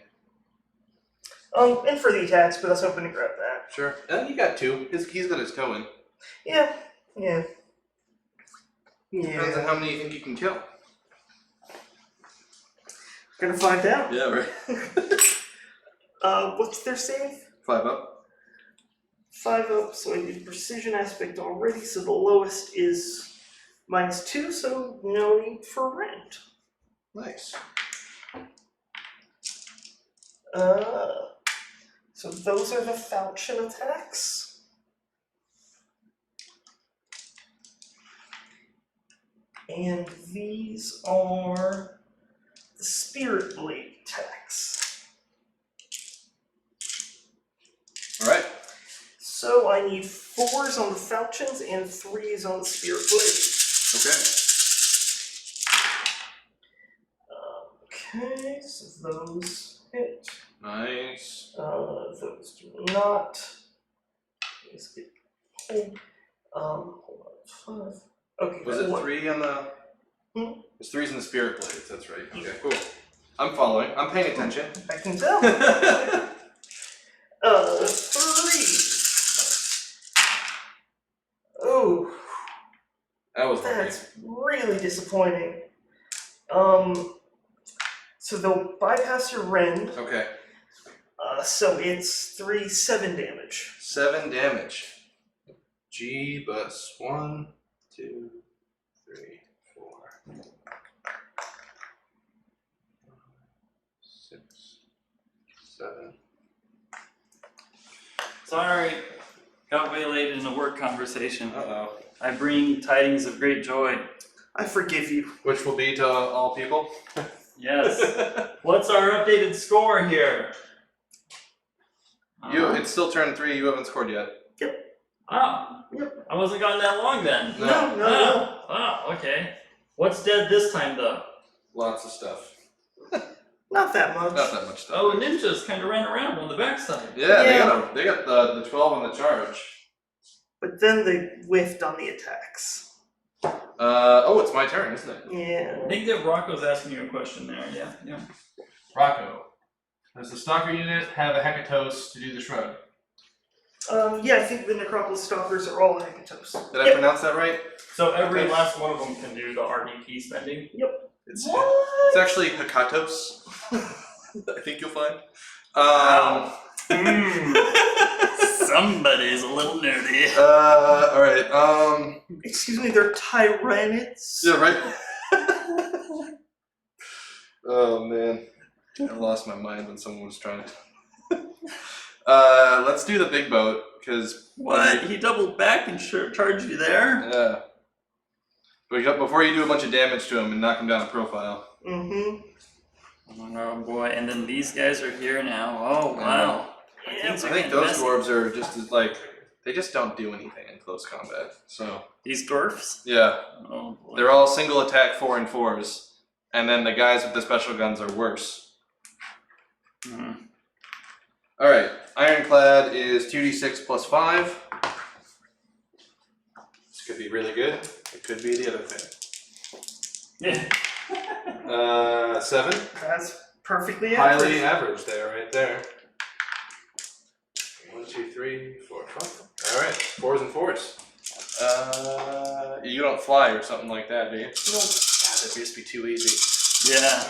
In for the attacks, but I was hoping to grab that. Sure. And you got 2. He's got his toe in. Yeah. Depends on how many you think you can kill. Gonna find out. Yeah, right. What's their save? 5 up. 5 up, so I did precision aspect already, so the lowest is -2, so no need for rent. Nice. So those are the falchion attacks. And these are the spirit blade attacks. Alright. So I need 4s on the falchions and 3s on the spirit blades. Okay. Okay, so those hit. Nice. Those do not. Let's get hold on, 5. Okay, Was that it one. 3 on the... There's 3s in the spirit blades, that's right. Okay, cool. I'm following. I'm paying attention. I can tell. 3. Oh, That was lucky. that's really disappointing. So they'll bypass your rend. Okay. So it's 3 7 damage. 7 damage. G bus. 1, 2, 3, 4. 6, 7. Sorry, got waylaid in a work conversation. Uh-oh. I bring tidings of great joy. I forgive you. Which will be to all people. Yes. What's our updated score here? It's still turn 3. You haven't scored yet. Oh. Yep. I wasn't gone that long then. No. Oh, okay. What's dead this time though? Lots of stuff. Not that much. Not that much stuff. Oh, ninjas kind of ran around on the backside. Yeah, Yeah. they got the 12 on the charge. But then they whiffed on the attacks. It's my turn, isn't it? Yeah. I think that Rocco's asking you a question there. Yeah. Rocco. Does the stalker unit have a hecatos to do the shrug? Yeah, I think the Necropolis Stalkers are all Hecatos. Did I pronounce that right? So every Okay. last one of them can do the RDP spending. It's actually hecatos. I think you'll find. Somebody's a little nerdy. Alright, Excuse me, they're Tyranids. yeah, right. Oh man. I lost my mind when someone was trying to. Let's do the big boat, because... What? He doubled back and charged you there? Yeah. But before you do a bunch of damage to him and knock him down in profile. Mm-hmm. Oh boy, and then these guys are here now. Oh wow. Yeah, I think those dwarves are just as, like, they just don't do anything in close combat, so... These dwarfs? Yeah. Oh boy. They're all single attack 4 and 4s, and then the guys with the special guns are worse. Mhm. Alright, Ironclad is 2d6 plus 5. This could be really good. It could be the other thing. Yeah. 7. That's perfectly Highly average. average there, right there. 1, 2, 3, 4, 5. Alright, 4s and 4s. You don't fly or something like that, do you? No. God, that used to be too easy. Yeah.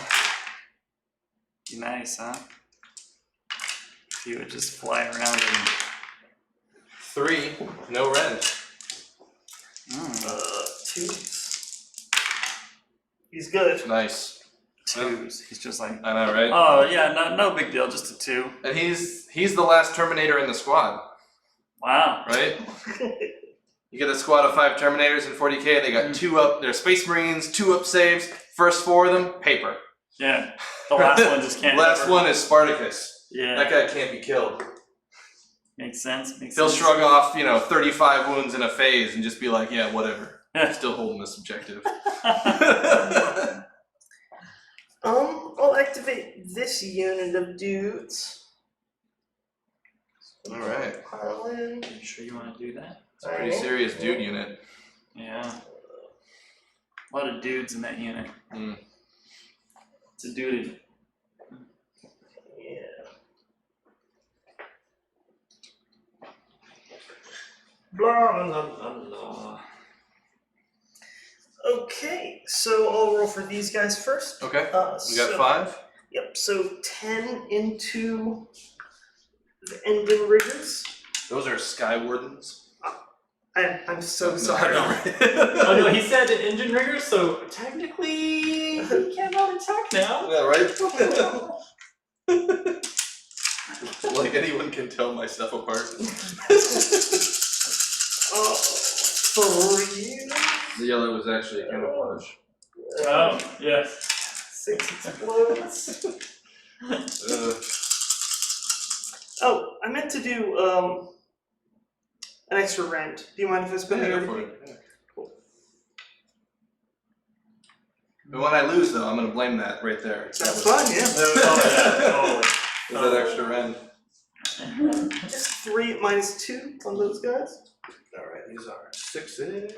Be nice, huh? If you would just fly around and 3, no rend. 2s. He's good. Nice. twos. He's just like, I know, right? oh yeah, no big deal, just a 2. And he's the last Terminator in the squad, Wow. right? You get a squad of 5 Terminators in 40k, they got 2 up, they're Space Marines, 2 up saves, first 4 of them, paper. Yeah. The last one just can't. Last ever- one is Spartacus. Yeah. That guy can't be killed. Makes sense. He'll shrug off, 35 wounds in a phase and just be like, yeah, whatever. I'm still holding this objective. I'll activate this unit of dudes. Alright. Pile in. You sure you want to do that? It's a pretty serious dude unit. Yeah. A lot of dudes in that unit. Mm. It's a dude. Yeah. Blah blah blah blah. Okay, so I'll roll for these guys first. Okay. You got so- 5? Yep, so 10 into the Endin Riggers. Those are Sky Wardens. I'm so sorry. Oh no, he said engine riggers, so technically he can't really talk now. Yeah, right? Like anyone can tell my stuff apart. 3, The yellow was actually a camouflage. Oh, yes. 6 explodes. Oh, I meant to do an extra rent. Do you mind if I spend Yeah, it? go for it. Yeah. But when I lose, though, I'm going to blame that right there. That's fine, yeah. Is that extra rend? Just 3 minus 2 on those guys. Alright, these are 6s.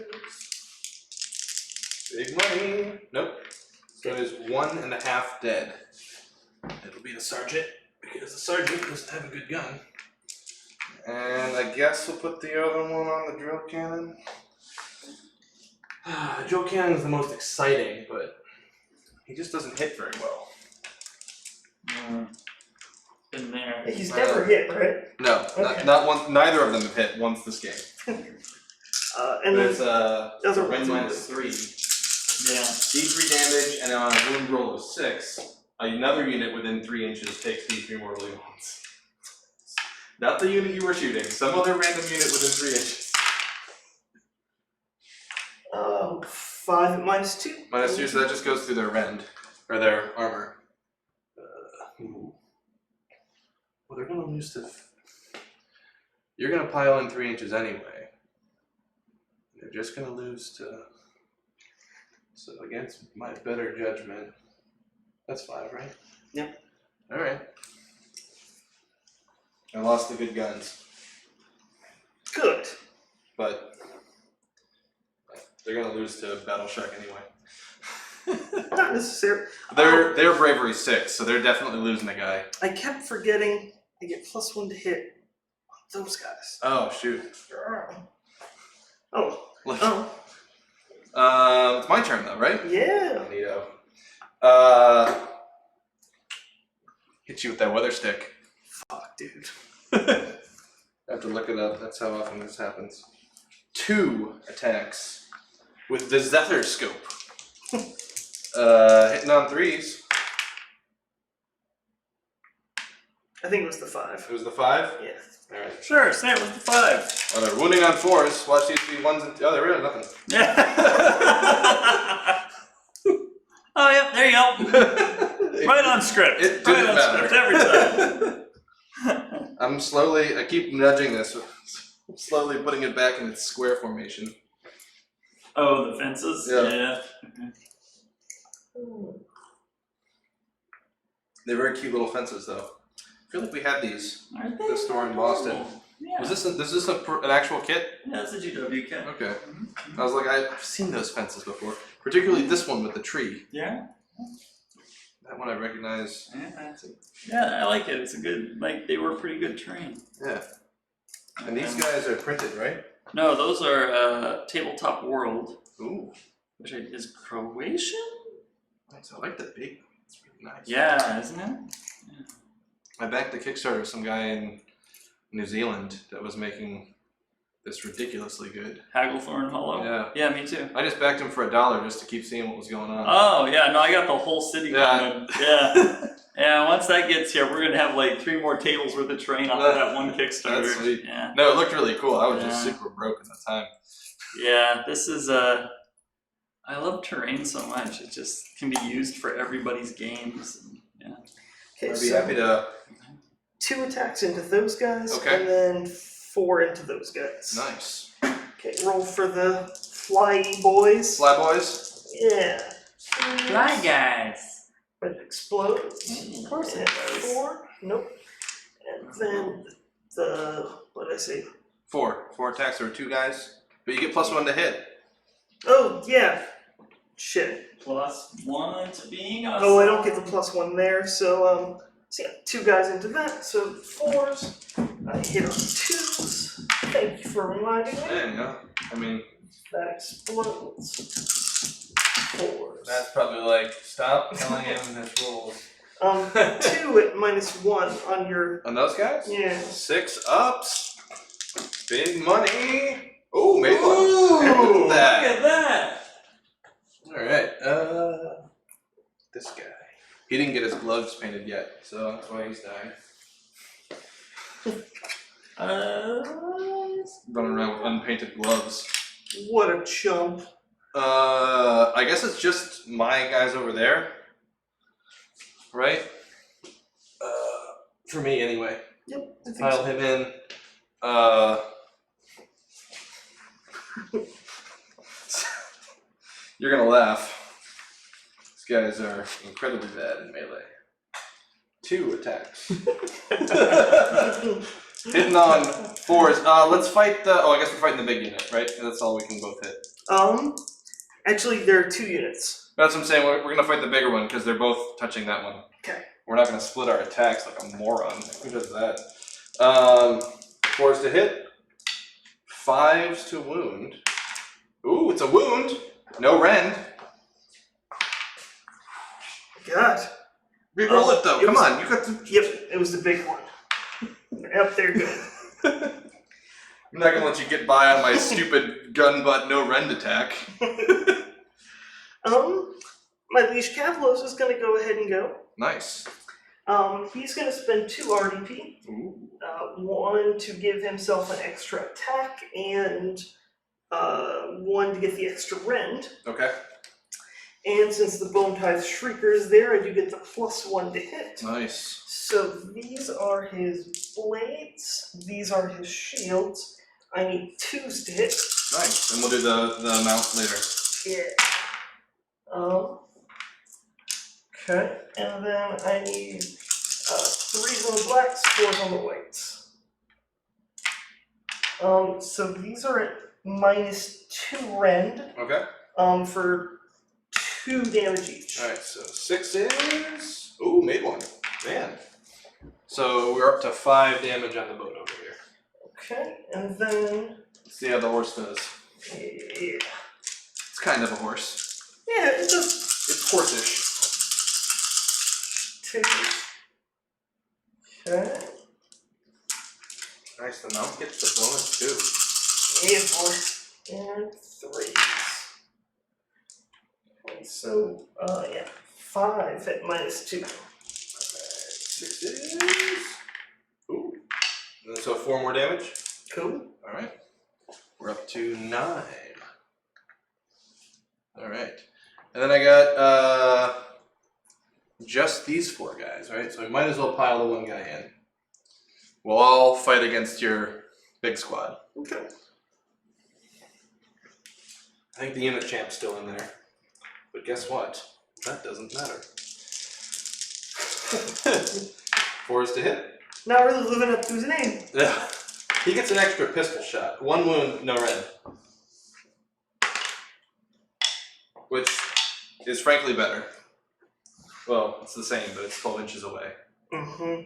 Big money. Nope. So there's 1.5 dead. It'll be the sergeant, because the sergeant doesn't have a good gun. And I guess we'll put the other one on the drill cannon. Drill cannon is the most exciting, but he just doesn't hit very well. In there. He's never hit, right? No, Okay. not one. Neither of them have hit once this game. And But then it's other rend ones. -3. Yeah. D3 damage, and on a wound roll of 6, another unit within 3 inches takes D3 mortally wounds. Not the unit you were shooting, some other random unit within 3 inches. 5 minus 2. -2, so that just goes through their rend, or their armor. Well, they're gonna lose to. You're gonna pile in 3 inches anyway. They're just gonna lose to. So against my better judgment, that's 5, right? Yep. All right. I lost the good guns, Good. but they're gonna lose to Battle Shark anyway. Not necessarily. Their bravery 6, so they're definitely losing a guy. I kept forgetting I get +1 to hit on those guys. Oh shoot. Oh. Look. Oh. It's my turn though, right? Yeah. Neato. Hit you with that weather stick. Fuck, dude. I have to look it up. That's how often this happens. 2 attacks with the Zephyr scope. Hitting on 3s. I think it was the 5. It was the 5? Yeah. Alright. Sure, say it was the 5. Oh, they're wounding on 4s. Watch these be 1s and... Oh, they're really nothing. Yeah. Oh, yep, there you go. Right on script. It Right didn't on matter. script every time. I keep nudging this. Slowly putting it back in its square formation. Oh, the fences? Yeah. Okay. They're very cute little fences, though. I feel like we had these Aren't at the store in Boston. Yeah. Was this an actual kit? Yeah, it's a GW kit. Okay. I was like, I've seen those fences before. Particularly this one with the tree. Yeah. That one I recognize. Yeah, I like it. It's a good, like, they were a pretty good terrain. Yeah. And these guys are printed, right? No, those are Tabletop World, Ooh. which is Croatian? Nice. I like the big one. It's really nice. Yeah, isn't it? I backed the Kickstarter of some guy in New Zealand that was making this ridiculously good. Hagglethorn Hollow? Yeah. Yeah, me too. I just backed him for $1 just to keep seeing what was going on. Oh, yeah, no, I got the whole city Yeah. going. Yeah. Yeah, once that gets here, we're going to have like 3 more tables worth of terrain off of that one Kickstarter. That's sweet. Yeah. No, it looked really cool. I was just Yeah. super broke at the time. Yeah, this is I love terrain so much. It just can be used for everybody's games. And, yeah. Okay, I'd be so happy to. 2 attacks into those guys, Okay. and then 4 into those guys. Nice. Okay, roll for the fly boys. Fly boys. Yeah. Fly guys. But it explodes. Of course it does. 4. Nope. And then what did I say? 4 attacks. There were 2 guys, but you get +1 to hit. Oh, yeah. Shit. +1 to being us. Oh, I don't get the +1 there, so yeah, 2 guys into that, so 4s. I hit on 2s. Thank you for reminding me. There you go. I mean, That explodes. 4s. that's probably like, stop telling him his rules. 2 at -1 on your. On those guys? Yeah. 6 ups. Big money. Ooh, made one. Ooh, Look at look at that. Alright, this guy. He didn't get his gloves painted yet, so that's why he's dying. Running around with unpainted gloves. What a chump. I guess it's just my guys over there. Right? For me anyway. Yep, I think Pile so. him in. You're gonna laugh. These guys are incredibly bad in melee. 2 attacks. Hitting on 4s. Let's fight the. Oh, I guess we're fighting the big unit, right? That's all we can both hit. Actually, there are 2 units. That's what I'm saying. We're gonna fight the bigger one because they're both touching that one. Okay. We're not gonna split our attacks like a moron. Who does that? 4s to hit. 5s to wound. Ooh, it's a wound. No rend. God. Reroll it though. it Come was- on, you got to. Yep, it was the big one. Yep, they're good. I'm not gonna let you get by on my stupid gun butt no rend attack. My Liege Cavalos is gonna go ahead and go. Nice. He's gonna spend 2 RDP. Ooh. 1 to give himself an extra attack, and 1 to get the extra rend. Okay. And since the Bone Tithe Shrieker is there, I do get the +1 to hit. Nice. So these are his blades, these are his shields. I need 2s to hit. Nice. And we'll do the mount later. Yeah. Okay, and then I need 3s on the blacks, 4s on the whites. So these are at -2 rend, Okay. for 2 damage each. Alright, so 6 is. Ooh, made one. Man. So we're up to 5 damage on the boat over here. Okay, and then Let's see how the horse does. yeah, It's kind of a horse. yeah, it does It's horseish. 2. Okay, Nice, the mount gets the bonus too. yeah, 4 and 3s. Okay, so yeah, 5 at -2. Okay, 6 is. so 4 more damage. Cool. All right. We're up to 9. All right. And then I got just these 4 guys, right? So we might as well pile the 1 guy in. We'll all fight against your big squad. Okay. I think the unit champ's still in there. But guess what? That doesn't matter. 4 is to hit. Not really living up to his name. Yeah. He gets an extra pistol shot. 1 wound, no red. Which is frankly better. Well, it's the same, but it's 12 inches away. Mm-hmm.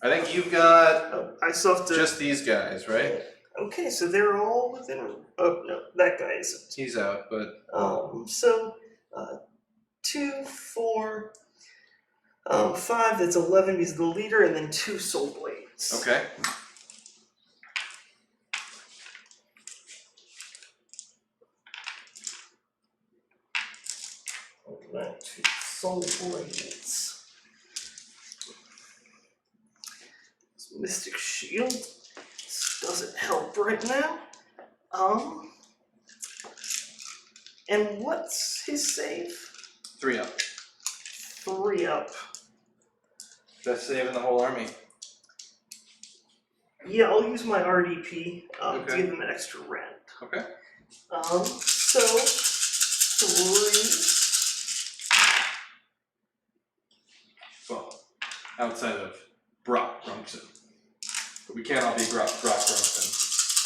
I think you've got Oh, I still have to. just these guys, right? Okay, so they're all within. Oh no, that guy isn't. He's out, but So 2, 4, 5. That's 11. He's the leader, and then 2 soul blades. okay. Alright, 2 soul blades. Mystic shield. This doesn't help right now. And what's his save? 3 up. 3 up. Best save in the whole army. Yeah, I'll use my RDP to Okay. give him an extra rend. Okay. So 3. Well, outside of Brock Grumpson. But we can't all be Brock Grumpson.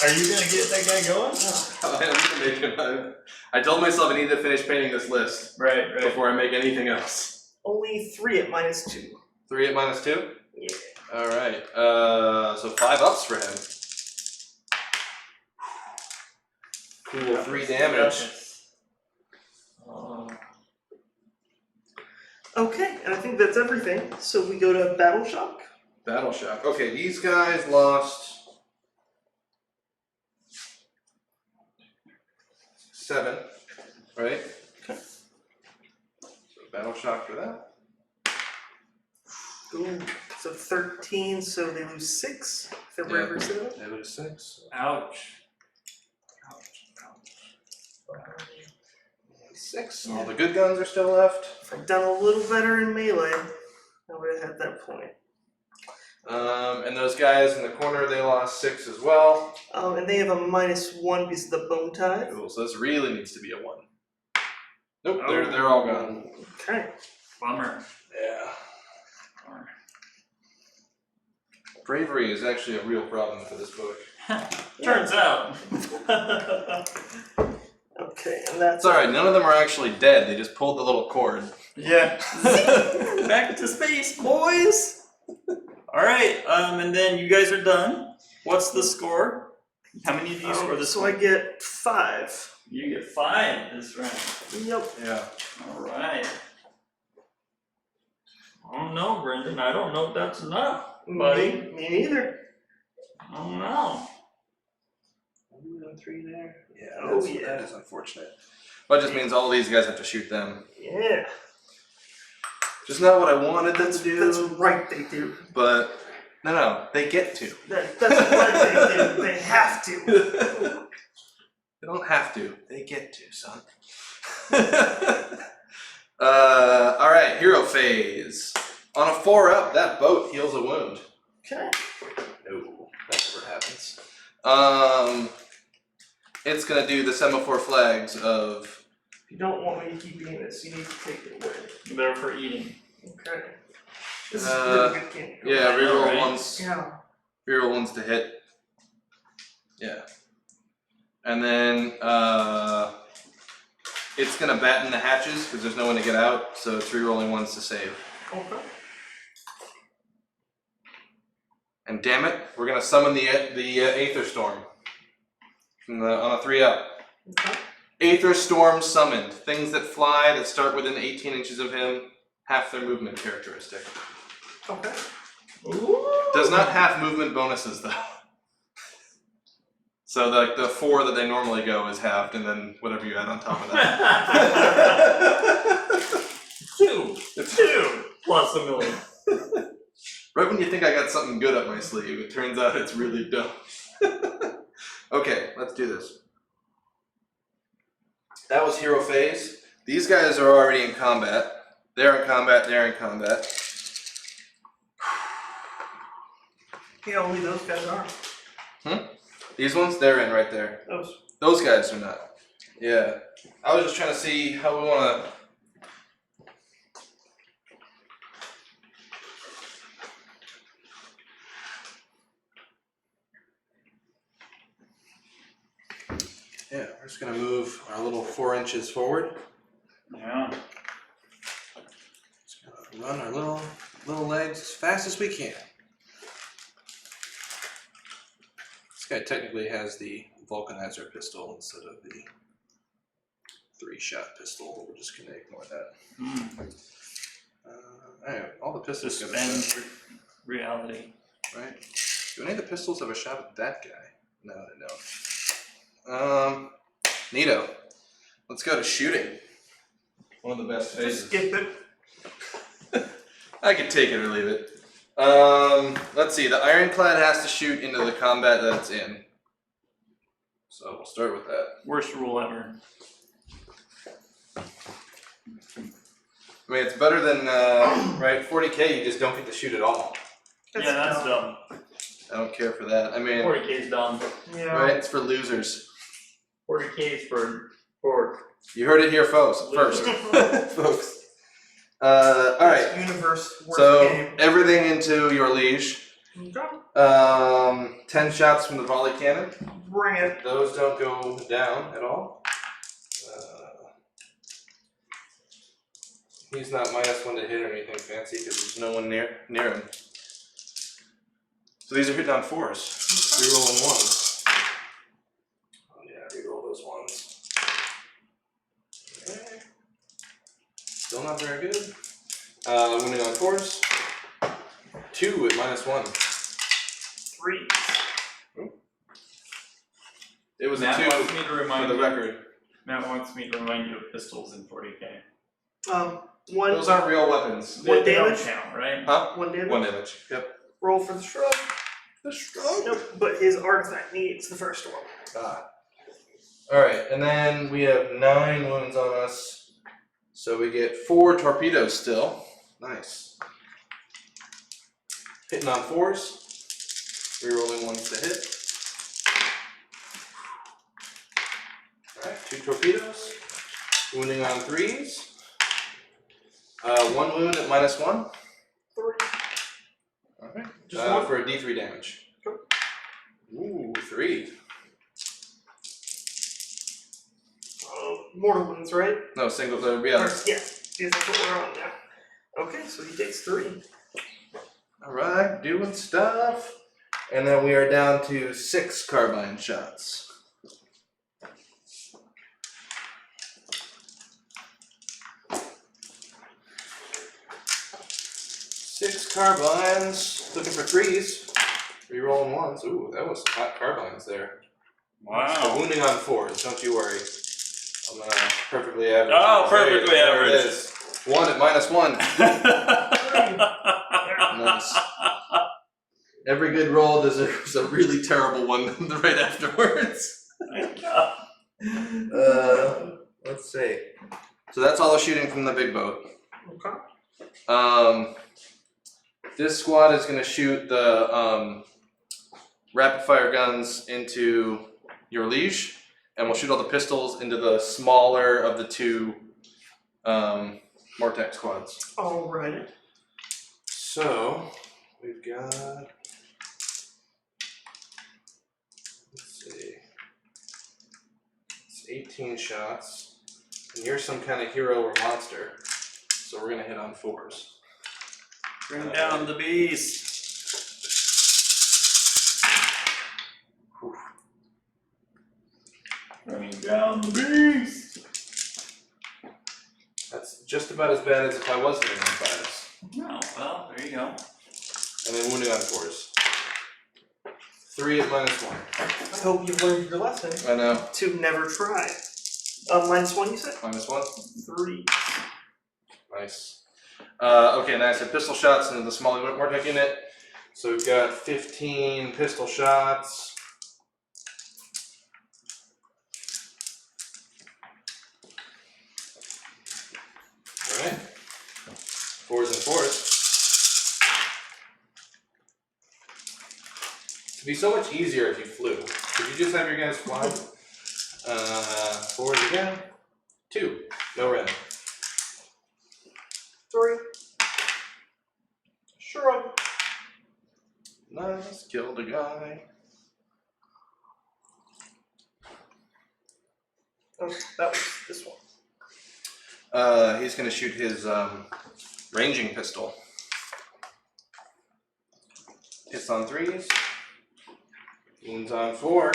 Are you gonna get that guy going? I need to make him. I told myself I need to finish painting this list Right, right. before I make anything else. Only 3 at -2. 3 at -2? Yeah. Alright, so 5 ups for him. Cool, 3 damage. Okay, and I think that's everything. So we go to Battle Shock. Battle shock. Okay, these guys lost 7, right? Okay. So battle shock for that. Ooh, so 13, so they lose 6. February 7. They lose 6. Ouch. 6. All the good guns are still left. If I'd done a little better in melee, I would have had that point. And those guys in the corner, they lost 6 as well. And they have a -1 because of the bone tithe. Cool, so this really needs to be a 1. Nope, they're all gone. Okay. Bummer. Yeah. Bravery is actually a real problem for this book. Turns out. Okay, and that's It's alright, none of them are actually dead, they just pulled the little cord. Yeah. Back to space, boys. All right. And then you guys are done. What's the score? How many do you score this so one? I get 5. You get 5 this round. Yep. Yeah. All right. I don't know, Brendan. I don't know if that's enough, buddy. Me neither. I don't know. 3 there? Yeah, Oh, yeah. that is unfortunate. Well, it just means all these guys have to shoot them. Yeah. Just not what I wanted them to do. That's right, they do. But no, they get to. That's right, they do. They have to. They don't have to. They get to, son. Alright, hero phase. On a 4 up, that boat heals a wound. Okay. No, that never happens. It's gonna do the semaphore flags of. If you don't want me to keep eating this, you need to take it away. They're for eating. Okay. This is really good candy. Yeah, reroll Alright. ones. Yeah. Reroll ones to hit. Yeah. And then it's gonna batten the hatches because there's no one to get out, so it's rerolling ones to save. Okay. And damn it, we're gonna summon the Aether Storm on a 3 up. Okay. Aether Storm summoned. Things that fly that start within 18 inches of him, half their movement characteristic. Okay. Ooh. Does not have movement bonuses though. So the 4 that they normally go is halved, and then whatever you add on top of that. 2 plus a million. Right when you think I got got something good up my sleeve. It turns out it's really dumb. Okay, let's do this. That was hero phase. These guys are already in combat. They're in combat, they're in combat. Yeah, only those guys are. These ones, they're in right there. Those guys are not. Yeah. I was just trying to see how we want to... Yeah, we're just going to move our little 4 inches forward. Yeah. Just gonna run our little legs as fast as we can. This guy technically has the vulcanizer pistol instead of the 3-shot pistol. We're just gonna ignore that. Alright, all the pistols got a shot, Suspend reality. right? Do any of the pistols have a shot at that guy? No, they don't. Neato. Let's go to shooting. One of the best phases. Skip it. I could take it or leave it. Let's see. The ironclad has to shoot into the combat that it's in. So we'll start with that. Worst rule ever. I mean, it's better than, right, 40k, you just don't get to shoot at all. Yeah, that's dumb. I don't care for that. I mean, 40k is dumb. Yeah. right, it's for losers. 40k is for You heard it here, folks. First. Losers. Folks. Alright, Universe worst so game. everything into your liege. Okay. 10 shots from the volley cannon. Bring it. Those don't go down at all. He's not -1 to hit or anything fancy because there's no one near him. So these are hit on 4s. Rerolling 1s. Oh yeah, reroll those 1s. Okay. Still not very good. Wounding on 4s. 2 at -1. 3. It was a Matt 2 wants me to for remind the you. record. Matt wants me to remind you of pistols in 40k. One. Those aren't real weapons. What They don't damage? count, right? Huh? 1 damage. 1 damage. Yep. Roll for the shrug. The stroke. Nope. But his artifact needs the first one. Alright, and then we have 9 wounds on us. So we get 4 torpedoes still. Nice. Hitting on 4s. Rerolling 1s to hit. Alright, 2 torpedoes. Wounding on 3s. 1 wound at -1. 3. Alright. Just one? For a D3 damage. Sure. Ooh, 3. Mortal wounds, right? No, single, yeah. Or, yeah. Yeah, that's what we're on now. Okay, so he takes 3. Alright, doing stuff. And then we are down to 6 carbine shots. 6 carbines. Looking for 3s. Rerolling 1s. Ooh, that was some hot carbines there. Wow. Wounding on 4s, don't you worry. I'm perfectly average. Oh, perfectly There it average. is. 1 at -1. Nice. Every good roll deserves a really terrible one right afterwards. Let's see. So that's all the shooting from the big boat. Okay. This squad is going to shoot the rapid fire guns into your liege, and we'll shoot all the pistols into the smaller of the 2 Mortec squads. Alright. So we've got, let's see, it's 18 shots, and you're some kind of hero or monster, so we're gonna hit on 4s. Bring down the beast. Bring down the beast. That's just about as bad as if I was hitting on 5s. Oh, well, there you go. And then wounding on 4s. 3 at -1. I hope you've learned your lesson I know. to never try. -1 you said? -1. 3. Nice. Okay, nice. I pistol shots into the smaller Mortec unit. So we've got 15 pistol shots. Alright. 4s and 4s. It'd be so much easier if you flew. Could you just have your guys fly? 4s again. 2. No red. 3. Shrug. Nice. Killed a guy. Oh, that was this one. He's gonna shoot his ranging pistol. Hits on 3s. Wounds on 4.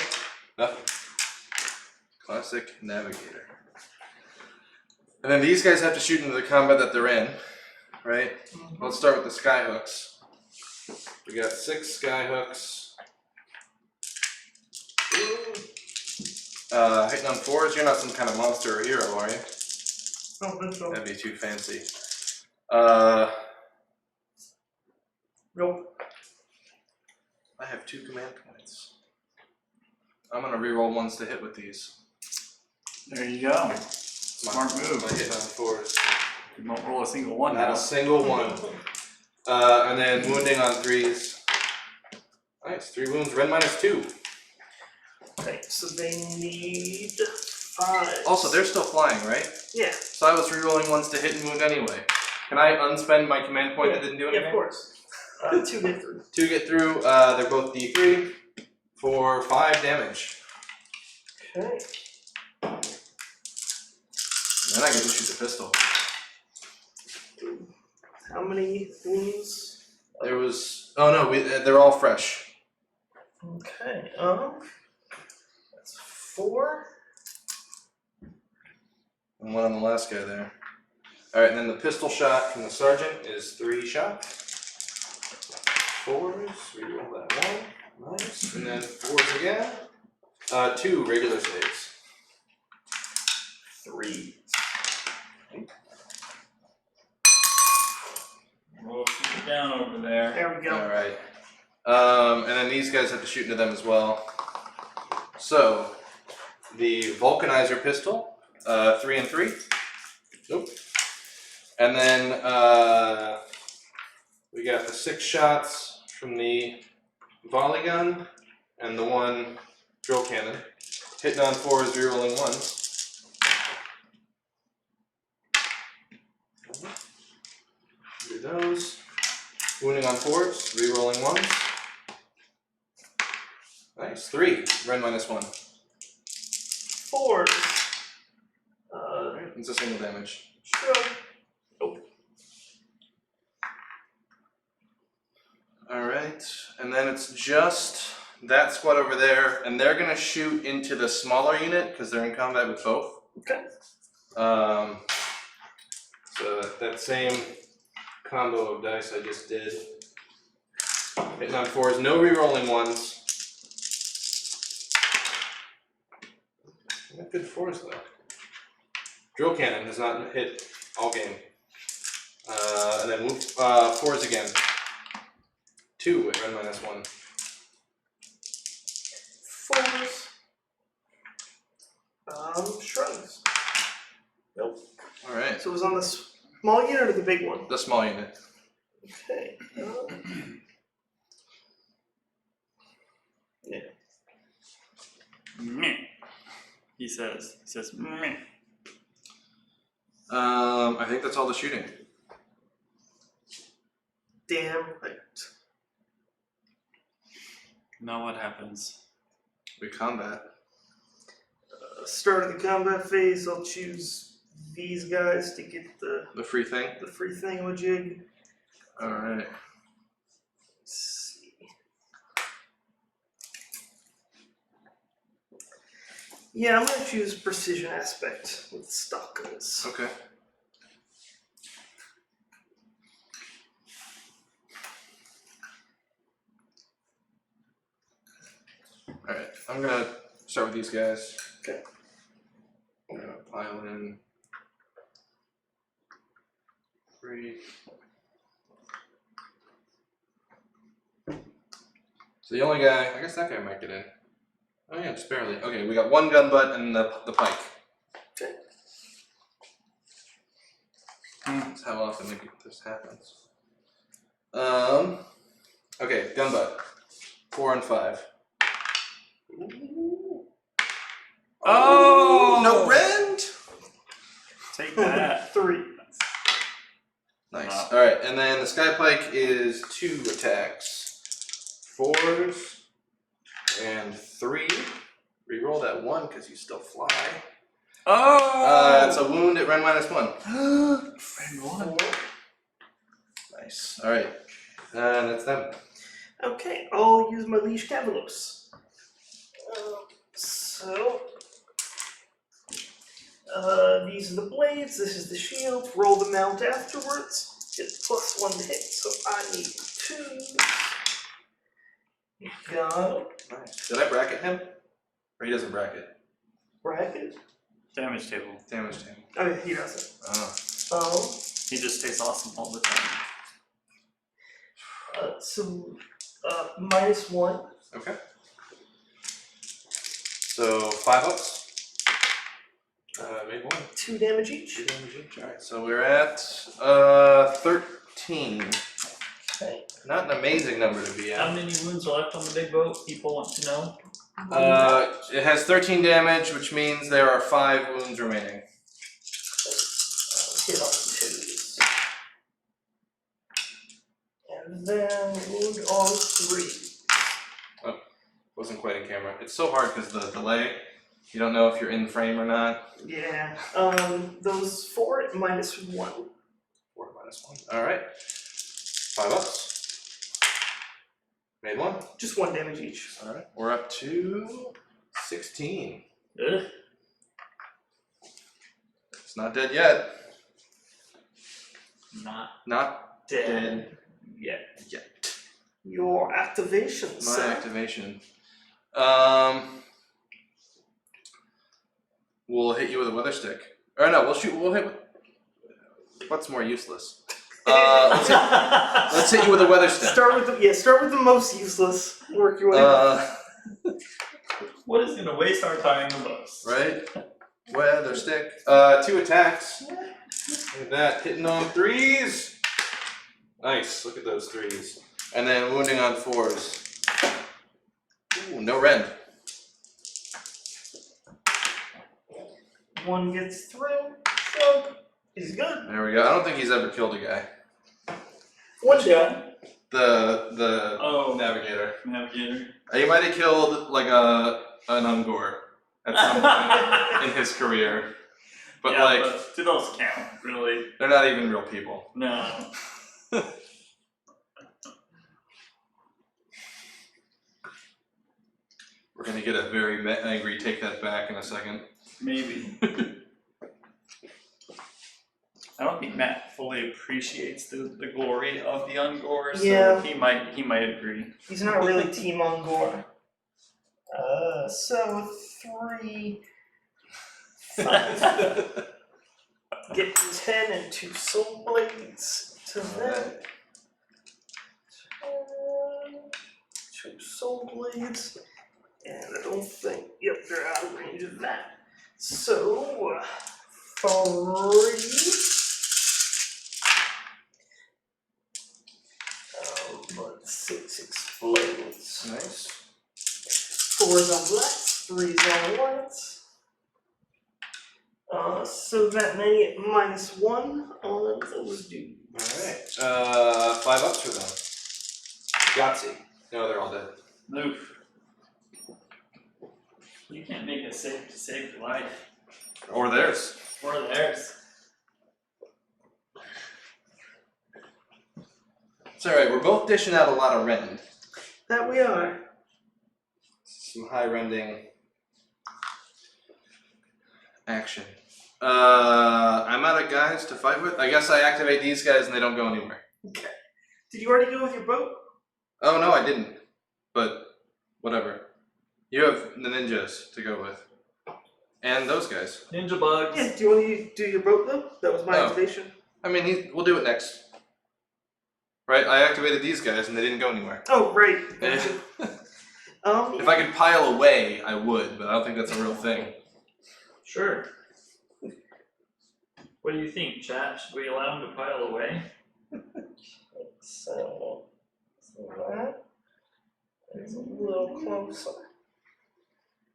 Nothing. Classic navigator. And then these guys have to shoot into the combat that they're in, right? Let's start with the skyhooks. We got 6 skyhooks. Hitting on 4s. You're not some kind of monster or hero, are you? Oh, that's all. That'd be too fancy. Nope. I have 2 command points. I'm gonna reroll 1s to hit with these. There you go. Smart move. My hit on 4s. You won't roll a single one Not now. a single one. And then wounding on 3s. Nice, 3 wounds, red -2. Okay, so they need 5. Also, they're still flying, right? Yeah. So I was rerolling 1s to hit and wound anyway. Can I unspend my command point that didn't do anything? Yeah, of course. 2 get through. 2 get through, they're both D3 for 5 damage. Okay. And then I get to shoot the pistol. How many wounds? There was, oh no, they're all fresh. Okay, that's 4. And 1 on the last guy there. Alright, and then the pistol shot from the sergeant is 3 shot. 4s, reroll that 1. Nice. And then 4s again. 2 regular saves. 3. We'll keep it down over there. There we go. Alright. And then these guys have to shoot into them as well. So, the Vulcanizer pistol, 3 and 3. Nope. And then we got the 6 shots from the volley gun and the 1 drill cannon. Hitting on 4s, rerolling 1s. Do those. Wounding on 4s, rerolling 1s. Nice, 3, red -1. 4. It's a single damage. Shrug. Nope. Alright, and then it's just that squad over there, and they're gonna shoot into the smaller unit because they're in combat with both. Okay. So that same combo of dice I just did. Hitting on 4s, no rerolling 1s. Not good 4s though. Drill cannon has not hit all game. And then 4s again. 2 at red -1. 4s. Shrugs. Nope. Alright, So it was on the small unit or the big one? the small unit. Okay. Yeah. Meh. He says meh. I think that's all the shooting. Damn right. Now what happens? We combat. Start of the combat phase, I'll choose these guys to get The free thing? the free thingamajig. Alright. Let's see. Yeah, I'm gonna choose precision aspect with stock guns. Okay. Alright, I'm gonna start with these guys. Okay. I'm gonna pile in 3. So the only guy, I guess that guy might get in. Oh yeah, just barely. Okay, we got one gun butt and the pike. Okay. That's how often this happens. Okay, gun butt. 4 and 5. Oh! No rend! Take that. 3. Nice. Wow. Alright, and then the sky pike is 2 attacks. 4s and 3. Reroll that 1 because you still fly. Oh! It's a wound at rend -1. Friend one. Nice. Alright. And that's them. Okay, I'll use my Leash Cavalos. These are the blades, this is the shield. Roll them out afterwards. Get +1 to hit, so I need 2. Got it. Nice. Did I bracket him? Or he doesn't bracket? Bracket. Damage table. Damage to him. Oh, yeah, he doesn't. Oh. He just stays awesome all the time. -1. Okay. So 5 ups. Made 1. 2 damage each. 2 damage each. Alright, so we're at 13. Okay. Not an amazing number to be How at. many wounds are left on the big boat? People want to know. It has 13 damage, which means there are 5 wounds remaining. Hit on 2s. And then wound on 3. Wasn't quite in camera. It's so hard because the delay. You don't know if you're in frame or not. Yeah. Those 4 at -1. 4 -1. Alright. 5 ups. Made 1. Just 1 damage each. Alright. We're up to 16. Ugh. It's not dead yet. Not Dead. yet. Your activation, My sir. activation. We'll hit you with a weather stick. Or no, we'll hit. What's more useless? Let's hit you with a weather stick. Start with the most useless. Work your way up. What is gonna waste our time the most? Right? Weather stick. 2 attacks. Look at that, hitting on 3s. Nice, look at those 3s. And then wounding on 4s. Ooh, no rend. 1 gets through. So he's good. There we go. I don't think he's ever killed a guy. 1 down. The Oh, navigator. navigator. He might have killed like an Ungor at some point in his career. But yeah, like but do those count, really? they're not even real people. No. We're gonna get a very angry take that back in a second. Maybe. I don't think Matt fully appreciates the glory of the Ungor, so Yeah. he might agree. He's not really Team Ongor. So 3, 5. Get 10 and 2 soul blades to that. 2 soul blades. And I don't think, yep, they're out of range of that. So, 3. But 6 explodes. Nice. 4's on blacks, 3's on whites. So that many at -1 on those dudes. Alright. 5 ups for them. Yahtzee. No, they're all dead. Oof. You can't make a save to save your life. Or theirs. Or theirs. It's alright, we're both dishing out a lot of rend. That we are. Some high rending action. I'm out of guys to fight with. I guess I activate these guys and they don't go anywhere. Okay. Did you already go with your boat? Oh no, I didn't. But whatever. You have the ninjas to go with. And those guys. Ninja bugs. Yeah, do you want to do your boat though? That was my Oh. activation. I mean, we'll do it next. Right? I activated these guys and they didn't go anywhere. Oh, right. Gotcha. If I could pile away, I would, but I don't think that's a real thing. Sure. What do you think, chat? Should we allow him to pile away? So that is a little closer.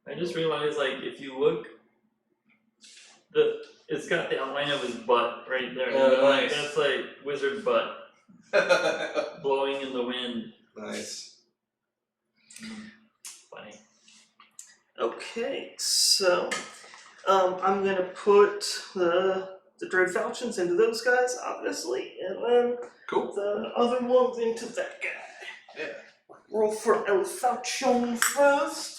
I just realized, like, if you look, it's got the outline of his butt right there. Oh, nice. That's like wizard butt blowing in the wind. Nice. Funny. Okay, so I'm gonna put the Dread Falchions into those guys, obviously, and then Cool. the other ones into that guy. Yeah. Roll for El Falchion first.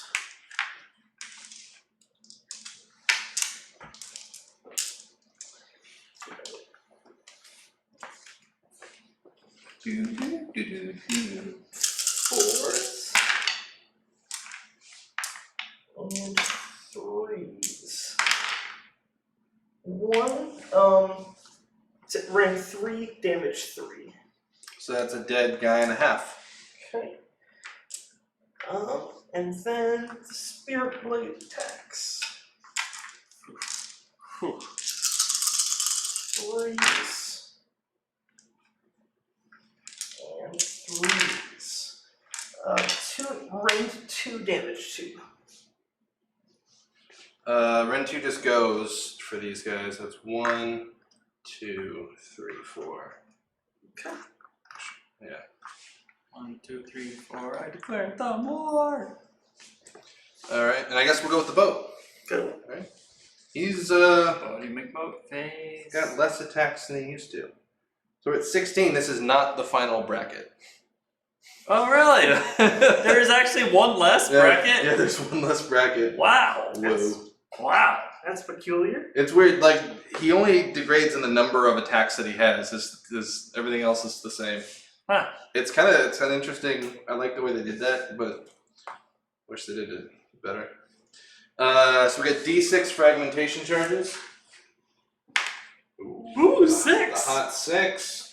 Fours. And threes. One, it ran 3, damage 3. So that's a dead guy and a half. Okay. And then the Spirit Blade attacks. Threes. And threes. Range 2, damage 2. Ren 2 just goes for these guys. That's 1, 2, 3, 4. Okay. Yeah. 1, 2, 3, 4. I declare the war. Alright, and I guess we'll go with the boat. Go. He's Body McBoat face. got less attacks than he used to. So we're at 16. This is not the final bracket. Oh, really? There's actually one less bracket? Yeah, there's one less bracket. Wow. Whoa. Wow. That's peculiar. It's weird, like, he only degrades in the number of attacks that he has. This everything else is the same. Huh. It's kind of interesting. I like the way they did that, but wish they did it better. So we get D6 fragmentation charges. Ooh, 6. A hot 6.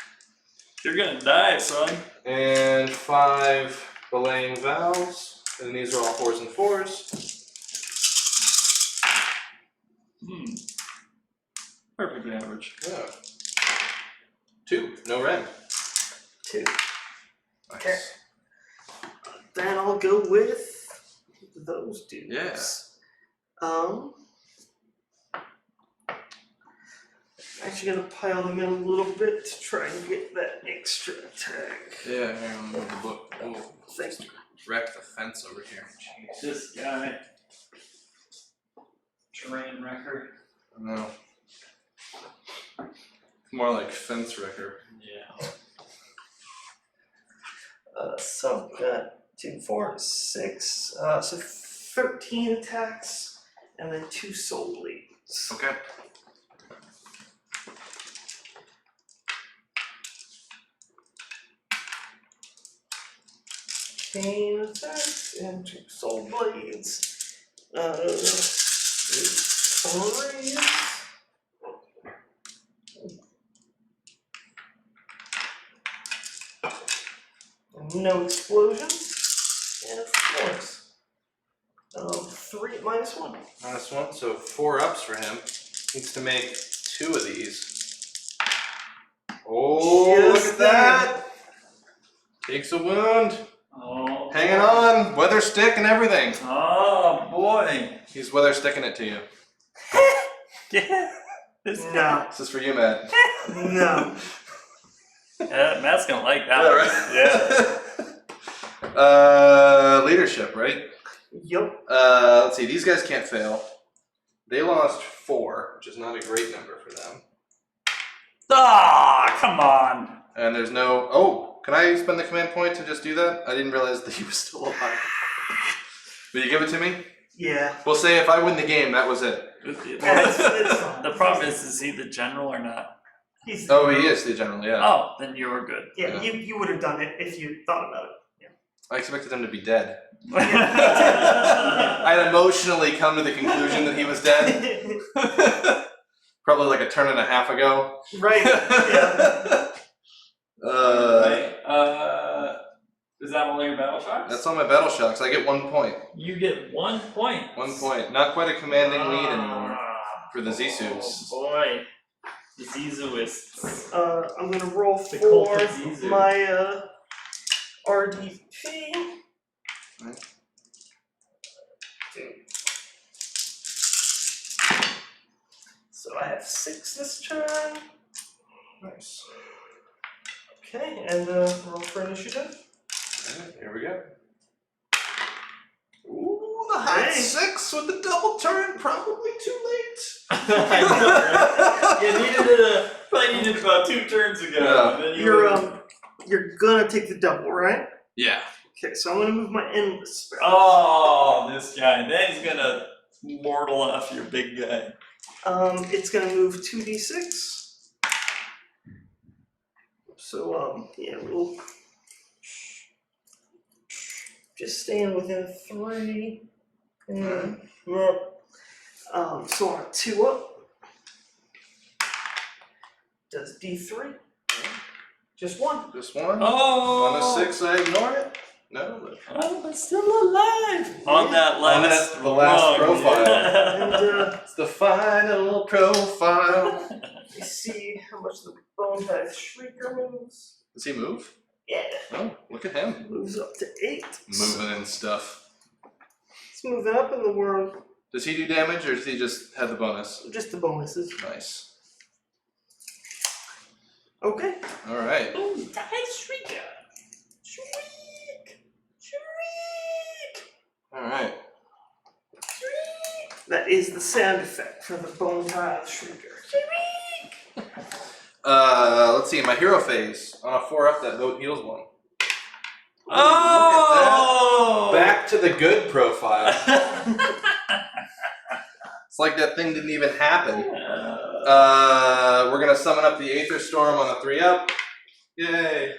You're gonna die, son. And 5 belaying valves. And these are all 4s and 4s. Perfectly average. Yeah. 2. No red. 2. Nice. Okay. Then I'll go with those dudes. Yeah. Actually gonna pile them in a little bit to try and get that extra attack. Yeah, hang on, move the book. Oh, Thanks. wreck the fence over here. Jeez. This guy. Terrain wrecker. No. More like fence wrecker. Yeah. So I've got 2, 4, 6, so 13 attacks, and then 2 soul bleeds. Okay. Chain attacks and 2 soul blades. 3. No explosions. And 4s. 3 minus 1. Minus 1, so 4 ups for him. Needs to make 2 of these. Oh, Just look at that! Takes a wound. Oh. Hanging on. Weather stick and everything. Oh boy. He's weather sticking it to you. Yeah. This No. This is for you, Matt. No. Yeah, Matt's gonna like that Yeah, one. right? Yeah. Leadership, right? Yup. Let's see. These guys can't fail. They lost 4, which is not a great number for them. Ah, come on. And there's no... Oh, can I spend the command point to just do that? I didn't realize that he was still alive. Will you give it to me? Yeah. We'll say if I win the game, that was it. It's fine. The problem is he the general or not? He's, Oh, he is the general, yeah. Oh, then you were good. yeah, you would have done it if you thought about it. I expected him to be dead. Yeah. I'd emotionally come to the conclusion that he was dead. Probably like a turn and a half ago. Right. Yeah. Right. Is that only your battle shocks? That's on my battle shocks. I get 1 point. You get 1 point. 1 point. Not quite a commanding lead anymore for the Z-suits. Oh boy. The Zizuists. I'm gonna roll The cult for of Zizu. my RDP. Right. So I have 6 this turn. Nice. Okay, and roll for initiative. Alright, here we go. Ooh, the hot Hey. 6 with the double turn. Probably too late. I know, right? You needed it. Probably needed about 2 turns ago. Yeah. And then you were- You're gonna take the double, right? Yeah. Okay, so I'm gonna move my endless spell. Oh, this guy. Then he's gonna mortal off your big guy. It's gonna move 2d6. So yeah, we'll just staying within 3. And so on a 2 up. Does D3. Just 1. Just one. Oh! On a 6, I ignore it. No, but I'm still alive! On that last the last rung. profile. And it's the final profile. you see how much the bone type shrieker moves. Does he move? Yeah. Oh, look at him. Moves up to 8. Moving and stuff. It's moving up in the world. Does he do damage or does he just have the bonus? Just the bonuses. Nice. Okay. Alright. Ooh, nice shrieker! Shriek! Shriek! Alright. That is the sound effect for the bone tile shrieker. Let's see, my hero phase. On a 4 up, that boat heals 1. Oh! Back to the good profile. It's like that thing didn't even happen. We're gonna summon up the Aether Storm on a 3 up. Yay.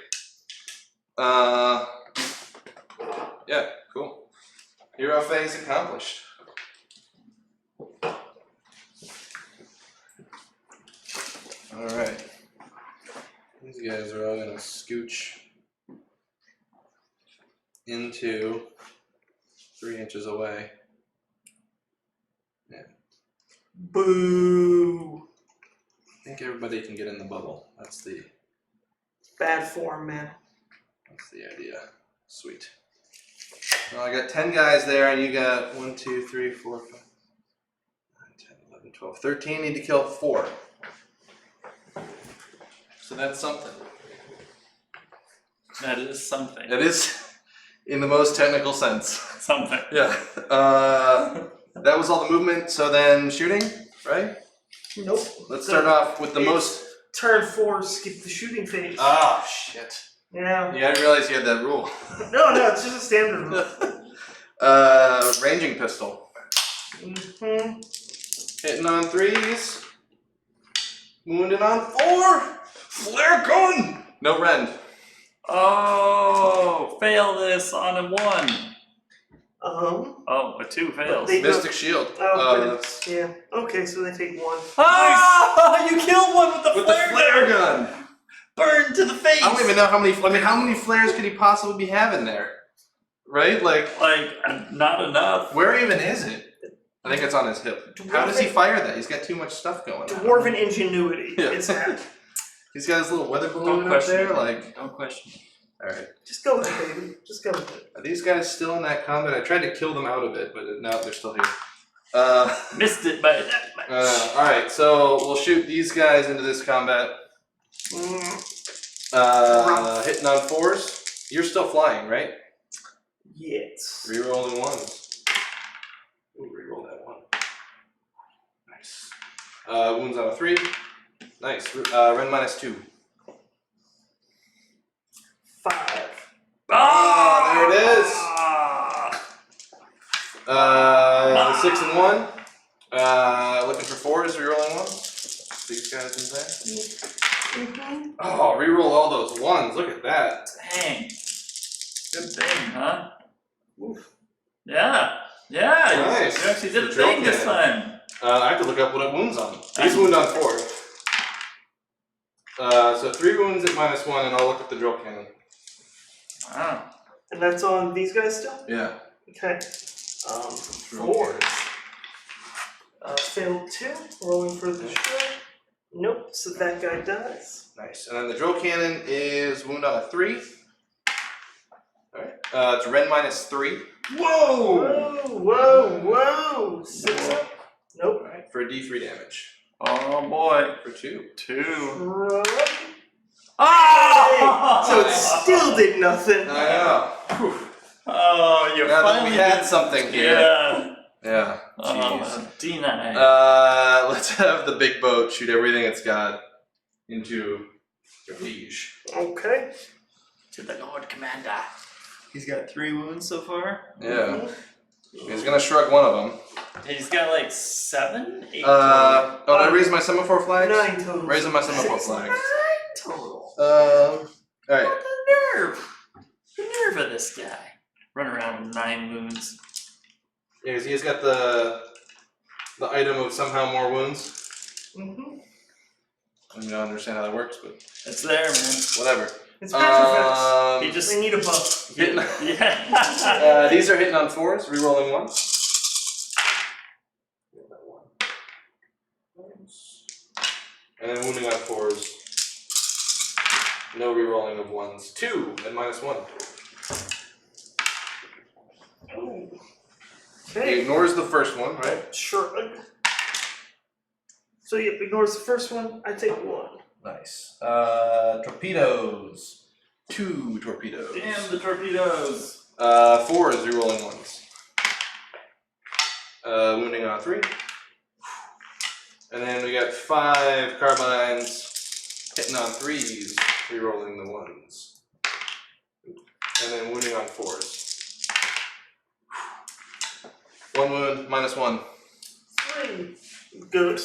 Yeah, cool. Hero phase accomplished. Alright. These guys are all gonna scooch into 3 inches away. Boo! I think everybody can get in the bubble. That's the Bad form, man. idea. Sweet. Well, I got 10 guys there, and you got 1, 2, 3, 4, 5, 9, 10, 11, 12, 13. Need to kill 4. So that's something. That is something. It is, in the most technical sense. Something. Yeah. That was all the movement. So then shooting, right? Nope. Let's start off with the It's- most. Turn 4, skip the shooting phase. Oh shit. Yeah. Yeah, I didn't realize you had that rule. No, it's just a standard rule. Ranging pistol. Mm-hmm. Hitting on 3s. Wounded on 4. Flare gun. No rend. Oh, fail this on a 1. Oh, a 2 fails. They- Mystic shield. but it's, yeah. Okay, so they take 1. Ah! You killed one with the with the flare flare gun. gun. Burn to the face. I don't even know how many. I mean, how many flares could he possibly be having there? Right? Like, Not enough. where even is it? I think it's on his hip. How does he fire that? He's got too much stuff going on. Dwarven ingenuity. Yeah. It's that. He's got his little weather Don't balloon up question there. it. Like, Don't question it. all right. Just go with it, baby. Just go with it. Are these guys still in that combat? I tried to kill them out of it, but no, they're still here. Missed it by that much. All right, so we'll shoot these guys into this combat. Hitting on 4s. You're still flying, right? Yes. Rerolling 1s. Ooh, reroll that 1. Nice. Wounds on a 3. Nice. Rend -2. 5. Ah, there it is. 6 and 1. Looking for 4s, rerolling 1s. These guys in there. Mm-hmm. Oh, reroll all those 1s. Look at that. Dang. Good thing, huh? Oof. Yeah. Yeah. Nice. You actually did a Good thing joke, this man. time. I have to look up what it wounds on. These wound on 4. So 3 wounds at -1, and I'll look at the drill cannon. Wow. And that's on these guys still? Yeah. Okay. 4. Failed 2. Rolling for the shot. Nope, so that guy dies. Nice. And then the drill cannon is wound on a 3. Alright. It's Ren -3. Whoa! Whoa! 6 up? Nope. Alright, for a D3 damage. Oh boy. For 2. 2. Shrug. Oh! So it still did nothing. I know. Oh, you Now that finally we had did- something here. Yeah. Yeah. Oh, D9. Let's have the big boat shoot everything it's got into your liege. Okay. To the Lord Commander. He's got 3 wounds so far. Yeah. He's gonna shrug one of them. He's got like 7, 8. Did I raise my semaphore flags? 9 total. Raising my semaphore flags. total. Alright. What the nerve! The nerve of this guy. Run around with 9 wounds. Yeah, 'cause he's got the item of somehow more wounds. Mm-hmm. I don't understand how that works, but It's there, man. whatever. It's Petrifex. He just. They need a buff. Hitting, Yeah. these are hitting on 4s, rerolling 1. And then wounding on 4s. No rerolling of 1s. 2 and -1. He Okay. ignores the first one, right? Shrug. So yep, ignores the first one. I take 1. Nice. Torpedoes. 2 torpedoes. Damn the torpedoes. 4 is rerolling 1s. Wounding on 3. And then we got 5 carbines hitting on 3s, rerolling the 1s. And then wounding on 4s. 1 wound, -1. 3. Good.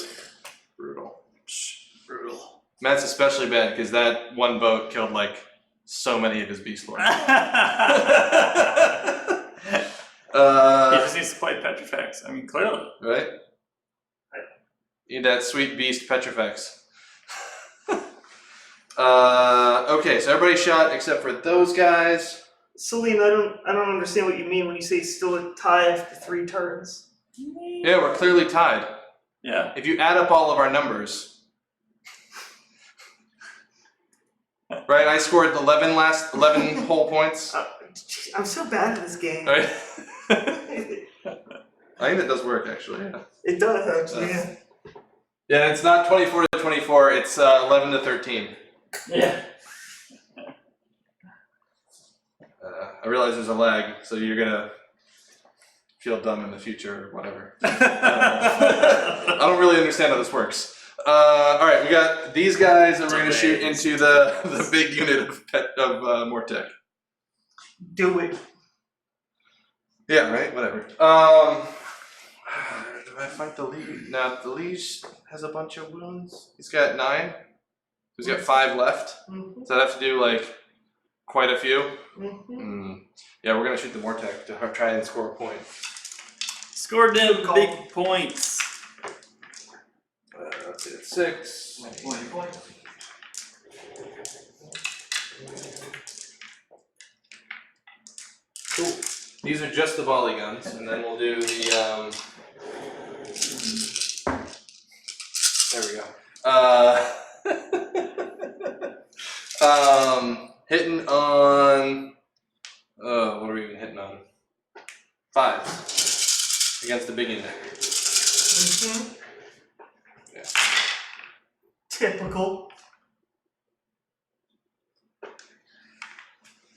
Brutal. Brutal. Matt's especially bad because that one boat killed like so many of his beast lords. He just needs to play Petrifex. I mean, clearly. Right? Need that sweet beast Petrifex. Okay, so everybody shot except for those guys. Celine, I don't understand what you mean when you say still a tie after 3 turns. Yeah, we're clearly tied. Yeah. If you add up all of our numbers. Right, I scored 11 whole points. I'm so bad at this game. Right? I think that does work actually. Yeah. It does actually. Yeah. Yeah, it's not 24 to 24, it's 11 to 13. Yeah. I realize there's a lag, so you're gonna feel dumb in the future or whatever. I don't really understand how this works. Alright, we got these guys that we're gonna shoot into the big unit of Mortec. Do it. Yeah, right, whatever. Do I fight the Liege? No, the Liege has a bunch of wounds. He's got 9. He's got 5 left. Mm-hmm. Does that have to do like quite a few? Mm-hmm. Yeah, we're gonna shoot the Mortec to try and score a point. Scored them Good call. big points. Let's see, it's 6. Cool. These are just the volley guns, and then we'll do the there we go. Hitting on what are we even hitting on? 5 against the big unit. Mm-hmm. Yeah. Typical.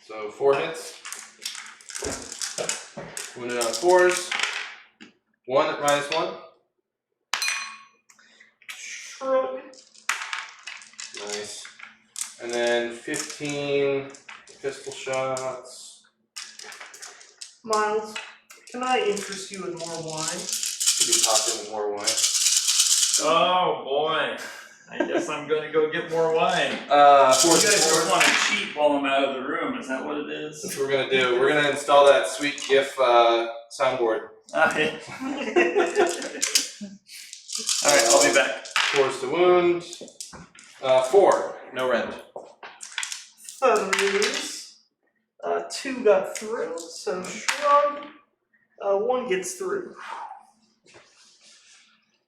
So 4 hits. Wounded on 4s. 1 at -1. Shrug. Nice. And then 15 pistol shots. Miles, can I interest you in more wine? Should be talking with more wine. Oh boy. I guess I'm gonna go get more wine. You 4 guys just want to cheat while I'm out of the room, is that what it is? That's what we're gonna do. We're gonna install that sweet GIF soundboard. Okay. Alright, I'll be back. 4s to wound. 4. No rend. 3s. 2 got through, so shrug. 1 gets through.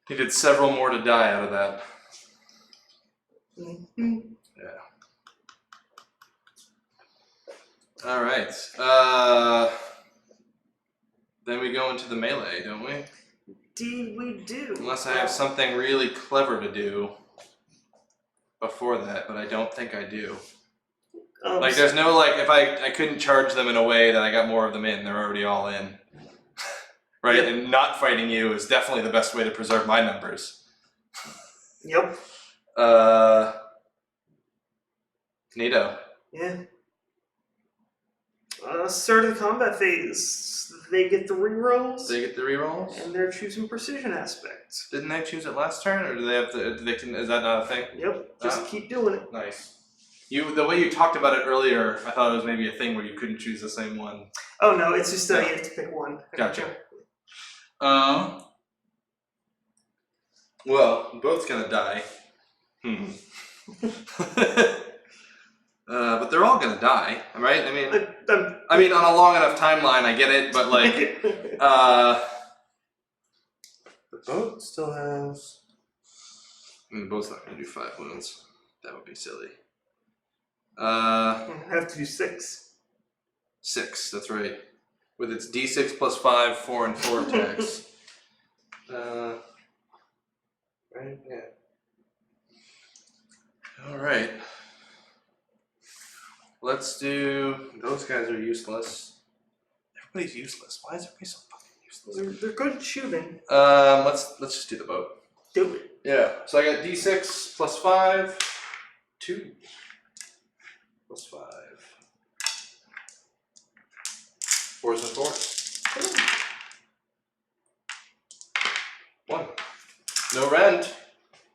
Needed several more to die out of that. Mm-hmm. Yeah. Alright. Then we go into the melee, don't we? Indeed we do. Unless I have something really clever to do before that, but I don't think I do. Like, there's no, like, if I couldn't charge them in a way that I got more of them in, they're already all in. Right? Yep. And not fighting you is definitely the best way to preserve my numbers. Yep. Neato. Yeah. Start of the combat phase. They get the rerolls, They get the rerolls? and they're choosing precision aspects. Didn't they choose it last turn, or do they have to, is that not a thing? Yep, just Ah. keep doing it. Nice. The way you talked about it earlier, I thought it was maybe a thing where you couldn't choose the same one. Oh no, it's just you have to pick one. Gotcha. Well, both's gonna die. But they're all gonna die, right? I mean, on a long enough timeline, I get it, but like, the boat still has. I mean, the boat's not gonna do 5 wounds. That would be silly. I have to do 6. 6. That's right. With its D6 plus 5, 4 and 4 attacks. Right. Yeah. All right. Let's do. Those guys are useless. Everybody's useless. Why is everybody so fucking useless? They're good at shooting. Let's just do the boat. Do it. Yeah. So I got D6 plus 5, 2 plus 5, 4s and 4s. 1. No rend.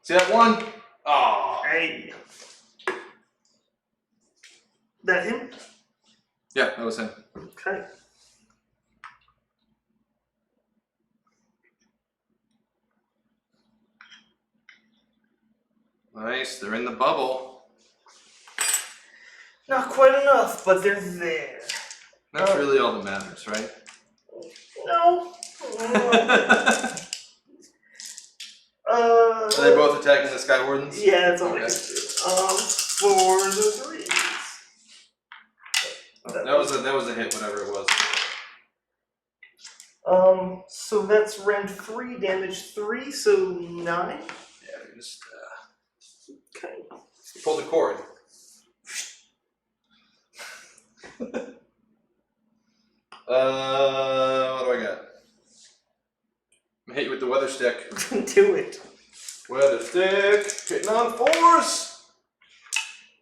See that 1? Aw. Hey. That him? Yeah, that was him. Okay. Nice, they're in the bubble. Not quite enough, but they're there. That's really all that matters, right? No. Are they both attacking the Sky Wardens? Yeah, that's all I Okay. can do. 4s or 3s. That was a hit, whatever it was. So that's rend 3, damage 3, so 9. Yeah, you just Okay. pull the cord. What do I got? I'm gonna hit you with the weather stick. Do it. Weather stick, hitting on 4s.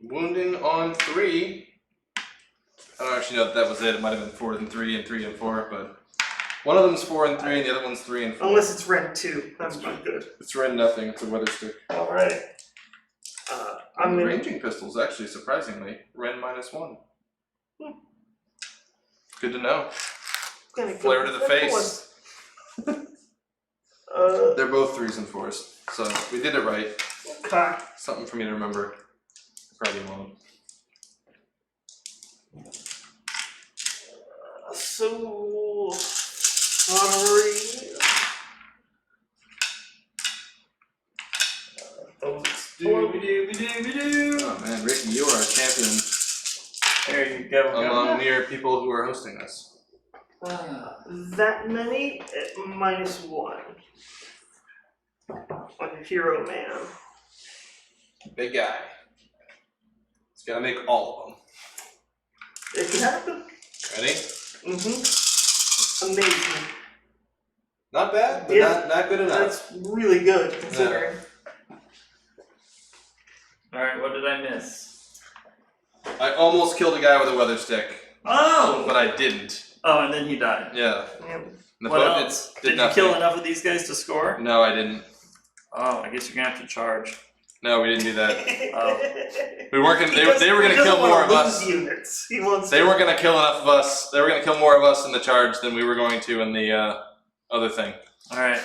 Wounding on 3. I don't actually know if that was it. It might have been 4 and 3 and 3 and 4, but one of them's 4 and 3 and the other one's 3 and 4. Unless it's rend 2. That's not good. It's red nothing. It's a weather stick. Alright. I'm gonna. Ranging pistols, actually, surprisingly, Ren -1. Good to know. Gonna Flare go to the with that face. one. They're both 3s and 4s, so we did it right. Okay. Something for me to remember. Probably won't. So. Sorry. Oh man, Ricky, you are a champion There you go. among mere people who are hosting us. That many at -1 on your hero man. Big guy. He's gotta make all of them. It can happen. Ready? Amazing. Not bad, but Yeah. not good enough. That's really good considering. Alright, what did I miss? I almost killed a guy with a weather stick, Oh! but I didn't. Oh, and then he died. Yeah. Yep. The What boat else? did Did you nothing. kill enough of these guys to score? No, I didn't. Oh, I guess you're gonna have to charge. No, we didn't do that. Oh. We weren't gonna. They were gonna kill more of us. Units. He wants They weren't gonna kill enough of us. They were gonna kill more of us in the charge than we were going to in the other thing. Alright.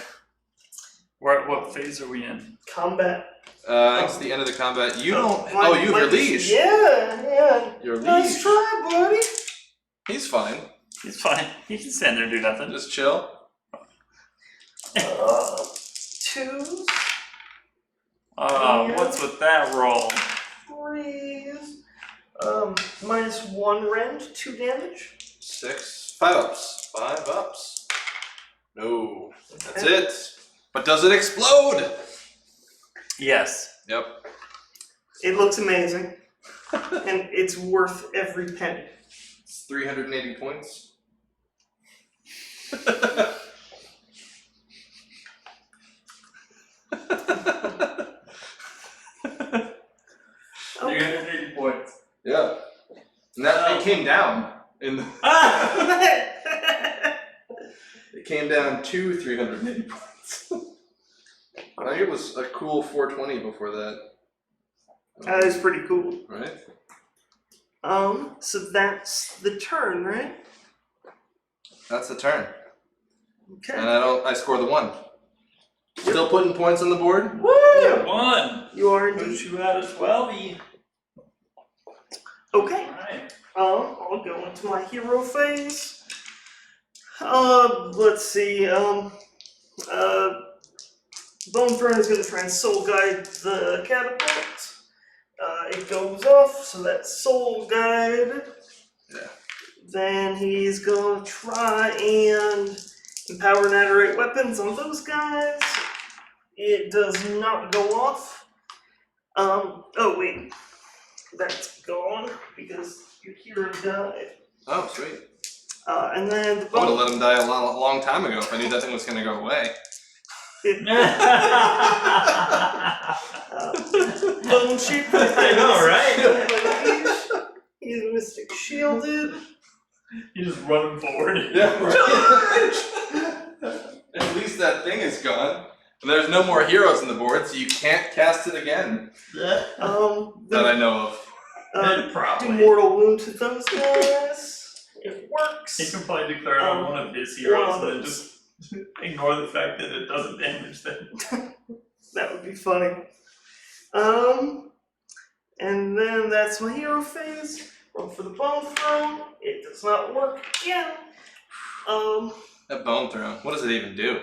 What phase are we in? combat. I think it's the end of the combat. You don't. My- Oh, you have my- your liege. Yeah. Your Nice liege. try, buddy. He's fine. He's fine. He can stand there and do nothing. Just chill. 2s, What's with that roll? 3s. -1 rend, 2 damage. 6. 5 ups. 5 ups. No. That's it. But does it explode? Yes. Yep. It looks amazing. And it's worth every penny. It's 380 points. Okay. 380 points. Yeah. And that it came down in the, it came down to 380 points. I think it was a cool 420 before that. That is pretty cool. Right? So that's the turn, right? That's the turn. Okay. And I score the 1. Still putting points on the board? Woo! Yep. 1. You are Put indeed. you at a 12. Okay. Alright. I'll go into my hero phase. Let's see. Bone Throne is going to try and soul guide the catapult. It goes off, so that's soul guide. Yeah. Then he's going to try and empower and adorate weapons on those guys. It does not go off. Oh wait. That's gone because your hero died. Oh, sweet. And then the I would have bone. let him die a long time ago if I knew that thing was going to go away. Bone shape. I know, right? He's mystic shielded. You just run him forward. Yeah, right. At least that thing is gone. And there's no more heroes on the board, so you can't cast it again. That I know of. Do Probably. mortal wound to those guys. It works. He can probably declare on one of his heroes and then just ignore the fact that it doesn't damage them. That would be funny. And then that's my hero phase. Roll for the bone throne. It does not work again. That bone throne. What does it even do?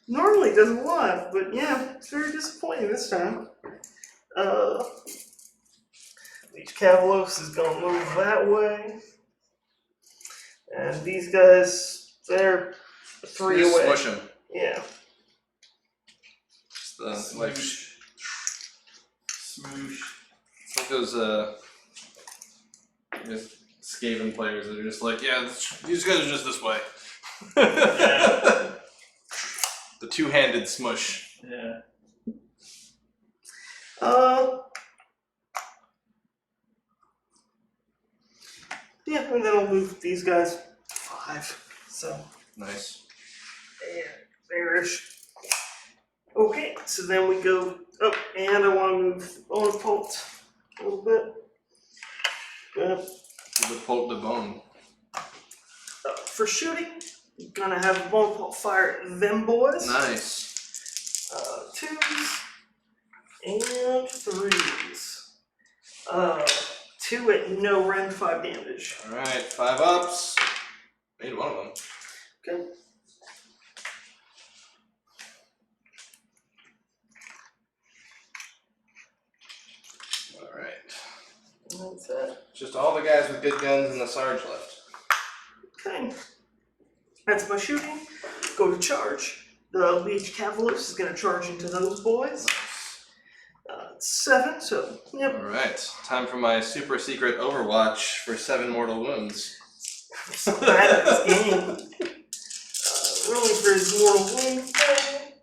Normally it does a lot, but yeah, it's very disappointing this time. Each Cavalos is gonna move that way. And these guys, they're 3 Just away. smush him. Yeah. It's the, like, Smoosh. it's like those Skaven players that are just like, yeah, these guys are just this way. Yeah. The two-handed smush. Yeah. Yeah, and then I'll move these guys 5. So, Nice. yeah, there-ish. Okay, so then we go up, and I want to move the bone pult a little bit. Good. The pult de bone. For shooting, I'm gonna have the bone pult fire at them boys. Nice. 2s and 3s. 2 at no rend, 5 damage. Alright, 5 ups. Made one of them. Okay. Alright. And that's that. Just all the guys with good guns and the Sarge left. Okay. That's my shooting. Go to charge. The Liege Cavalos is going to charge into those boys. 7, so, yep. Alright, time for my super secret Overwatch for 7 mortal wounds. I'm so bad at this game. Rolling for his mortal wound thing.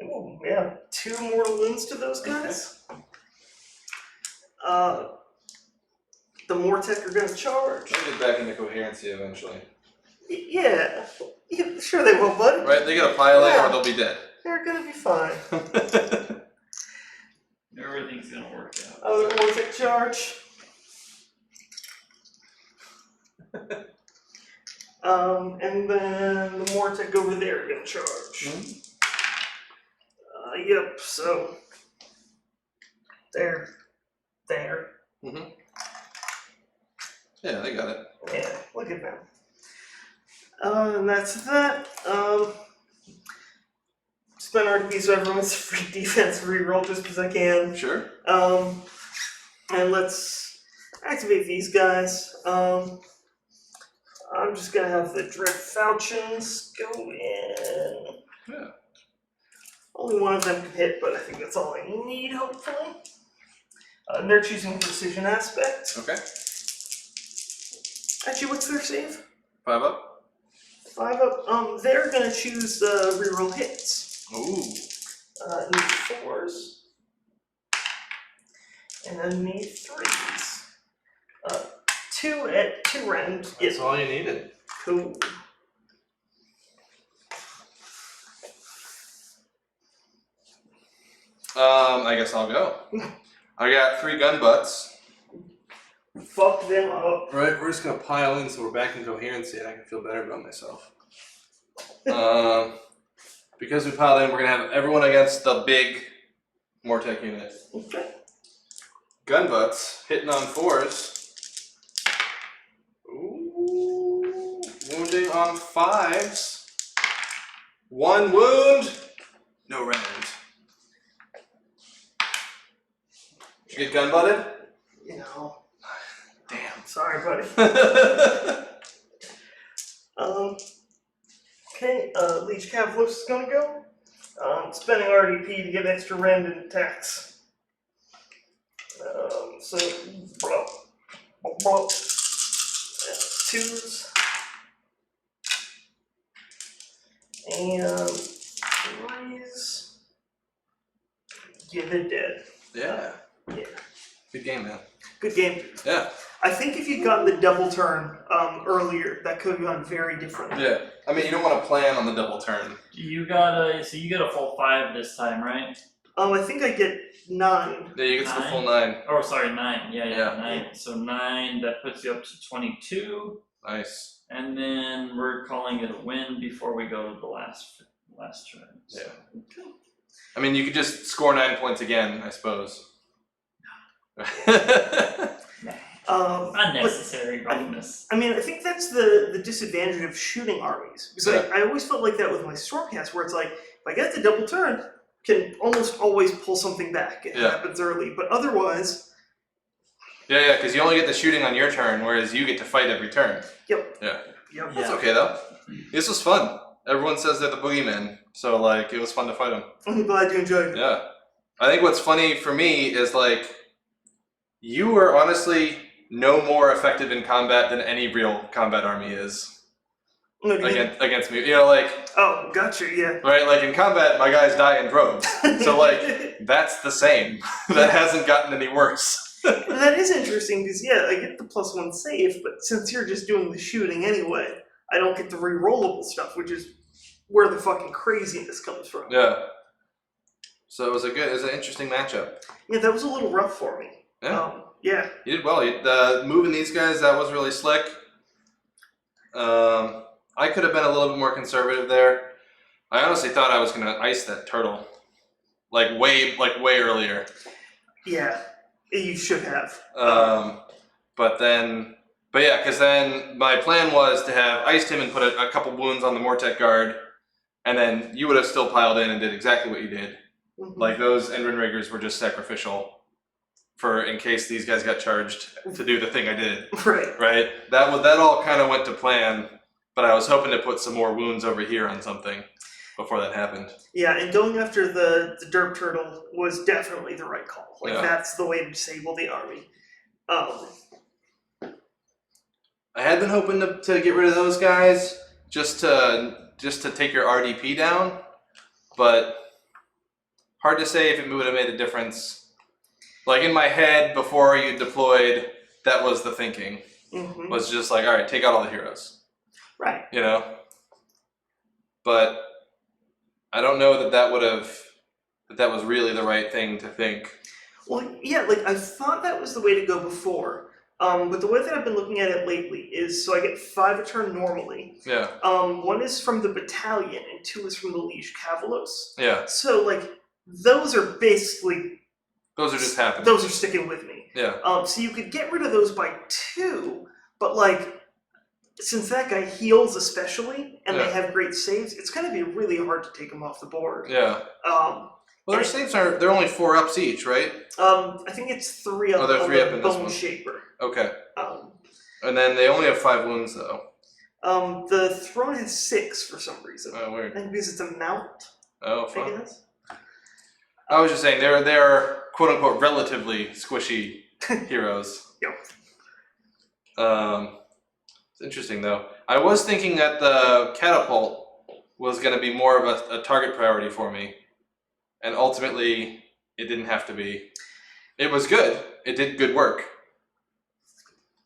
Ooh, yeah. 2 mortal wounds to those guys. The Mortec are going to charge. They'll get back into coherency eventually. Yeah. Sure they will, bud. Right, they get a pilot Yeah. or they'll be dead. They're going to be fine. Everything's gonna work out. Other Mortec charge. And then the Mortec over there are going to charge. Yep, so. There. Yeah, they got it. Yeah. look at that. And that's that. Spend RDP so everyone's free defense reroll just because I can. Sure. And let's activate these guys. I'm just gonna have the Dread Falchions go in. Yeah. Only one of them can hit, but I think that's all I need, hopefully. And they're choosing Precision Aspect. Okay. Actually, what's their save? 5 up. 5 up. They're gonna choose reroll hits. Ooh. Need 4s. And I need 3s. 2 at 2 rend. That's all you needed. Cool. I guess I'll go. I got 3 gun butts. Fuck them up. Right, we're just gonna pile in so we're back in coherency and I can feel better about myself. Because we piled in, we're gonna have everyone against the big Mortec unit. Okay. Gun butts hitting on 4s. Ooh, wounding on 5s. 1 wound, no rend. Did you get gun butted? You know. Damn. Sorry, buddy. Okay, Leech Cavalos is gonna go. Spending RDP to get extra rend and attacks. So, blah, blah, blah. 2s. And 3s. Yeah, they're dead. Yeah. Yeah. Good game, man. Good game. Yeah. I think if you'd gotten the double turn earlier, that could have gone very differently. Yeah. I mean, you don't want to plan on the double turn. You got a full 5 this time, right? I think I get 9. Yeah, you get to the 9? full 9. Oh, sorry, 9. Yeah, Yeah. 9. So 9, that puts you up to 22. Nice. And then we're calling it a win before we go to the last turn. So. Yeah. I mean, you could just score 9 points again, I suppose. Unnecessary bonus. I mean, I think that's the disadvantage of shooting armies. Because Yeah. I always felt like that with my Stormcast, where it's like, if I get the double turn, can almost always pull something back. It Yeah. happens early. But otherwise... Yeah, because you only get the shooting on your turn, whereas you get to fight every turn. Yep. Yeah. Yep. That's okay, though. This was fun. Everyone says they're the boogeyman, so, like, it was fun to fight them. I'm glad you enjoyed it. Yeah. I think what's funny for me is, like, you were honestly no more effective in combat than any real combat army is What do you mean? against me. You know, like, Oh, gotcha, yeah. right? Like, in combat, my guys die in droves. So, like, that's the same. That hasn't gotten any worse. That is interesting, because, yeah, I get the +1 save, but since you're just doing the shooting anyway, I don't get the re-rollable stuff, which is where the fucking craziness comes from. Yeah. So it was an interesting matchup. Yeah, that was a little rough for me. Yeah. Yeah. You did well. Moving these guys, that was really slick. I could have been a little bit more conservative there. I honestly thought I was gonna ice that turtle, like way earlier. Yeah, you should have. But yeah, because then my plan was to have iced him and put a couple wounds on the Mortec guard, and then you would have still piled in and did exactly what you did. Mhm. Like, those Enrin Riggers were just sacrificial for in case these guys got charged to do the thing I did. Right. Right? That all kind of went to plan, but I was hoping to put some more wounds over here on something before that happened. Yeah, and going after the derp turtle was definitely the right call. Like, Yeah. that's the way to disable the army. I had been hoping to get rid of those guys just to take your RDP down, but hard to say if it would have made a difference. Like, in my head, before you deployed, that was the thinking. Mhm. Was just like, all right, take out all the heroes. Right. You know? But I don't know that was really the right thing to think. Well, yeah, like, I thought that was the way to go before. But the way that I've been looking at it lately is, so I get 5 a turn normally. Yeah. 1 is from the battalion, and 2 is from the Liege Cavalos. Yeah. So, like, those are basically... Those are just happening. Those are sticking with me. Yeah. So you could get rid of those by 2, but, like, since that guy heals especially, and Yeah. they have great saves, it's gonna be really hard to take them off the board. Yeah. Well, their saves they're only 4 ups each, right? I think it's 3 up Oh, they're on 3 the up in this Bone one. Shaper. Okay. Um, And then they only have 5 wounds though. the Throne has 6 for some reason. Oh, I weird. think because it's a mount, Oh, I fun. guess. I was just saying they're quote unquote relatively squishy heroes. Yep. It's interesting though. I was thinking that the catapult was going to be more of a target priority for me, and ultimately it didn't have to be. It was good. It did good work.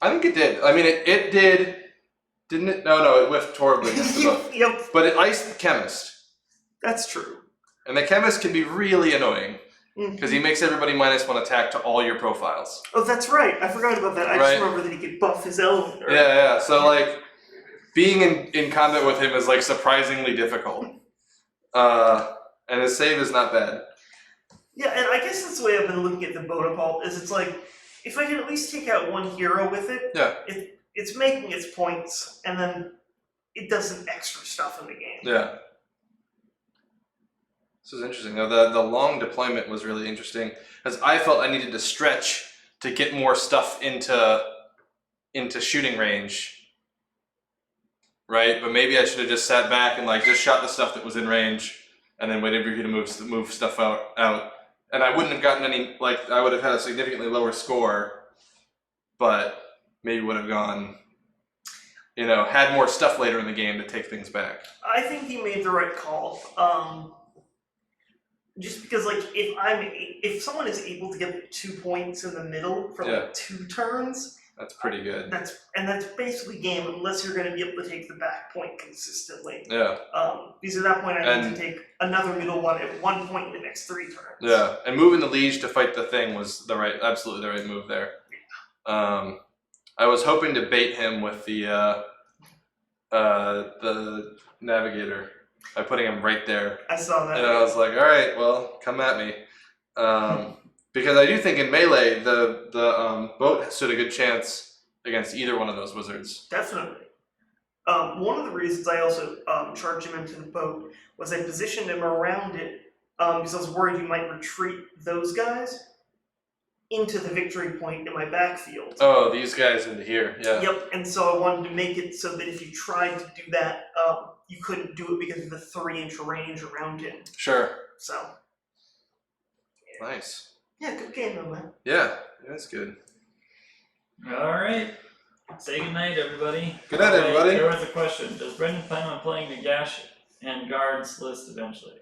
I think it did. I mean, it did. Didn't it? No, it whiffed horribly against the book. Yep, But it iced the chemist, that's true. and the chemist can be really annoying. Because he makes everybody -1 attack to all your profiles. Oh, that's right. I forgot about that. I Right. just remember that he could buff his element. Yeah. So like, being in combat with him is like surprisingly difficult. And his save is not bad. Yeah, and I guess that's the way I've been looking at the Bonaparte, is it's like, if I can at least take out one hero with it, Yeah. it's making its points, and then it does some extra stuff in the game. Yeah. This is interesting. Now the long deployment was really interesting, because I felt I needed to stretch to get more stuff into shooting range. Right? But maybe I should have just sat back and like just shot the stuff that was in range, and then waited for you to move stuff out. And I wouldn't have gotten any, like, I would have had a significantly lower score, but maybe would have gone, had more stuff later in the game to take things back. I think he made the right call. Just because, like, if someone is able to get 2 points in the middle for Yeah. like 2 turns, That's pretty good. that's basically game, unless you're going to be able to take the back point consistently. Yeah. Because at that point, I need And- to take another middle one at 1 point in the next 3 turns. Yeah, and moving the liege to fight the thing was absolutely the right move there. I was hoping to bait him with the navigator by putting him right there, I saw that. and I was like, all right, well, come at me, because I do think in melee the boat stood a good chance against either one of those wizards. Definitely. One of the reasons I also charged him into the boat was I positioned him around it because I was worried he might retreat those guys into the victory point in my backfield. Oh, these guys into here, yeah. Yep, and so I wanted to make it so that if you tried to do that, you couldn't do it because of the 3-inch range around him. Sure. So, Nice. yeah, good game though, man. Yeah, that's good. Alright. Say goodnight, everybody. Good night, everybody. There was a question. Does Brendan plan on playing the Gash and Guards list eventually?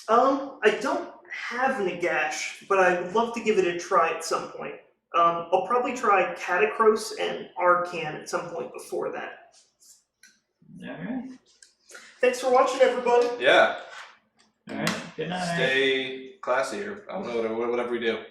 I don't have Nagash, but I would love to give it a try at some point. I'll probably try Catacros and Arcan at some point before that. Alright. Thanks for watching, everybody. Yeah. Alright. Good night. Stay classy, or I don't know, whatever we do.